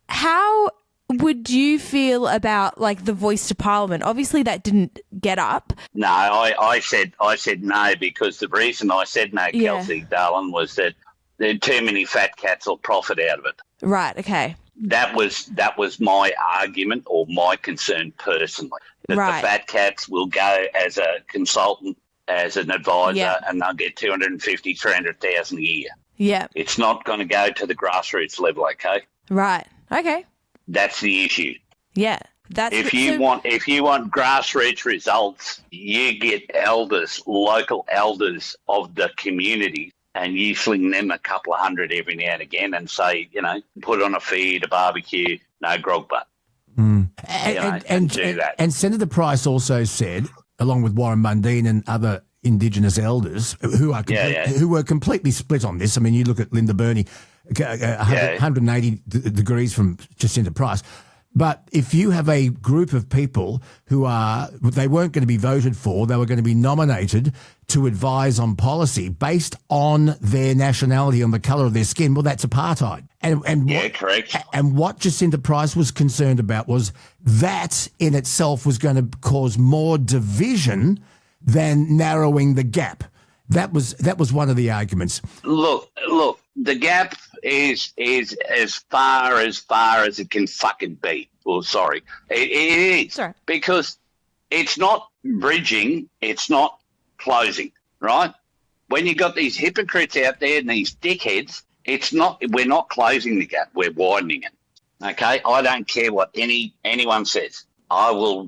how would you feel about the voice to Parliament? Obviously, that didn't get up. No, I said no, because the reason I said no, Kelsey, darling, was that there are too many fat cats will profit out of it. Right. Okay. That was my argument or my concern personally. That the fat cats will go as a consultant, as an advisor, and they'll get 250, 300,000 a year. Yeah. It's not going to go to the grassroots level, okay? Right. Okay. That's the issue. Yeah. If you want grassroots results, you get local elders of the community, and you sling them a couple of hundred every now and again and say, put on a feed, a barbecue, no grog butt. And do that. And Senator Price also said, along with Warren Mundine and other Indigenous elders who were completely split on this. I mean, you look at Linda Burney, 180 degrees from Jacinta Price. But if you have a group of people they weren't going to be voted for, they were going to be nominated to advise on policy based on their nationality, on the colour of their skin, well, that's apartheid. Correct. And what Jacinta Price was concerned about was that in itself was going to cause more division than narrowing the gap. That was one of the arguments. Look, the gap is as far as it can fucking be. Well, sorry. It is. Sorry. Because it's not bridging, it's not closing, right? When you got these hypocrites out there and these dickheads It's not. We're not closing the gap. We're widening it. Okay. I don't care what anyone says. I will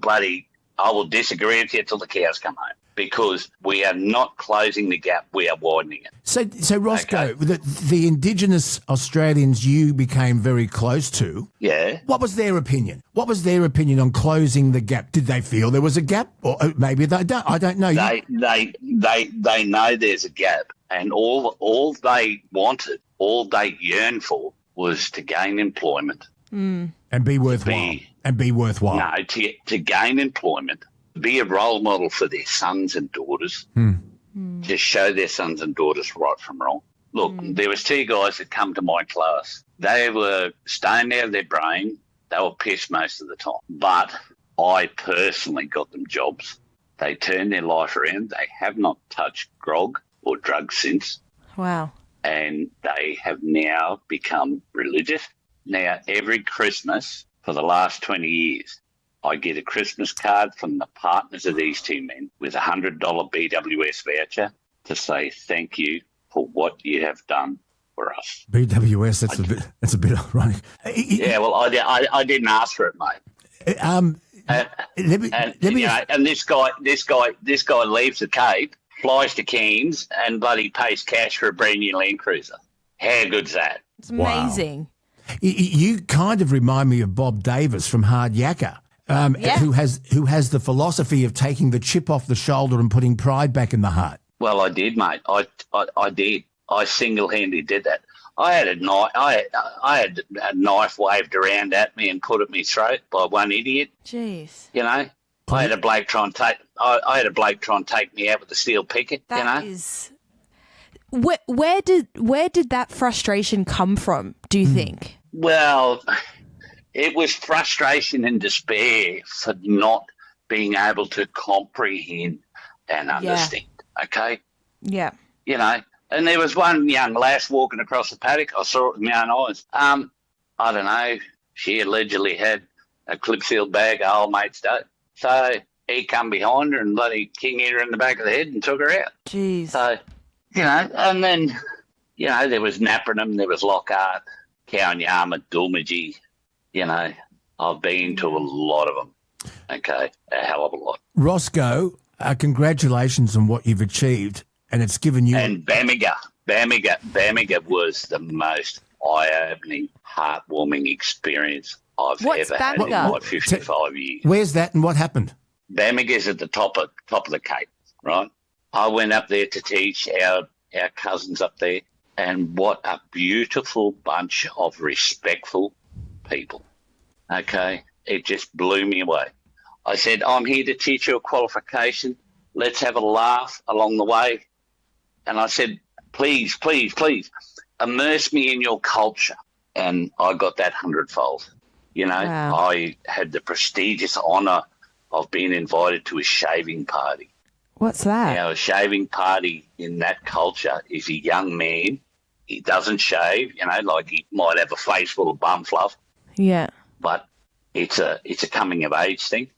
disagree with you till the cows come home, because we are not closing the gap. We are widening it. So Rosco, the Indigenous Australians you became very close to. Yeah. What was their opinion? What was their opinion on closing the gap? Did they feel there was a gap, or maybe they don't? I don't know. They know there's a gap, and all they wanted, all they yearned for, was to gain employment. Mm. And be worthwhile. No, to gain employment, be a role model for their sons and daughters. To show their sons and daughters right from wrong. Look, there was 2 guys that come to my class. They were stoned out of their brain. They were pissed most of the time. But I personally got them jobs. They turned their life around. They have not touched grog or drugs since. Wow. And they have now become religious. Now, every Christmas for the last 20 years, I get a Christmas card from the partners of these 2 men with a $100 BWS voucher to say thank you for what you have done for us. BWS, that's a bit ironic. Yeah, well, I didn't ask for it, mate. And this guy leaves the Cape, flies to Cairns, and bloody pays cash for a brand new Land Cruiser. How good's that? It's amazing. Wow. You kind of remind me of Bob Davis from Hard Yakka. Who has the philosophy of taking the chip off the shoulder and putting pride back in the heart. Well, I did, mate. I did. I single-handedly did that. I had a knife waved around at me and put at my throat by one idiot. Jeez. You know, I had a bloke try and take me out with a steel picket. That is. Where did that frustration come from, do you think? Well, it was frustration and despair for not being able to comprehend and understand, okay? Yeah. You know, and there was one young lass walking across the paddock. I saw it with my own eyes. I don't know, she allegedly had a clip-sealed bag of old mate's dope. So he come behind her and bloody king hit her in the back of the head and took her out. Jeez. So, you know, and then, you know, there was Napranum, there was Lockhart, Cowanyama, Dulmagee. You know, I've been to a lot of them. Okay, a hell of a lot. Rosco, congratulations on what you've achieved, and it's given you... And Bamaga was the most eye-opening, heartwarming experience I've ever had in my 55 years. Where's that and what happened? Bamaga's at the top of the Cape, right? I went up there to teach our cousins up there, and what a beautiful bunch of respectful people. Okay, it just blew me away. I said, I'm here to teach you a qualification. Let's have a laugh along the way. And I said, please, immerse me in your culture. And I got that 100-fold. You know, wow. I had the prestigious honour of being invited to a shaving party. What's that? Now, a shaving party in that culture is a young man. He doesn't shave, you know, like he might have a face full of bum fluff. Yeah. But it's a coming of age thing.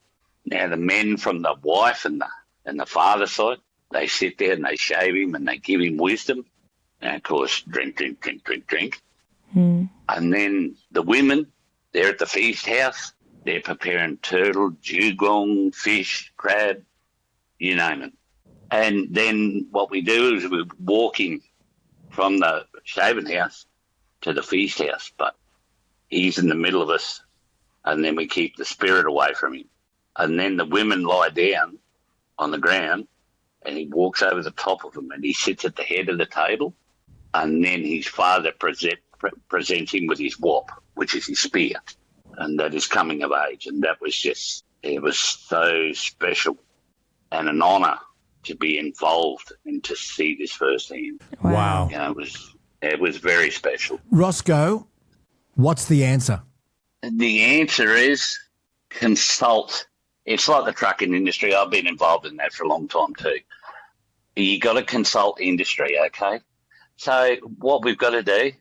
Now the men from the wife and the father side, they sit there and they shave him and they give him wisdom. And of course, drink. Mm. And then the women, they're at the feast house. They're preparing turtle, dugong, fish, crab, you name it. And then what we do is we're walking from the shaving house to the feast house, but he's in the middle of us, and then we keep the spirit away from him. And then the women lie down on the ground, and he walks over the top of them, and he sits at the head of the table, and then his father presents him with his wop, which is his spear, and that is coming of age. And that was just, it was so special and an honour to be involved and to see this firsthand. Wow. You know, it was very special. Rosco, what's the answer? The answer is consult. It's like the trucking industry. I've been involved in that for a long time too. You got to consult industry, okay? So what we've got to do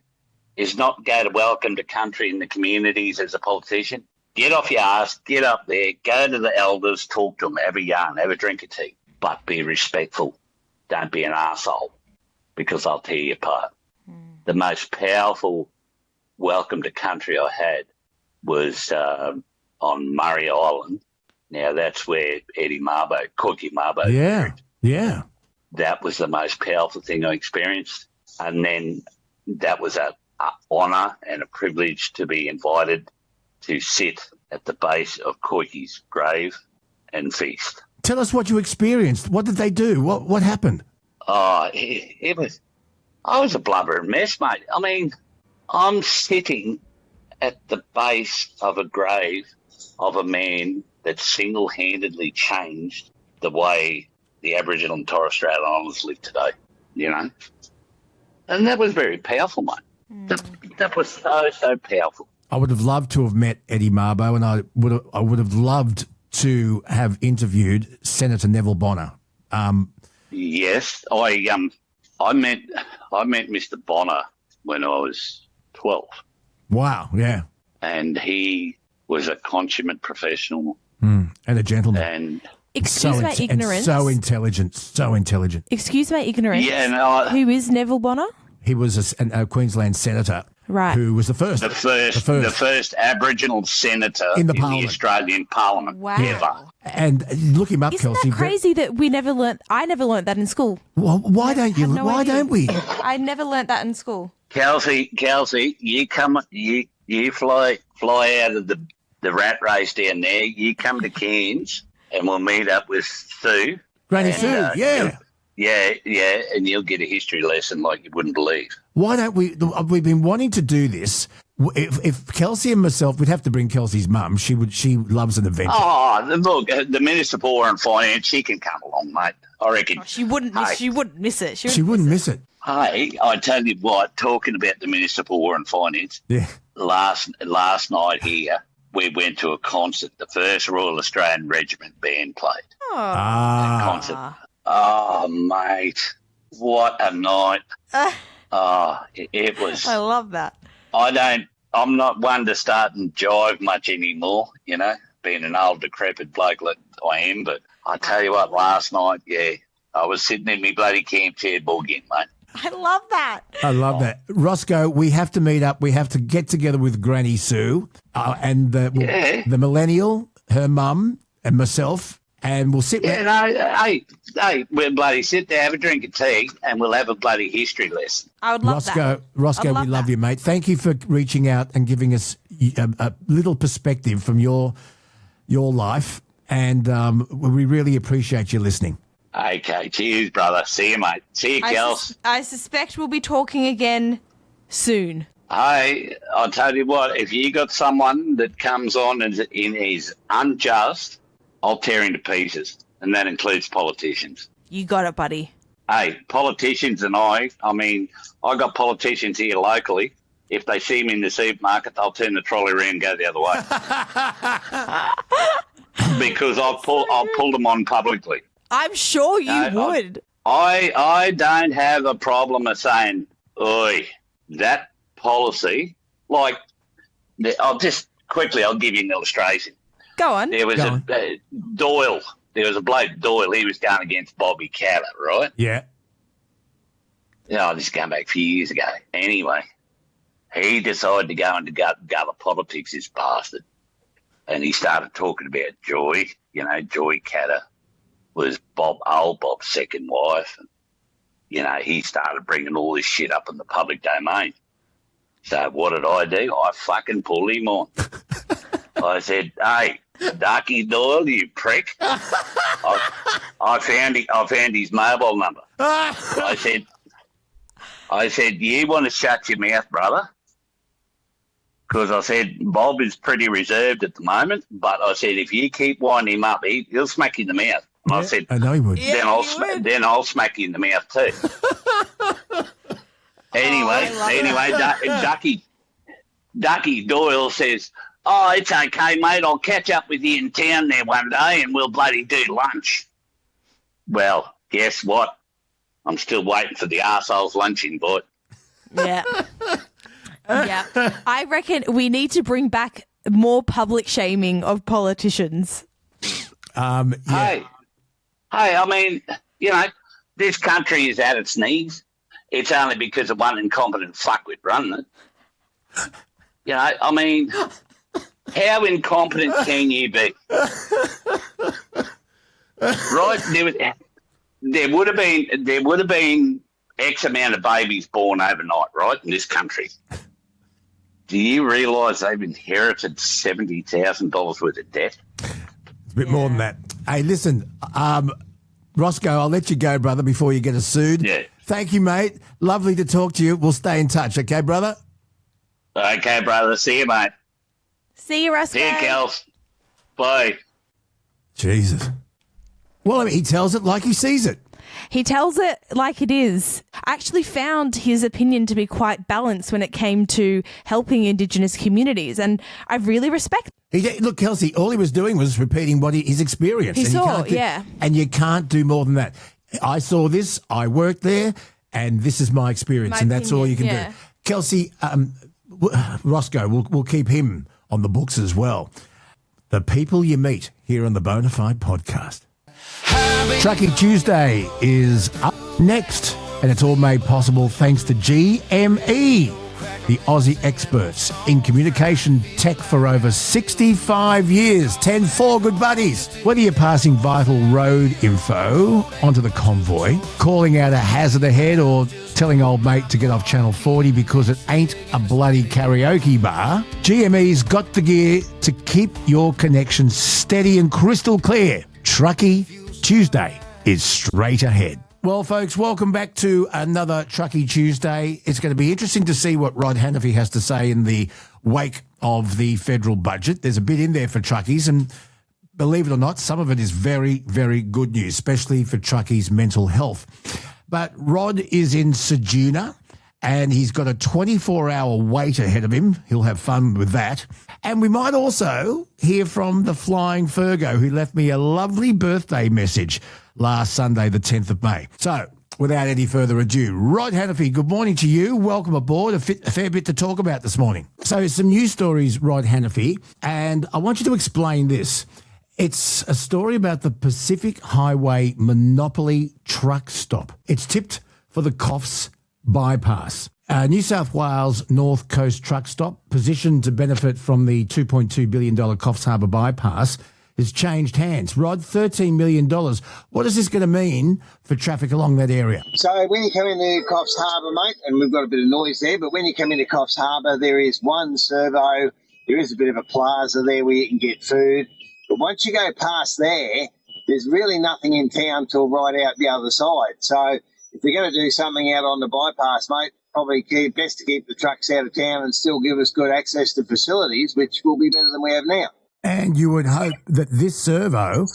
is not go to welcome to country in the communities as a politician. Get off your ass, get up there, go to the elders, talk to them, have a yarn, have a drink of tea, but be respectful. Don't be an arsehole, because I'll tear you apart. the most powerful welcome to country I had was on Murray Island. Now, that's where Corky Marbo. Yeah. That was the most powerful thing I experienced. And then that was a honour and a privilege to be invited to sit at the base of Corky's grave and feast. Tell us what you experienced. What did they do? What happened? I was a blubbering mess, mate. I mean, I'm sitting at the base of a grave of a man that single-handedly changed the way the Aboriginal and Torres Strait Islanders live today, you know? And that was very powerful, mate. That was so powerful. I would have loved to have met Eddie Mabo, and I would have loved to have interviewed Senator Neville Bonner. Yes, I met Mr. Bonner when I was 12. Wow, yeah. And he was a consummate professional. And a gentleman. And Excuse my ignorance. And so intelligent. Excuse my ignorance. Yeah, no. Who is Neville Bonner? He was a Queensland senator. Right. Who was the first Aboriginal senator in the Australian Parliament ever. And look him up, Isn't Kelsey. that crazy that I never learnt that in that in school? Well, why don't you? No why idea. don't we? I never learnt that in school. Kelsey, you fly out of the rat race down there. You come to Cairns, and we'll meet up with Sue. Granny Sue, yeah. Yeah, and you'll get a history lesson like you wouldn't believe. Why don't we? We've been wanting to do this. If Kelsey and myself, we'd have to bring Kelsey's mum. She loves an adventure. Oh, look, the Minister for War and Finance, she can come along, mate. I reckon. She wouldn't miss it. She wouldn't miss it. Hey, I tell you what, talking about the Minister for War and Finance, last night here, we went to a concert. The first Royal Australian Regiment band played. Oh. Concert. Oh, mate, what a night. It was. I love that. I'm not one to start and jive much anymore, you know, being an old decrepit bloke like I am. But I tell you what, last night, I was sitting in my bloody camp chair boogieing, mate. I love that. I love that. Rosco, we have to meet up. We have to get together with Granny Sue and the millennial, her mum, and myself. And we'll sit there. Hey, we'll bloody sit there, have a drink of tea, and we'll have a bloody history lesson. I would love that. Rosco, we love you, mate. Thank you for reaching out and giving us a little perspective from your life. And we really appreciate you listening. Okay, cheers, brother. See you, mate. See you, Kels. I suspect we'll be talking again soon. Hey, I'll tell you what, if you got someone that comes on and is unjust, I'll tear him to pieces, and that includes politicians. You got it, buddy. Hey, politicians and I got politicians here locally. If they see me in the supermarket, they'll turn the trolley around and go the other way. Because I'll pull them on publicly. I'm sure you would. I don't have a problem of saying, oi, that policy, like, I'll give you an illustration. Go on. There was Doyle. There was a bloke, Doyle. He was going against Bobby Catter, right? Yeah. This is going back a few years ago. Anyway, he decided to go into gutter politics, this bastard. And he started talking about Joy. You know, Joy Catter was old Bob's second wife. And, you know, he started bringing all this shit up in the public domain. So what did I do? I fucking pulled him on. I said, hey, Darky Doyle, you prick. I found his mobile number. I said, you want to shut your mouth, brother? Because I said, Bob is pretty reserved at the moment, but I said, if you keep winding him up, he'll smack you in the mouth. And I said, I know he would. Then I'll smack you in the mouth too. Anyway, Ducky Doyle says, oh, it's okay, mate. I'll catch up with you in town there one day and we'll bloody do lunch. Well, guess what? I'm still waiting for the arsehole's lunch invite. Yeah. Yeah. I reckon we need to bring back more public shaming of politicians. Hey, I mean, you know, this country is at its knees. it's only because of one incompetent fuckwit running it. You know, I mean, how incompetent can you be? Right? There would have been X amount of babies born overnight, right, in this country. Do you realise they've inherited $70,000 worth of debt? It's a bit more than that. Hey, listen, Rosco, I'll let you go, brother, before you get us sued. Yeah. Thank you, mate. Lovely to talk to you. We'll stay in touch, okay, brother? Okay, brother. See you, mate. See you, Rosco. See you, Kels. Bye. Jesus. Well, I mean, he tells it like he sees it. He tells it like it is. I actually found his opinion to be quite balanced when it came to helping Indigenous communities, and I really respect. Look, Kelsey, all he was doing was repeating what his experience. He saw, yeah. And you can't do more than that. I saw this, I worked there, and this is my experience, and that's all you can do. Kelsey, Rosco, we'll keep him on the books as well. The people you meet here on the Bonafide podcast. Truckie Tuesday is up next, and it's all made possible thanks to GME, the Aussie experts in communication tech for over 65 years. 10-4, good buddies. Whether you're passing vital road info onto the convoy, calling out a hazard ahead, or telling old mate to get off Channel 40 because it ain't a bloody karaoke bar, GME's got the gear to keep your connection steady and crystal clear. Truckie Tuesday is straight ahead. Well, folks, welcome back to another Truckie Tuesday. It's going to be interesting to see what Rod Hannafy has to say in the wake of the federal budget. There's a bit in there for truckies, and believe it or not, some of it is very, very good news, especially for truckies' mental health. But Rod is in Ceduna, and he's got a 24-hour wait ahead of him. He'll have fun with that. And we might also hear from the Flying Fergo, who left me a lovely birthday message last Sunday, the 10th of May. So, without any further ado, Rod Hannafy, good morning to you. Welcome aboard. A fair bit to talk about this morning. So, some news stories, Rod Hannafy, and I want you to explain this. It's a story about the Pacific Highway Monopoly truck stop. It's tipped for the Coffs bypass. New South Wales North Coast truck stop, positioned to benefit from the $2.2 billion Coffs Harbour bypass, has changed hands. Rod, $13 million. What is this going to mean for traffic along that area? So when you come into Coffs Harbour, mate, and we've got a bit of noise there, but when you come into Coffs Harbour, there is one servo. There is a bit of a plaza there where you can get food. But once you go past there, there's really nothing in town till right out the other side. So if they're going to do something out on the bypass, mate, probably best to keep the trucks out of town and still give us good access to facilities, which will be better than we have now. And you would hope that this servo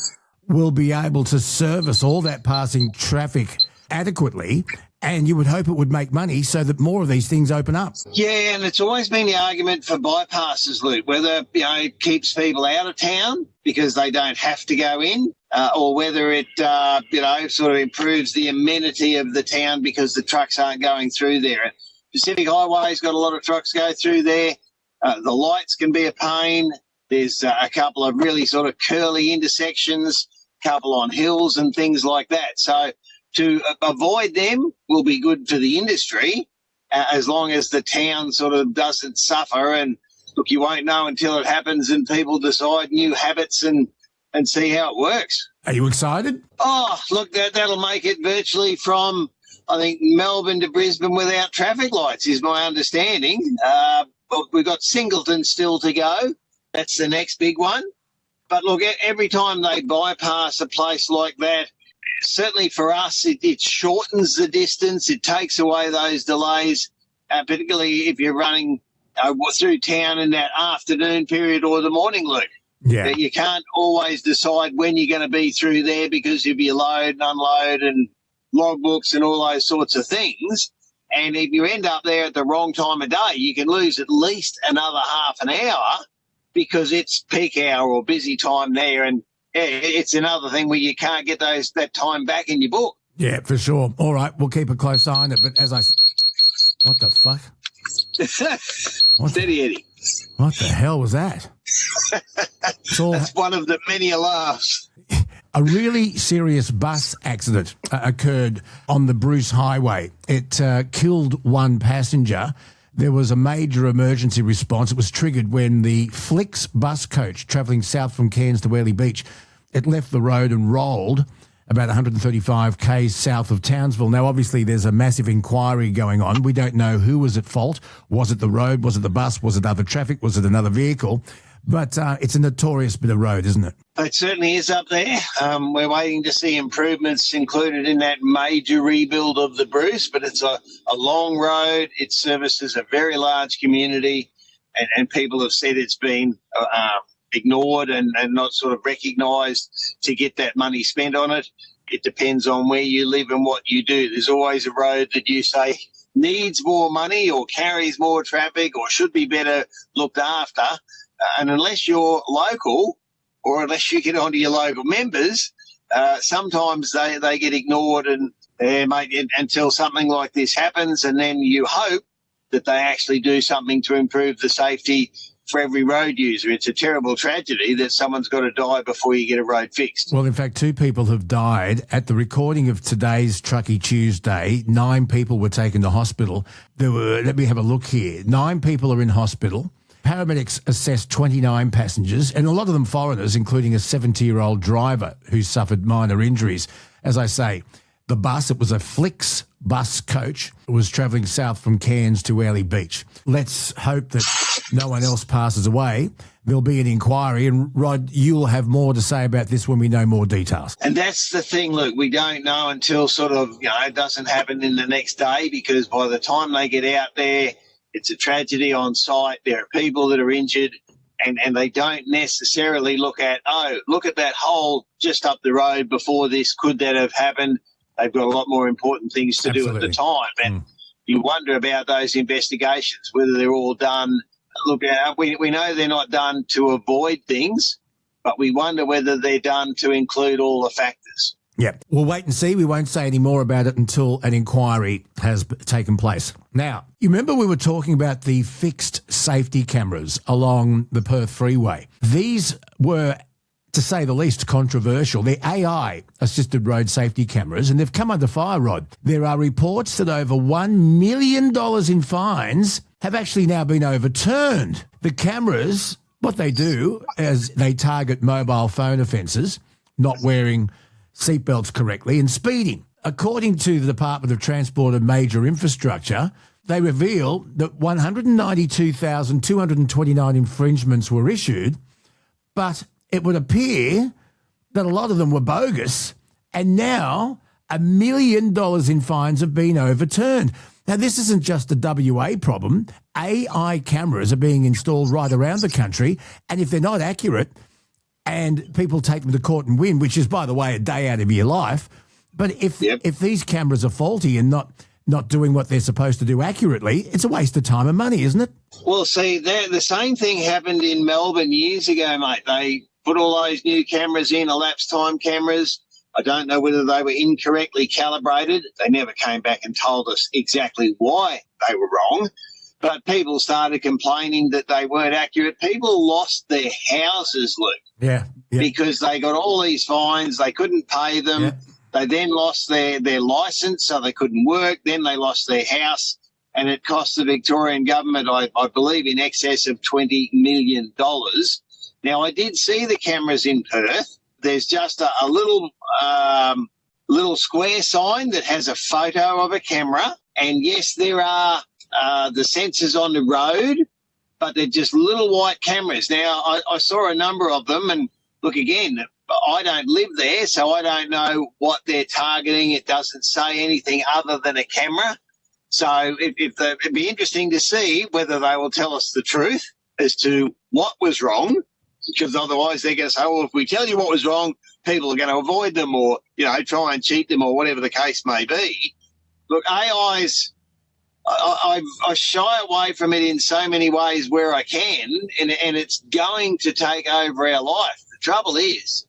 will be able to service all that passing traffic adequately, and you would hope it would make money so that more of these things open up. Yeah, and it's always been the argument for bypasses, Luke, whether it keeps people out of town because they don't have to go in, or whether it sort of improves the amenity of the town because the trucks aren't going through there. Pacific Highway's got a lot of trucks go through there. The lights can be a pain. There's a couple of really sort of curly intersections, couple on hills and things like that. So to avoid them will be good for the industry as long as the town sort of doesn't suffer. And look, you won't know until it happens and people decide new habits and see how it works. Are you excited? Oh, look, that'll make it virtually from, I think, Melbourne to Brisbane without traffic lights is my understanding. We've got Singleton still to go. That's the next big one. But look, every time they bypass a place like that, certainly for us, it shortens the distance. It takes away those delays, particularly if you're running through town in that afternoon period or the morning, Luke. Yeah. You can't always decide when you're going to be through there because of your load and unload and logbooks and all those sorts of things. And if you end up there at the wrong time of day, you can lose at least another half an hour because it's peak hour or busy time there. And it's another thing where you can't get that time back in your book. Yeah, for sure. All right, we'll keep a close eye on it. But as what the fuck? Steady Eddie. What the hell was that? That's one of the many laughs. A really serious bus accident occurred on the Bruce Highway. It killed one passenger. There was a major emergency response. It was triggered when the Flix bus coach travelling south from Cairns to Whaley Beach, it left the road and rolled about 135 k's south of Townsville. Now, obviously, there's a massive inquiry going on. We don't know who was at fault. Was it the road? Was it the bus? Was it other traffic? Was it another vehicle? But it's a notorious bit of road, isn't it? It certainly is up there. We're waiting to see improvements included in that major rebuild of the Bruce, but it's a long road. It services a very large community, and people have said it's been ignored and not sort of recognised to get that money spent on it. It depends on where you live and what you do. There's always a road that you say needs more money or carries more traffic or should be better looked after. And unless you're local or unless you get onto your local members, sometimes they get ignored and until something like this happens, and then you hope that they actually do something to improve the safety for every road user. It's a terrible tragedy that someone's got to die before you get a road fixed. Well, in fact, 2 people have died. At the recording of today's Truckee Tuesday, 9 people were taken to hospital. Let me have a look here. 9 people are in hospital. Paramedics assessed 29 passengers, and a lot of them foreigners, including a 70-year-old driver who suffered minor injuries. As I say, the bus, it was a Flix bus coach, was travelling south from Cairns to Whaley Beach. Let's hope that no one else passes away. There'll be an inquiry, and Rod, you'll have more to say about this when we know more details. And that's the thing, look, we don't know until sort of, it doesn't happen in the next day, because by the time they get out there, it's a tragedy on site. There are people that are injured, and they don't necessarily look at that hole just up the road before this. Could that have happened? They've got a lot more important things to do at the time. And you wonder about those investigations, whether they're all done. Look, we know they're not done to avoid things, but we wonder whether they're done to include all the factors. Yeah, we'll wait and see. We won't say any more about it until an inquiry has taken place. Now, you remember we were talking about the fixed safety cameras along the Perth Freeway. These were, to say the least, controversial. They're AI-assisted road safety cameras, and they've come under fire, Rod. There are reports that over $1 million in fines have actually now been overturned. The cameras, what they do is they target mobile phone offences, not wearing seatbelts correctly and speeding. According to the Department of Transport and Major Infrastructure, they reveal that 192,229 infringements were issued, but it would appear that a lot of them were bogus, and now $1 million in fines have been overturned. Now, this isn't just a WA problem. AI cameras are being installed right around the country, and if they're not accurate and people take them to court and win, which is, by the way, a day out of your life, but if these cameras are faulty and not doing what they're supposed to do accurately, it's a waste of time and money, isn't it? Well, see, the same thing happened in Melbourne years ago, mate. They put all those new cameras in, elapsed time cameras. I don't know whether they were incorrectly calibrated. They never came back and told us exactly why they were wrong. But people started complaining that they weren't accurate. People lost their houses, Luke. Yeah. Because they got all these fines. They couldn't pay them. Yeah. They then lost their licence, so they couldn't work. Then they lost their house, and it cost the Victorian government, I believe, in excess of $20 million. Now, I did see the cameras in Perth. There's just a little square sign that has a photo of a camera. And, yes, there are the sensors on the road, but they're just little white cameras. Now, I saw a number of them, and, look, again, I don't live there, so I don't know what they're targeting. It doesn't say anything other than a camera. So it'd be interesting to see whether they will tell us the truth as to what was wrong, because otherwise they're going to say, well, if we tell you what was wrong, people are going to avoid them or, try and cheat them or whatever the case may be. Look, AI's, I shy away from it in so many ways where I can, and it's going to take over our life. The trouble is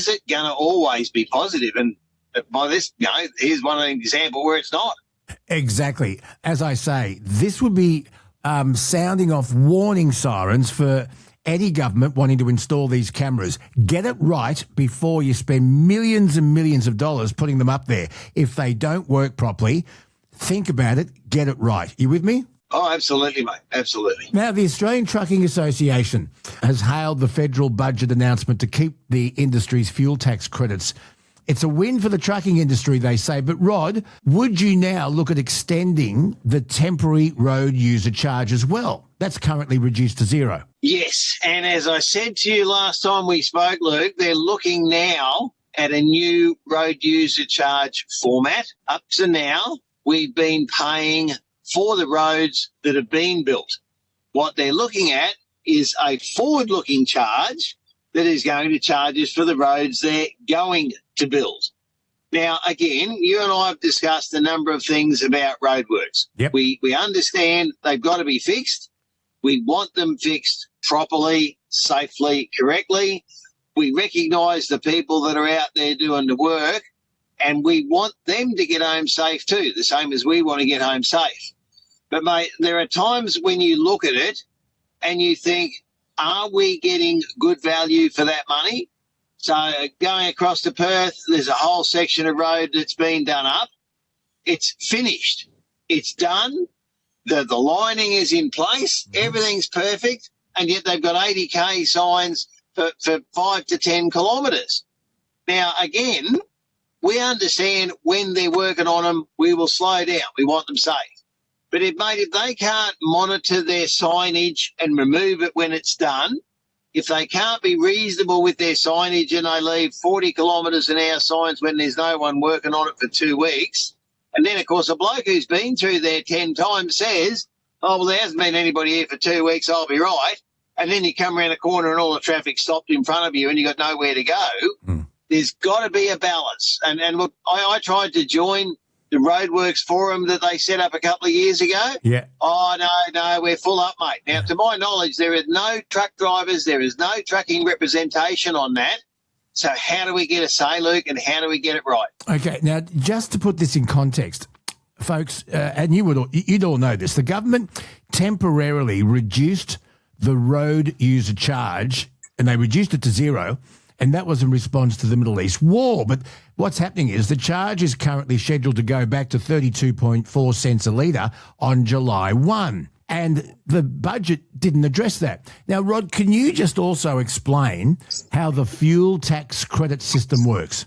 it going to always be positive? And by this, here's one example where it's not. Exactly. As I say, this would be sounding off warning sirens for any government wanting to install these cameras. Get it right before you spend millions and millions of dollars putting them up there. If they don't work properly, think about it, get it right. You with me? Oh, absolutely, mate. Absolutely. Now, the Australian Trucking Association has hailed the federal budget announcement to keep the industry's fuel tax credits. It's a win for the trucking industry, they say. But, Rod, would you now look at extending the temporary road user charge as well? That's currently reduced to zero. Yes, and as I said to you last time we spoke, Luke, they're looking now at a new road user charge format. Up to now, we've been paying for the roads that have been built. What they're looking at is a forward-looking charge that is going to charge us for the roads they're going to build. Now, again, you and I have discussed a number of things about roadworks. Yep. We understand they've got to be fixed. We want them fixed properly, safely, correctly. We recognise the people that are out there doing the work, and we want them to get home safe too, the same as we want to get home safe. But, mate, there are times when you look at it and you think, are we getting good value for that money? So going across to Perth, there's a whole section of road that's been done up. It's finished. It's done. The lining is in place. Everything's perfect. And yet they've got 80K signs for 5 to 10 kilometres. Now, again, we understand when they're working on them, we will slow down. We want them safe. But, if they can't monitor their signage and remove it when it's done, if they can't be reasonable with their signage and they leave 40 kilometres an hour signs when there's no one working on it for 2 weeks, and then, of course, a bloke who's been through there 10 times says, oh, well, there hasn't been anybody here for 2 weeks, I'll be right, and then you come around a corner and all the traffic stopped in front of you and you got nowhere to go, there's got to be a balance. And look, I tried to join the roadworks forum that they set up a couple of years ago. Yeah. Oh, no, we're full up, mate. Now, to my knowledge, there is no truck drivers, there is no trucking representation on that. So how do we get a say, Luke, and how do we get it right? Okay, now, just to put this in context, folks, and you'd all know this, the government temporarily reduced the road user charge, and they reduced it to zero, and that was in response to the Middle East war. But what's happening is the charge is currently scheduled to go back to 32.4 cents a litre on July 1. And the budget didn't address that. Now, Rod, can you just also explain how the fuel tax credit system works?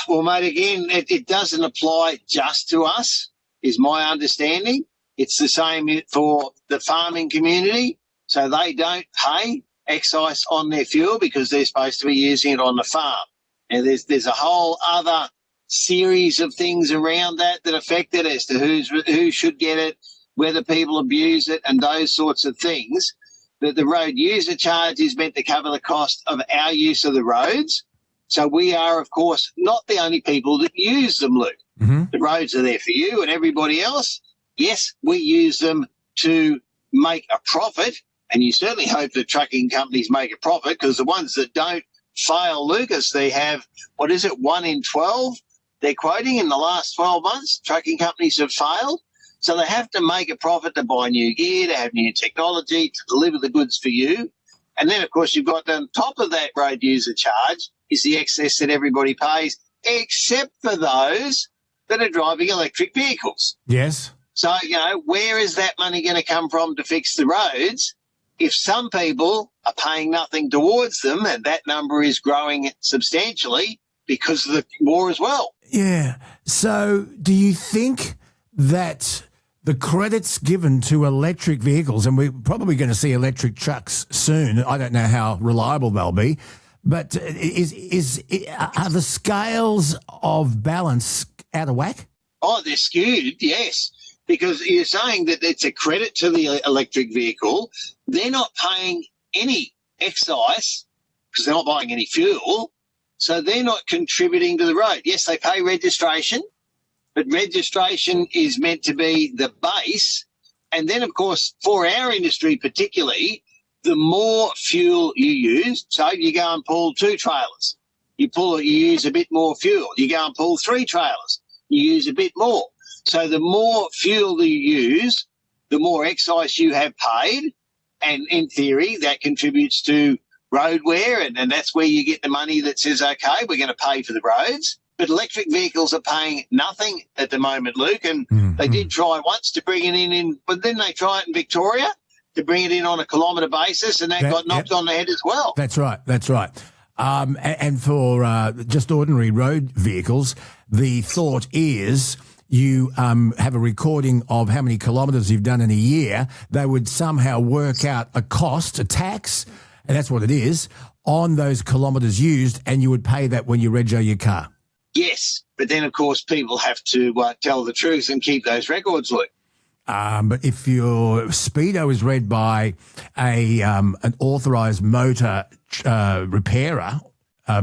Well, mate, again, it doesn't apply just to us, is my understanding. It's the same for the farming community. So they don't pay excise on their fuel because they're supposed to be using it on the farm. And there's a whole other series of things around that affect it as to who should get it, whether people abuse it, and those sorts of things. But the road user charge is meant to cover the cost of our use of the roads. So we are, of course, not the only people that use them, Luke. Mm-hmm. The roads are there for you and everybody else. Yes, we use them to make a profit, and you certainly hope that trucking companies make a profit, because the ones that don't fail, Lucas, they have, 1 in 12 they're quoting in the last 12 months, trucking companies have failed. So they have to make a profit to buy new gear, to have new technology, to deliver the goods for you. And then, of course, you've got on top of that road user charge is the excess that everybody pays, except for those that are driving electric vehicles. Yes. So, where is that money going to come from to fix the roads if some people are paying nothing towards them, and that number is growing substantially because of the war as well? Yeah. So do you think that the credits given to electric vehicles, and we're probably going to see electric trucks soon, I don't know how reliable they'll be, but are the scales of balance out of whack? Oh, they're skewed, yes, because you're saying that it's a credit to the electric vehicle. They're not paying any excise because they're not buying any fuel, so they're not contributing to the road. Yes, they pay registration, but registration is meant to be the base. And then, of course, for our industry particularly, the more fuel you use, so you go and pull 2 trailers, you use a bit more fuel. You go and pull 3 trailers, you use a bit more. So the more fuel you use, the more excise you have paid, And in theory, that contributes to road wear, and that's where you get the money that says, okay, we're going to pay for the roads. But electric vehicles are paying nothing at the moment, Luke, and they did try once to bring it in, but then they try it in Victoria to bring it in on a kilometre basis, and that got knocked on the head as well. That's right. And for just ordinary road vehicles, the thought is you have a recording of how many kilometres you've done in a year. They would somehow work out a cost, a tax, and that's what it is, on those kilometres used, and you would pay that when you rego your car. Yes, but then, of course, people have to tell the truth and keep those records, Luke. But if your Speedo is read by an authorised motor repairer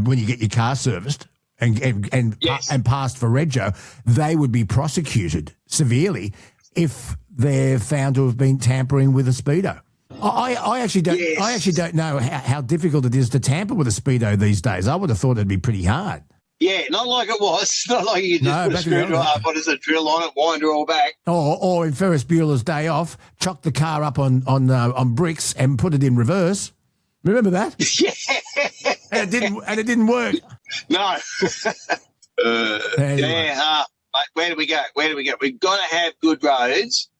when you get your car serviced and passed for rego, they would be prosecuted severely if they're found to have been tampering with a Speedo. I actually don't know how difficult it is to tamper with a Speedo these days. I would have thought it'd be pretty hard. Yeah, not like it was. Not like you just put a screwdriver, drill on it, wind it all back. Or in Ferris Bueller's Day Off, chuck the car up on bricks and put it in reverse. Remember that? Yeah. And it didn't work. No. Anyway. Mate, where do we go? We've got to have good roads,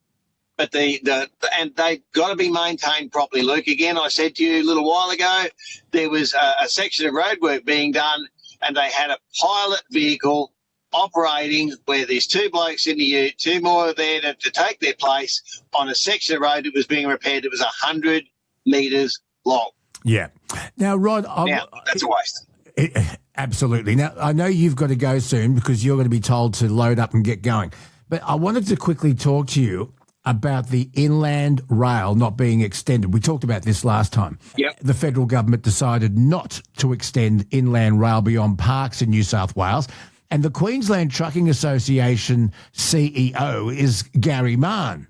but and they've got to be maintained properly. Luke, again, I said to you a little while ago, there was a section of roadwork being done, and they had a pilot vehicle operating where there's two blokes in the ute, two more there to take their place on a section of road that was being repaired. It was 100 metres long. Yeah. Now, Rod, that's a waste. Absolutely. Now, I know you've got to go soon because you're going to be told to load up and get going. But I wanted to quickly talk to you about the inland rail not being extended. We talked about this last time. Yep. The federal government decided not to extend inland rail beyond Parks in New South Wales. And the Queensland Trucking Association CEO is Gary Mann.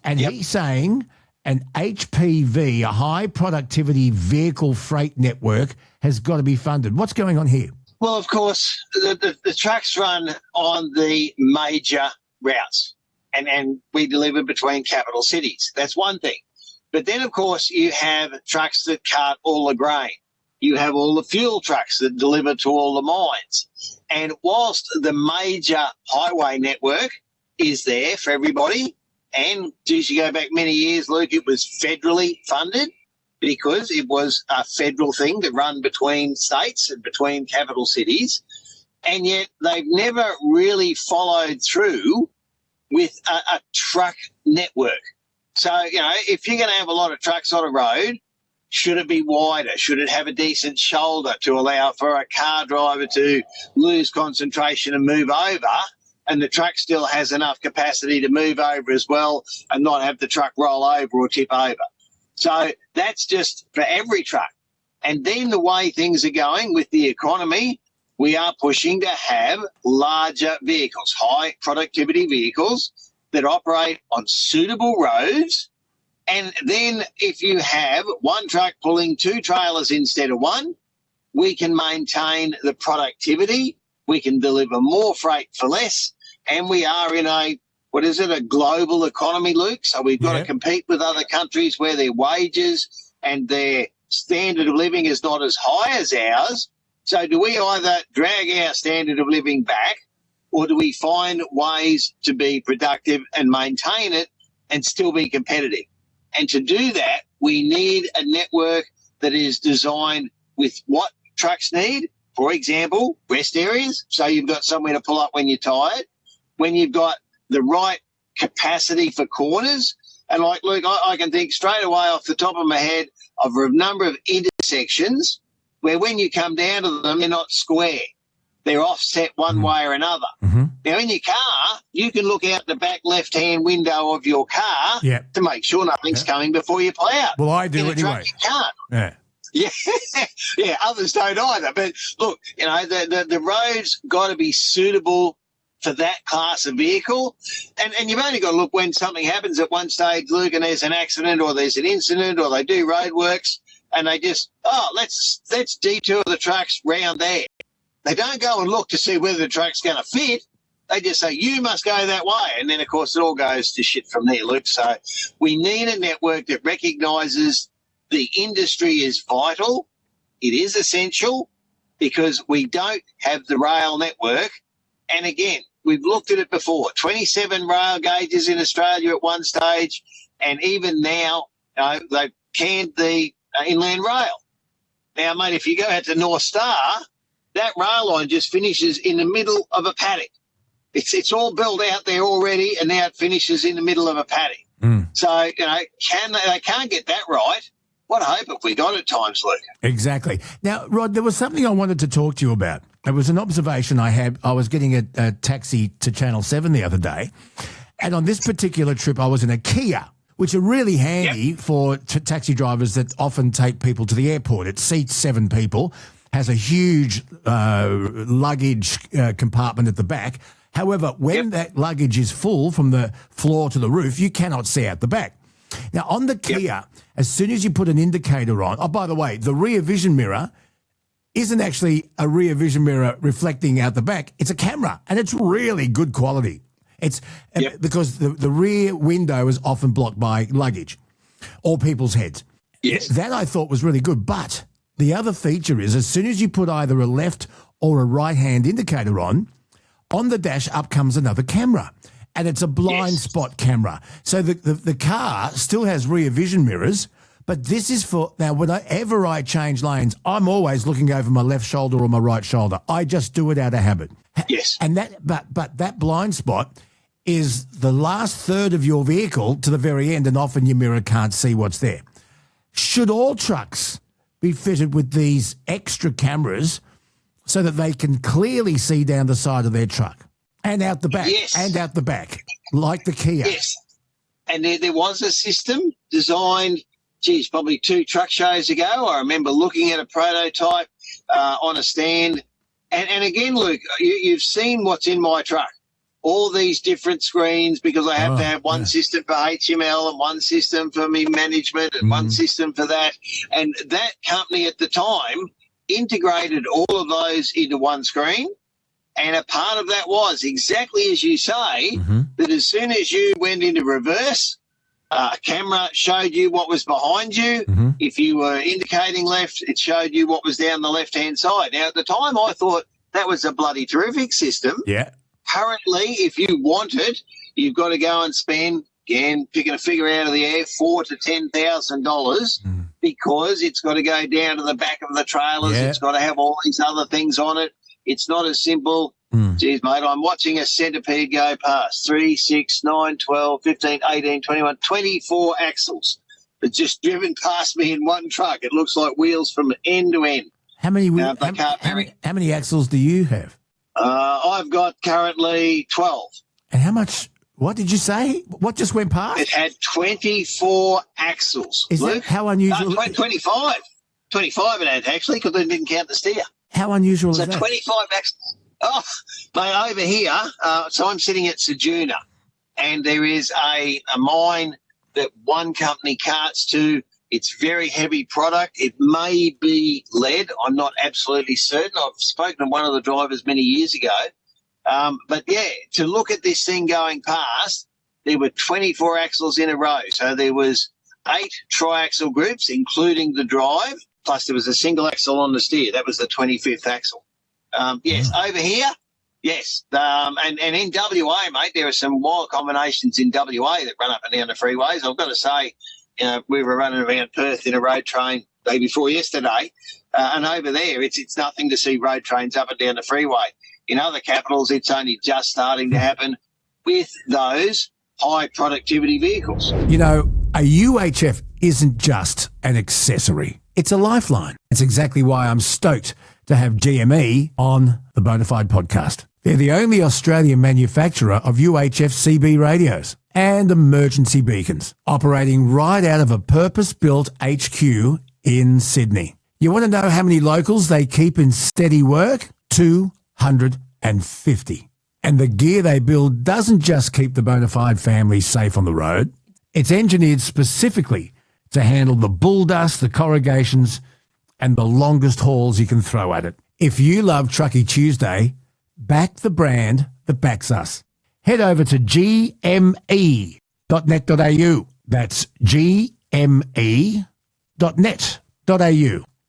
And he's saying an HPV, a high productivity vehicle freight network, has got to be funded. What's going on here? Well, of course, the trucks run on the major routes. And we deliver between capital cities. That's one thing. But then, of course, you have trucks that cart all the grain. You have all the fuel trucks that deliver to all the mines. And whilst the major highway network is there for everybody, and as you go back many years, Luke, it was federally funded because it was a federal thing to run between states and between capital cities, and yet they've never really followed through with a truck network. So, if you're going to have a lot of trucks on a road, should it be wider? Should it have a decent shoulder to allow for a car driver to lose concentration and move over, and the truck still has enough capacity to move over as well and not have the truck roll over or tip over? So that's just for every truck. And then the way things are going with the economy, we are pushing to have larger vehicles, high productivity vehicles that operate on suitable roads. And then if you have one truck pulling two trailers instead of one, we can maintain the productivity, we can deliver more freight for less, and we are in a global economy, Luke? So we've got to compete with other countries where their wages and their standard of living is not as high as ours. So do we either drag our standard of living back, or do we find ways to be productive and maintain it and still be competitive? And to do that, we need a network that is designed with what trucks need. For example, rest areas, so you've got somewhere to pull up when you're tired, when you've got the right capacity for corners. And like Luke, I can think straight away off the top of my head of a number of intersections where when you come down to them, they're not square. They're offset one way or another. Mm-hmm. Now, in your car, you can look out the back left-hand window of your car to make sure nothing's coming before you plough. Well, I do in a anyway. Truck, you can't. Yeah. Yeah, others don't either. But look, the roads got to be suitable for that class of vehicle. And you've only got to look when something happens at one stage, Luke, and there's an accident or there's an incident or they do roadworks and they just, let's detour the trucks round there. They don't go and look to see whether the truck's going to fit. They just say, you must go that way. And then, of course, it all goes to shit from there, Luke. So we need a network that recognises the industry is vital. It is essential because we don't have the rail network. And, again, we've looked at it before. 27 rail gauges in Australia at one stage, and even now they've canned the inland rail. Now, mate, if you go out to North Star, that rail line just finishes in the middle of a paddock. It's all built out there already, and now it finishes in the middle of a paddock. So, they can't get that right. What hope have we got at times, Luke? Exactly. Now, Rod, there was something I wanted to talk to you about. It was an observation I had. I was getting a taxi to Channel 7 the other day, and on this particular trip I was in a Kia, which are really handy for taxi drivers that often take people to the airport. It seats 7 people, has a huge luggage compartment at the back. However, when that luggage is full from the floor to the roof, you cannot see out the back. Now, on the Kia, as soon as you put an indicator on, oh, by the way, the rear vision mirror isn't actually a rear vision mirror reflecting out the back. It's a camera, and it's really good quality. It's because the rear window is often blocked by luggage or people's heads. Yes. That I thought was really good. But the other feature is as soon as you put either a left or a right-hand indicator on the dash up comes another camera, and it's a blind spot camera. So the car still has rear vision mirrors, but this is for, now whenever I change lanes, I'm always looking over my left shoulder or my right shoulder. I just do it out of habit. Yes. And but that blind spot is the last third of your vehicle to the very end, and often your mirror can't see what's there. Should all trucks be fitted with these extra cameras so that they can clearly see down the side of their truck and out the back like the Kia? Yes. And there was a system designed, probably 2 truck shows ago. I remember looking at a prototype on a stand. And again, Luke, you've seen what's in my truck. All these different screens, because I have to have one system for HML and one system for me management and one system for that. And that company at the time integrated all of those into one screen. And a part of that was exactly as you say, that as soon as you went into reverse, a camera showed you what was behind you. If you were indicating left, it showed you what was down the left-hand side. Now, at the time, I thought that was a bloody terrific system. Yeah. Currently, if you want it, you've got to go and spend, again, picking a figure out of the air, $4,000 to $10,000 because it's got to go down to the back of the trailers. Yeah. It's got to have all these other things on it. It's not as simple. Geez, mate, I'm watching a centipede go past 3, 6, 9, 12, 15, 18, 21, 24 axles. It's just driven past me in one truck. It looks like wheels from end to end. How many axles do you have? I've got currently 12. And how much? What did you say? What just went past? It had 24 axles. Is that how unusual? 25. 25 it had, actually, because they didn't count the steer. How unusual is that? So 25 axles. Oh, mate, over here, so I'm sitting at Sejuna, and there is a mine that one company carts to. It's very heavy product. It may be lead. I'm not absolutely certain. I've spoken to one of the drivers many years ago. But, yeah, to look at this thing going past, there were 24 axles in a row. So there was 8 triaxle groups, including the drive, plus there was a single axle on the steer. That was the 25th axle. Yes, over here, yes. And in WA, mate, there are some wild combinations in WA that run up and down the freeways. I've got to say, we were running around Perth in a road train day before yesterday, and over there it's nothing to see road trains up and down the freeway. In other capitals, it's only just starting to happen with those high productivity vehicles. You know, a UHF isn't just an accessory. It's a lifeline. It's exactly why I'm stoked to have GME on the Bonafide podcast. They're the only Australian manufacturer of UHF CB radios and emergency beacons, operating right out of a purpose-built HQ in Sydney. You want to know how many locals they keep in steady work? 250. And the gear they build doesn't just keep the Bonafide family safe on the road. It's engineered specifically to handle the bull dust, the corrugations, and the longest hauls you can throw at it. If you love Truckee Tuesday, back the brand that backs us. Head over to gme.net.au. That's gme.net.au.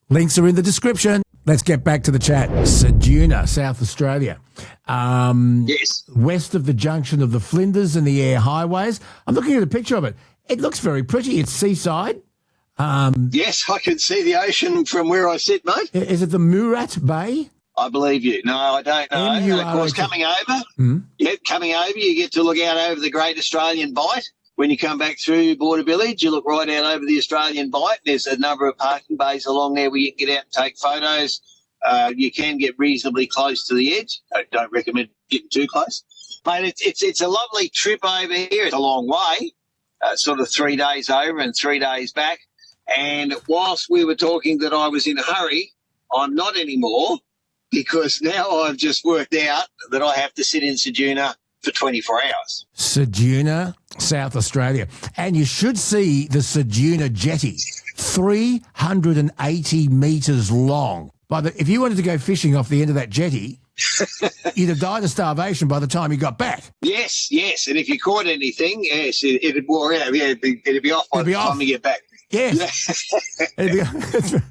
Links are in the description. Let's get back to the chat. Ceduna, South Australia. Yes. West of the junction of the Flinders and the Air Highways. I'm looking at a picture of it. It looks very pretty. It's seaside. Yes, I can see the ocean from where I sit, mate. Is it the Murat Bay? I believe you. No, I don't know. Of course, coming over, coming over, you get to look out over the Great Australian Bight. When you come back through Border Village, you look right out over the Australian Bight. There's a number of parking bays along there where you can get out and take photos. You can get reasonably close to the edge. I don't recommend getting too close. But it's a lovely trip over here. It's a long way, sort of 3 days over and 3 days back. And whilst we were talking that I was in a hurry, I'm not anymore, because now I've just worked out that I have to sit in Ceduna for 24 hours. Ceduna, South Australia. And you should see the Ceduna jetty, 380 metres long. If you wanted to go fishing off the end of that jetty, you'd have died of starvation by the time you got back. Yes. And if you caught anything, yes, it'd wore out. Yeah, it'd be off by the time you get back. Yes. The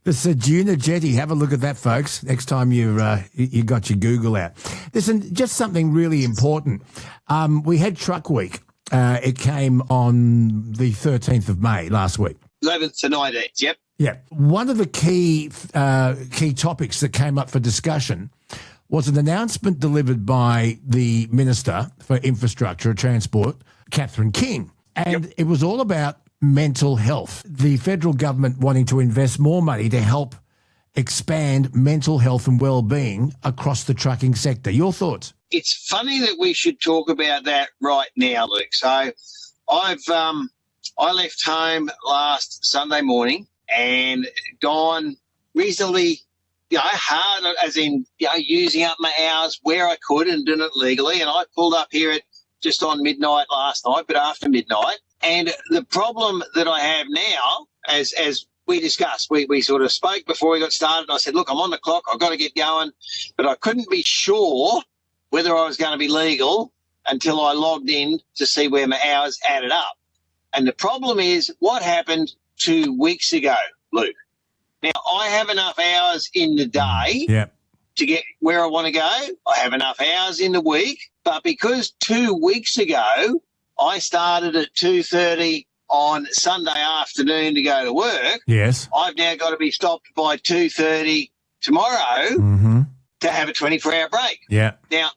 Ceduna jetty. Have a look at that, folks, next time you got your Google out. Listen, just something really important. We had Truck Week. It came on the 13th of May last week. 11th to 19th, yep. Yeah. One of the key topics that came up for discussion was an announcement delivered by the Minister for Infrastructure and Transport, Catherine King. And it was all about mental health. The federal government wanting to invest more money to help expand mental health and well-being across the trucking sector. Your thoughts? It's funny that we should talk about that right now, Luke. So I left home last Sunday morning and gone reasonably hard, as in using up my hours where I could and doing it legally. And I pulled up here at just on midnight last night, but after midnight. And the problem that I have now, as we discussed, we sort of spoke before we got started. I said, look, I'm on the clock. I've got to get going. But I couldn't be sure whether I was going to be legal until I logged in to see where my hours added up. And the problem is what happened 2 weeks ago, Luke. Now, I have enough hours in the day to get where I want to go. I have enough hours in the week. But because 2 weeks ago I started at 2:30 on Sunday afternoon to go to work, yes, I've now got to be stopped by 2:30 tomorrow to have a 24-hour break. Yeah. Now,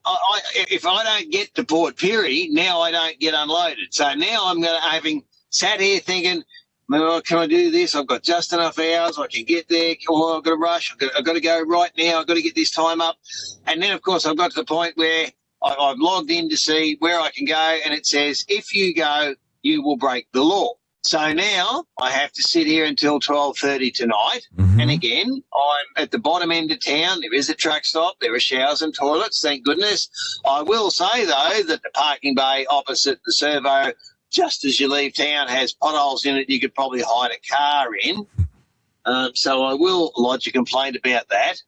if I don't get to Port Pirie, now I don't get unloaded. So now I'm having sat here thinking, well, can I do this? I've got just enough hours. I can get there. Oh, I've got to rush. I've got to go right now. I've got to get this time up. And then, of course, I've got to the point where I've logged in to see where I can go, and it says, if you go, you will break the law. So now I have to sit here until 12:30 tonight. And again, I'm at the bottom end of town. There is a truck stop. There are showers and toilets, thank goodness. I will say, though, that the parking bay opposite the servo, just as you leave town, has potholes in it you could probably hide a car in. So I will lodge a complaint about that.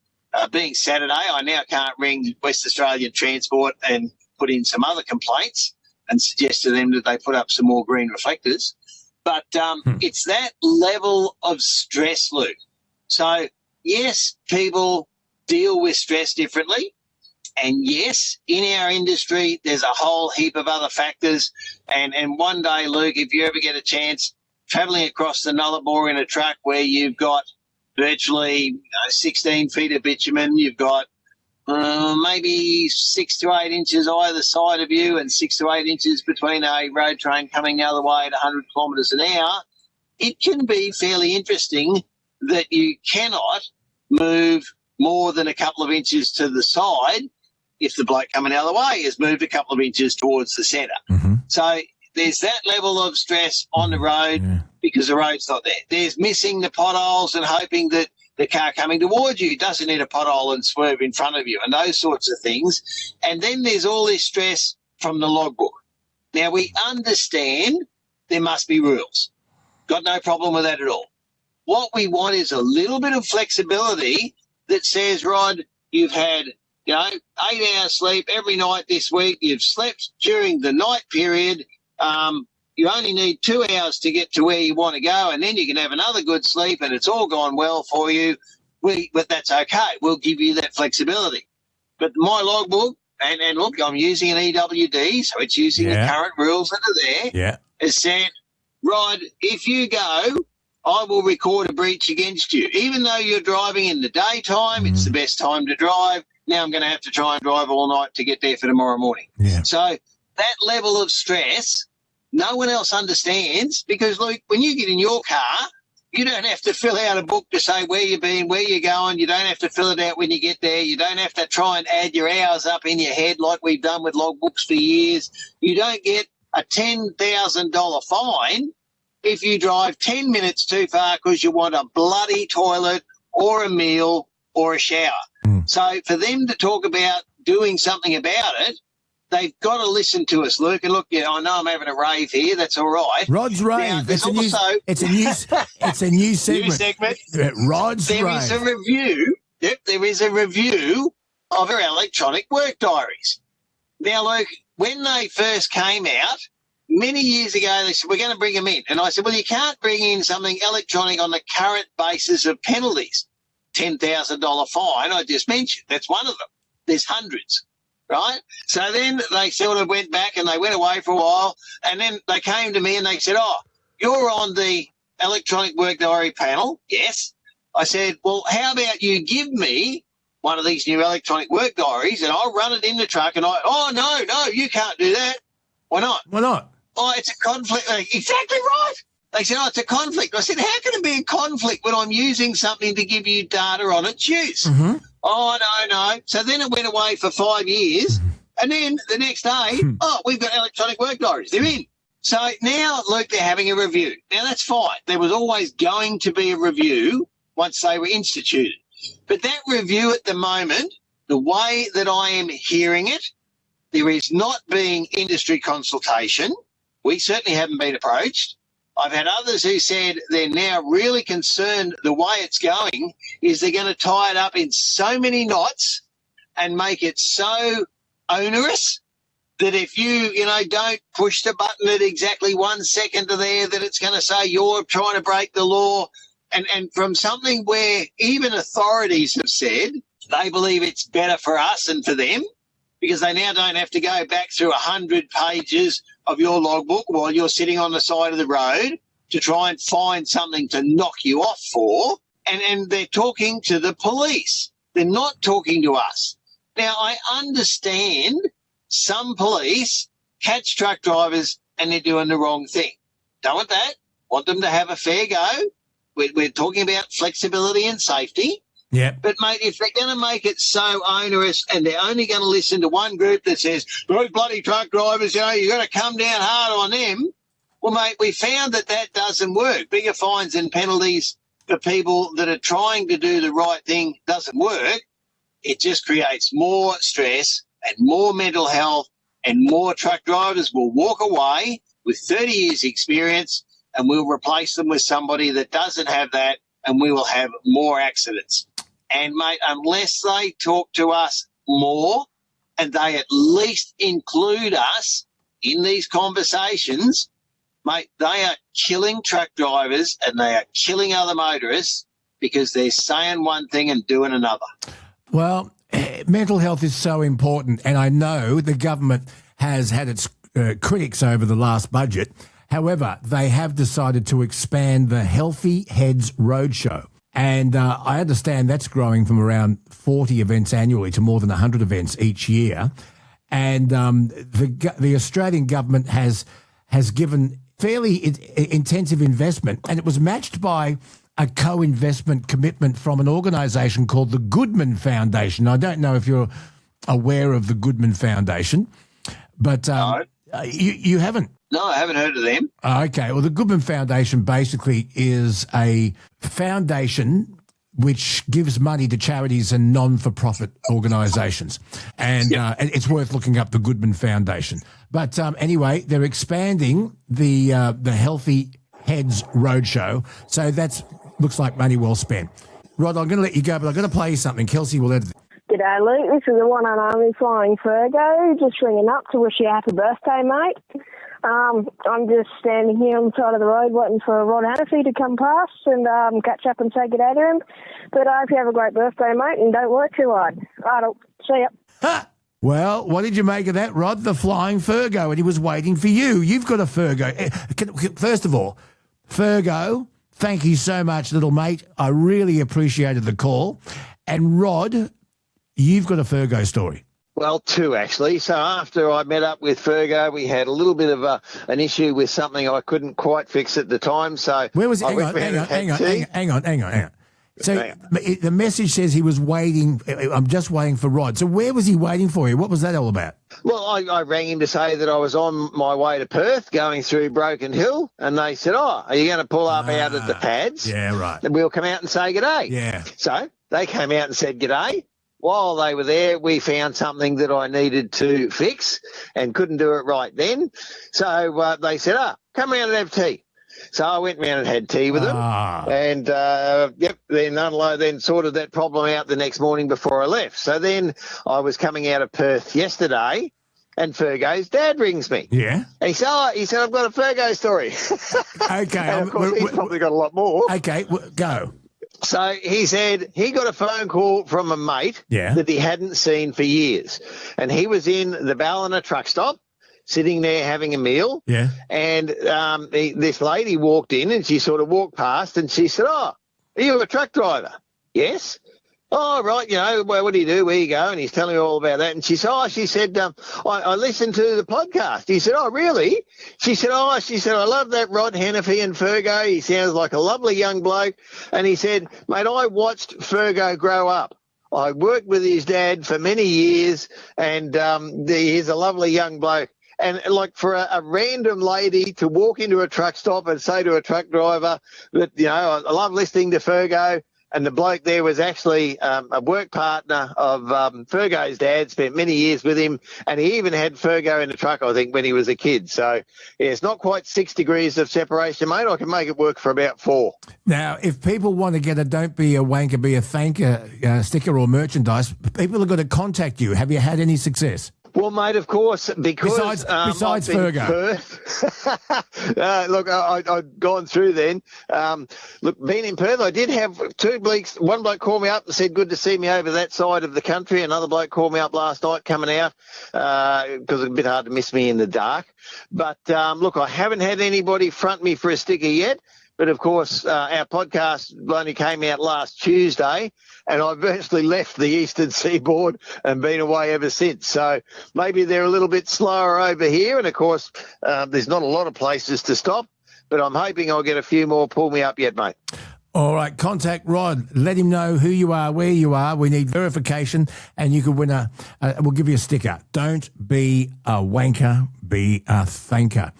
Being Saturday, I now can't ring West Australian Transport and put in some other complaints and suggest to them that they put up some more green reflectors. But it's that level of stress, Luke. So, yes, people deal with stress differently. And, yes, in our industry, there's a whole heap of other factors. And one day, Luke, if you ever get a chance, travelling across the Nullarbor in a truck where you've got virtually 16 feet of bitumen, you've got maybe 6 to 8 inches either side of you and 6 to 8 inches between a road train coming the other way at 100 kilometres an hour, it can be fairly interesting that you cannot move more than a couple of inches to the side if the bloke coming the other way has moved a couple of inches towards the centre. So there's that level of stress on the road because the road's not there. There's missing the potholes and hoping that the car coming towards you doesn't hit a pothole and swerve in front of you and those sorts of things. And then there's all this stress from the logbook. Now, we understand there must be rules. Got no problem with that at all. What we want is a little bit of flexibility that says, Rod, you've had 8 hours sleep every night this week. You've slept during the night period. You only need 2 hours to get to where you want to go, and then you can have another good sleep, and it's all gone well for you. But that's okay. We'll give you that flexibility. But my logbook, and look, I'm using an EWD, so it's using the current rules that are there. Yeah. It said, Rod, if you go, I will record a breach against you. Even though you're driving in the daytime, it's the best time to drive. Now I'm going to have to try and drive all night to get there for tomorrow morning. Yeah. So that level of stress, no one else understands, because, Luke, when you get in your car, you don't have to fill out a book to say where you've been, where you're going. You don't have to fill it out when you get there. You don't have to try and add your hours up in your head like we've done with logbooks for years. You don't get a $10,000 fine if you drive 10 minutes too far because you want a bloody toilet or a meal or a shower. So for them to talk about doing something about it, they've got to listen to us, Luke. And look, I know I'm having a rave here. That's all right. Rod's rave. Now, It's a new segment. New segment. Rod's There rave. is a review. Yep, there is a review of our electronic work diaries. Now, Luke, when they first came out, many years ago, they said, we're going to bring them in. And I said, well, you can't bring in something electronic on the current basis of penalties. $10,000 fine I just mentioned. That's one of them. There's hundreds. Right? So then they sort of went back and they went away for a while, and then they came to me and they said, you're on the electronic work diary panel. Yes. I said, well, how about you give me one of these new electronic work diaries and I'll run it in the truck and no, you can't do that. Why not? Why not? Oh, it's a conflict. Exactly right. They said, it's a conflict. I said, how can it be a conflict when I'm using something to give you data on its use? Mm-hmm. Oh, no. So then it went away for 5 years, and then the next day, we've got electronic work diaries. They're in. So now, Luke, they're having a review. Now, that's fine. There was always going to be a review once they were instituted. But that review at the moment, the way that I am hearing it, there is not being industry consultation. We certainly haven't been approached. I've had others who said they're now really concerned the way it's going is they're going to tie it up in so many knots and make it so onerous that if you don't push the button at exactly 1 second to there, that it's going to say you're trying to break the law. And from something where even authorities have said they believe it's better for us and for them, because they now don't have to go back through 100 pages of your logbook while you're sitting on the side of the road to try and find something to knock you off for. And they're talking to the police. They're not talking to us. Now, I understand some police catch truck drivers and they're doing the wrong thing. Don't want that. Want them to have a fair go. We're talking about flexibility and safety. Yeah. But, mate, if they're going to make it so onerous and they're only going to listen to one group that says, those bloody truck drivers, you've got to come down hard on them. Well, mate, we found that doesn't work. Bigger fines and penalties for people that are trying to do the right thing doesn't work. It just creates more stress and more mental health, and more truck drivers will walk away with 30 years experience, and we'll replace them with somebody that doesn't have that, and we will have more accidents. And, mate, unless they talk to us more and they at least include us in these conversations, mate, they are killing truck drivers and they are killing other motorists because they're saying one thing and doing another. Well, mental health is so important, and I know the government has had its critics over the last budget. However, they have decided to expand the Healthy Heads Roadshow. And I understand that's growing from around 40 events annually to more than 100 events each year. And the Australian government has given fairly intensive investment, and it was matched by a co-investment commitment from an organisation called the Goodman Foundation. I don't know if you're aware of the Goodman Foundation, but you haven't. No, I haven't heard of them. Okay. Well, the Goodman Foundation basically is a foundation which gives money to charities and non-for-profit organisations. And it's worth looking up the Goodman Foundation. But anyway, they're expanding the Healthy Heads Roadshow. So that looks like money well spent. Rod, I'm going to let you go, but I've got to play you something. Kelsey will edit it. G'day, Luke. This is the one and only Flying Fergo. Just ringing up to wish you a happy birthday, mate. I'm just standing here on the side of the road waiting for Rod Hannafy to come past and catch up and say good day to him. But I hope you have a great birthday, mate, and don't work too hard. Right, see ya. Well, what did you make of that, Rod? The Flying Fergo, and he was waiting for you. You've got a Fergo. First of all, Fergo, thank you so much, little mate. I really appreciated the call. And Rod, you've got a Fergo story. Well, two, actually. So after I met up with Fergo, we had a little bit of an issue with something I couldn't quite fix at the time. So where was it? Hang on. So the message says he was waiting. I'm just waiting for Rod. So where was he waiting for you? What was that all about? Well, I rang him to say that I was on my way to Perth going through Broken Hill, and they said, are you going to pull up out of the pads? Yeah, right. And we'll come out and say g'day. Yeah. So they came out and said g'day. While they were there, we found something that I needed to fix and couldn't do it right then. So they said, come round and have tea. So I went round and had tea with them, and then sorted that problem out the next morning before I left. So then I was coming out of Perth yesterday, and Fergo's dad rings me. Yeah. And he said, I've got a Fergo story. Okay. And of course, he's probably got a lot more. Okay, go. So he said he got a phone call from a mate that he hadn't seen for years, and he was in the Ballina truck stop, sitting there having a meal. Yeah. And this lady walked in and she sort of walked past and she said, are you a truck driver? Yes. Oh, right, well, what do you do? Where you go? And he's telling me all about that. And she said, I listened to the podcast. He said, oh, really? She said, I love that Rod Hannafy and Fergo. He sounds like a lovely young bloke. And he said, mate, I watched Fergo grow up. I worked with his dad for many years, and he's a lovely young bloke. And like for a random lady to walk into a truck stop and say to a truck driver that, I love listening to Fergo, and the bloke there was actually a work partner of Fergo's dad, spent many years with him, and he even had Fergo in the truck, I think, when he was a kid. So, it's not quite 6 degrees of separation, mate. I can make it work for about 4. Now, if people want to get a Don't Be a Wanker, Be a Thanker sticker or merclothing, people are going to contact you. Have you had any success? Well, mate, of course, because besides Fergo. Look, I'd gone through then. Being in Perth, I did have 2 blokes. One bloke called me up and said, good to see me over that side of the country. Another bloke called me up last night coming out because it's a bit hard to miss me in the dark. But, look, I haven't had anybody front me for a sticker yet. But, of course, our podcast only came out last Tuesday, and I've virtually left the eastern seaboard and been away ever since. So maybe they're a little bit slower over here. And, of course, there's not a lot of places to stop, but I'm hoping I'll get a few more pull me up yet, mate. All right, contact Rod. Let him know who you are, where you are. We need verification, and you could win we'll give you a sticker. Don't be a wanker, be a thanker.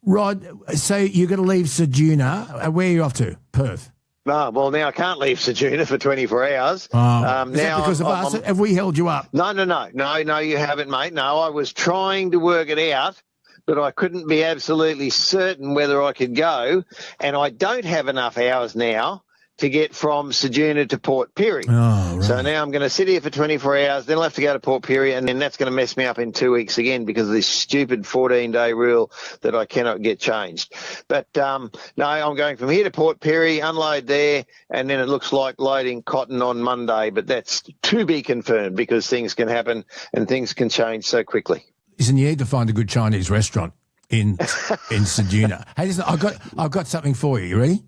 Rod, so you're going to leave Ceduna. Where are you off to? Perth. No, well, now I can't leave Ceduna for 24 hours. Is that because of us? Have we held you up? No, you haven't, mate. No, I was trying to work it out, but I couldn't be absolutely certain whether I could go, and I don't have enough hours now to get from Ceduna to Port Pirie. Oh, right. So now I'm going to sit here for 24 hours, then I'll have to go to Port Pirie, and then that's going to mess me up in 2 weeks again because of this stupid 14-day rule that I cannot get changed. But, no, I'm going from here to Port Pirie, unload there, and then it looks like loading cotton on Monday, but that's to be confirmed because things can happen and things can change so quickly. Listen, you need to find a good Chinese restaurant in Ceduna. Hey, listen, I've got something for you. You ready?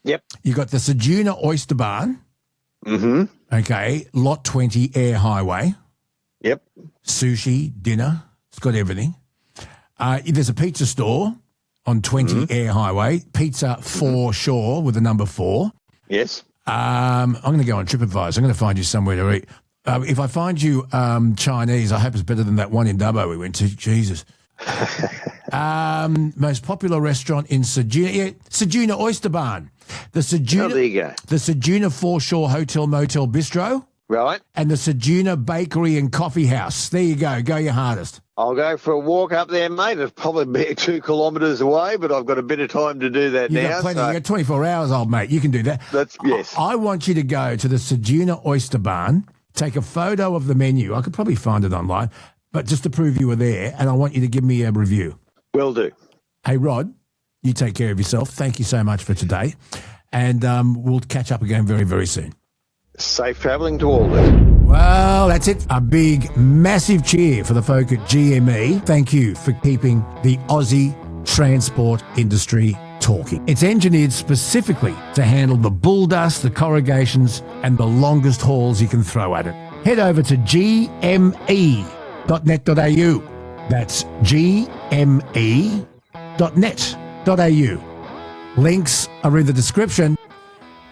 Yep. You got the Ceduna Oyster Barn. Mm-hmm. Okay. Lot 20 Air Highway. Yep. Sushi, dinner. It's got everything. There's a pizza store on 20 Air Highway. Pizza for Shore with the number 4. Yes. I'm going to go on TripAdvisor. I'm going to find you somewhere to eat. If I find you Chinese, I hope it's better than that one in Dubbo we went to. Jesus. Most popular restaurant in Ceduna. Yeah, Ceduna Oyster Barn. The Ceduna, there you go. The Ceduna Foreshore Hotel Motel Bistro. Right. And the Ceduna Bakery and Coffee House. There you go. Go your hardest. I'll go for a walk up there, mate. It'll probably be 2 kilometres away, but I've got a bit of time to do that now. You've got plenty. You've got 24 hours, old mate. You can do that. Yes. I want you to go to the Ceduna Oyster Barn take a photo of the menu. I could probably find it online, but just to prove you were there, and I want you to give me a review. Will do. Hey, Rod, you take care of yourself. Thank you so much for today, and we'll catch up again very, very soon. Safe travelling to Alden. Well, that's it. A big, massive cheer for the folk at GME. Thank you for keeping the Aussie transport industry talking. It's engineered specifically to handle the bull dust, the corrugations, and the longest hauls you can throw at it. Head over to gme.net.au. That's gme.net.au. Links are in the description.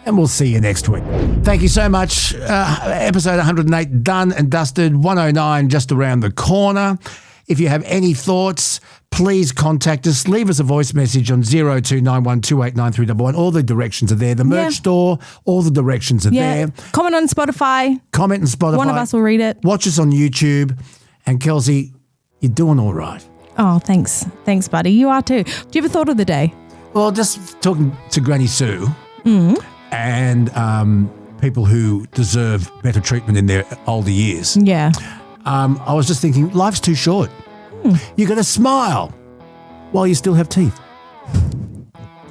And we'll see you next week. Thank you so much. Episode 108 done and dusted. 109 just around the corner. If you have any thoughts, please contact us. Leave us a voice message on 0291289311. All the directions are there. The merch store, all the directions are there. Comment on Spotify. Comment on Spotify. One of us will read it. Watch us on YouTube. And Kelsey, you're doing all right. Oh, thanks. Thanks, buddy. You are too. Do you have a thought of the day? Well, just talking to Granny Sue. And people who deserve better treatment in their older years. Yeah. I was just thinking, life's too short. You got to smile while you still have teeth.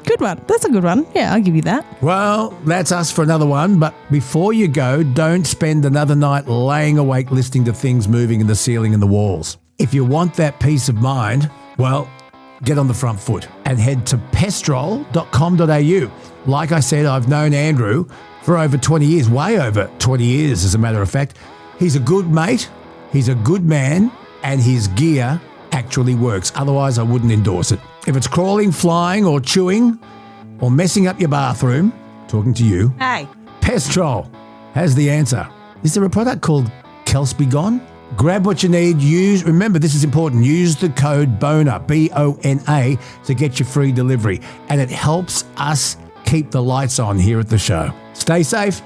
Good one. That's a good one. Yeah, I'll give you that. Well, that's us for another one. But before you go, don't spend another night laying awake listening to things moving in the ceiling and the walls. If you want that peace of mind, well, get on the front foot and head to pestrol.com.au. Like I said, I've known Andrew for over 20 years, way over 20 years, as a matter of fact. He's a good mate, he's a good man, and his gear actually works. Otherwise, I wouldn't endorse it. If it's crawling, flying, or chewing, or messing up your bathroom, talking to you, hey, Pestrol has the answer. Is there a product called Kels Be Gone? Grab what you need. Remember, this is important. Use the code BONA, BONA, to get your free delivery. And it helps us keep the lights on here at the show. Stay safe.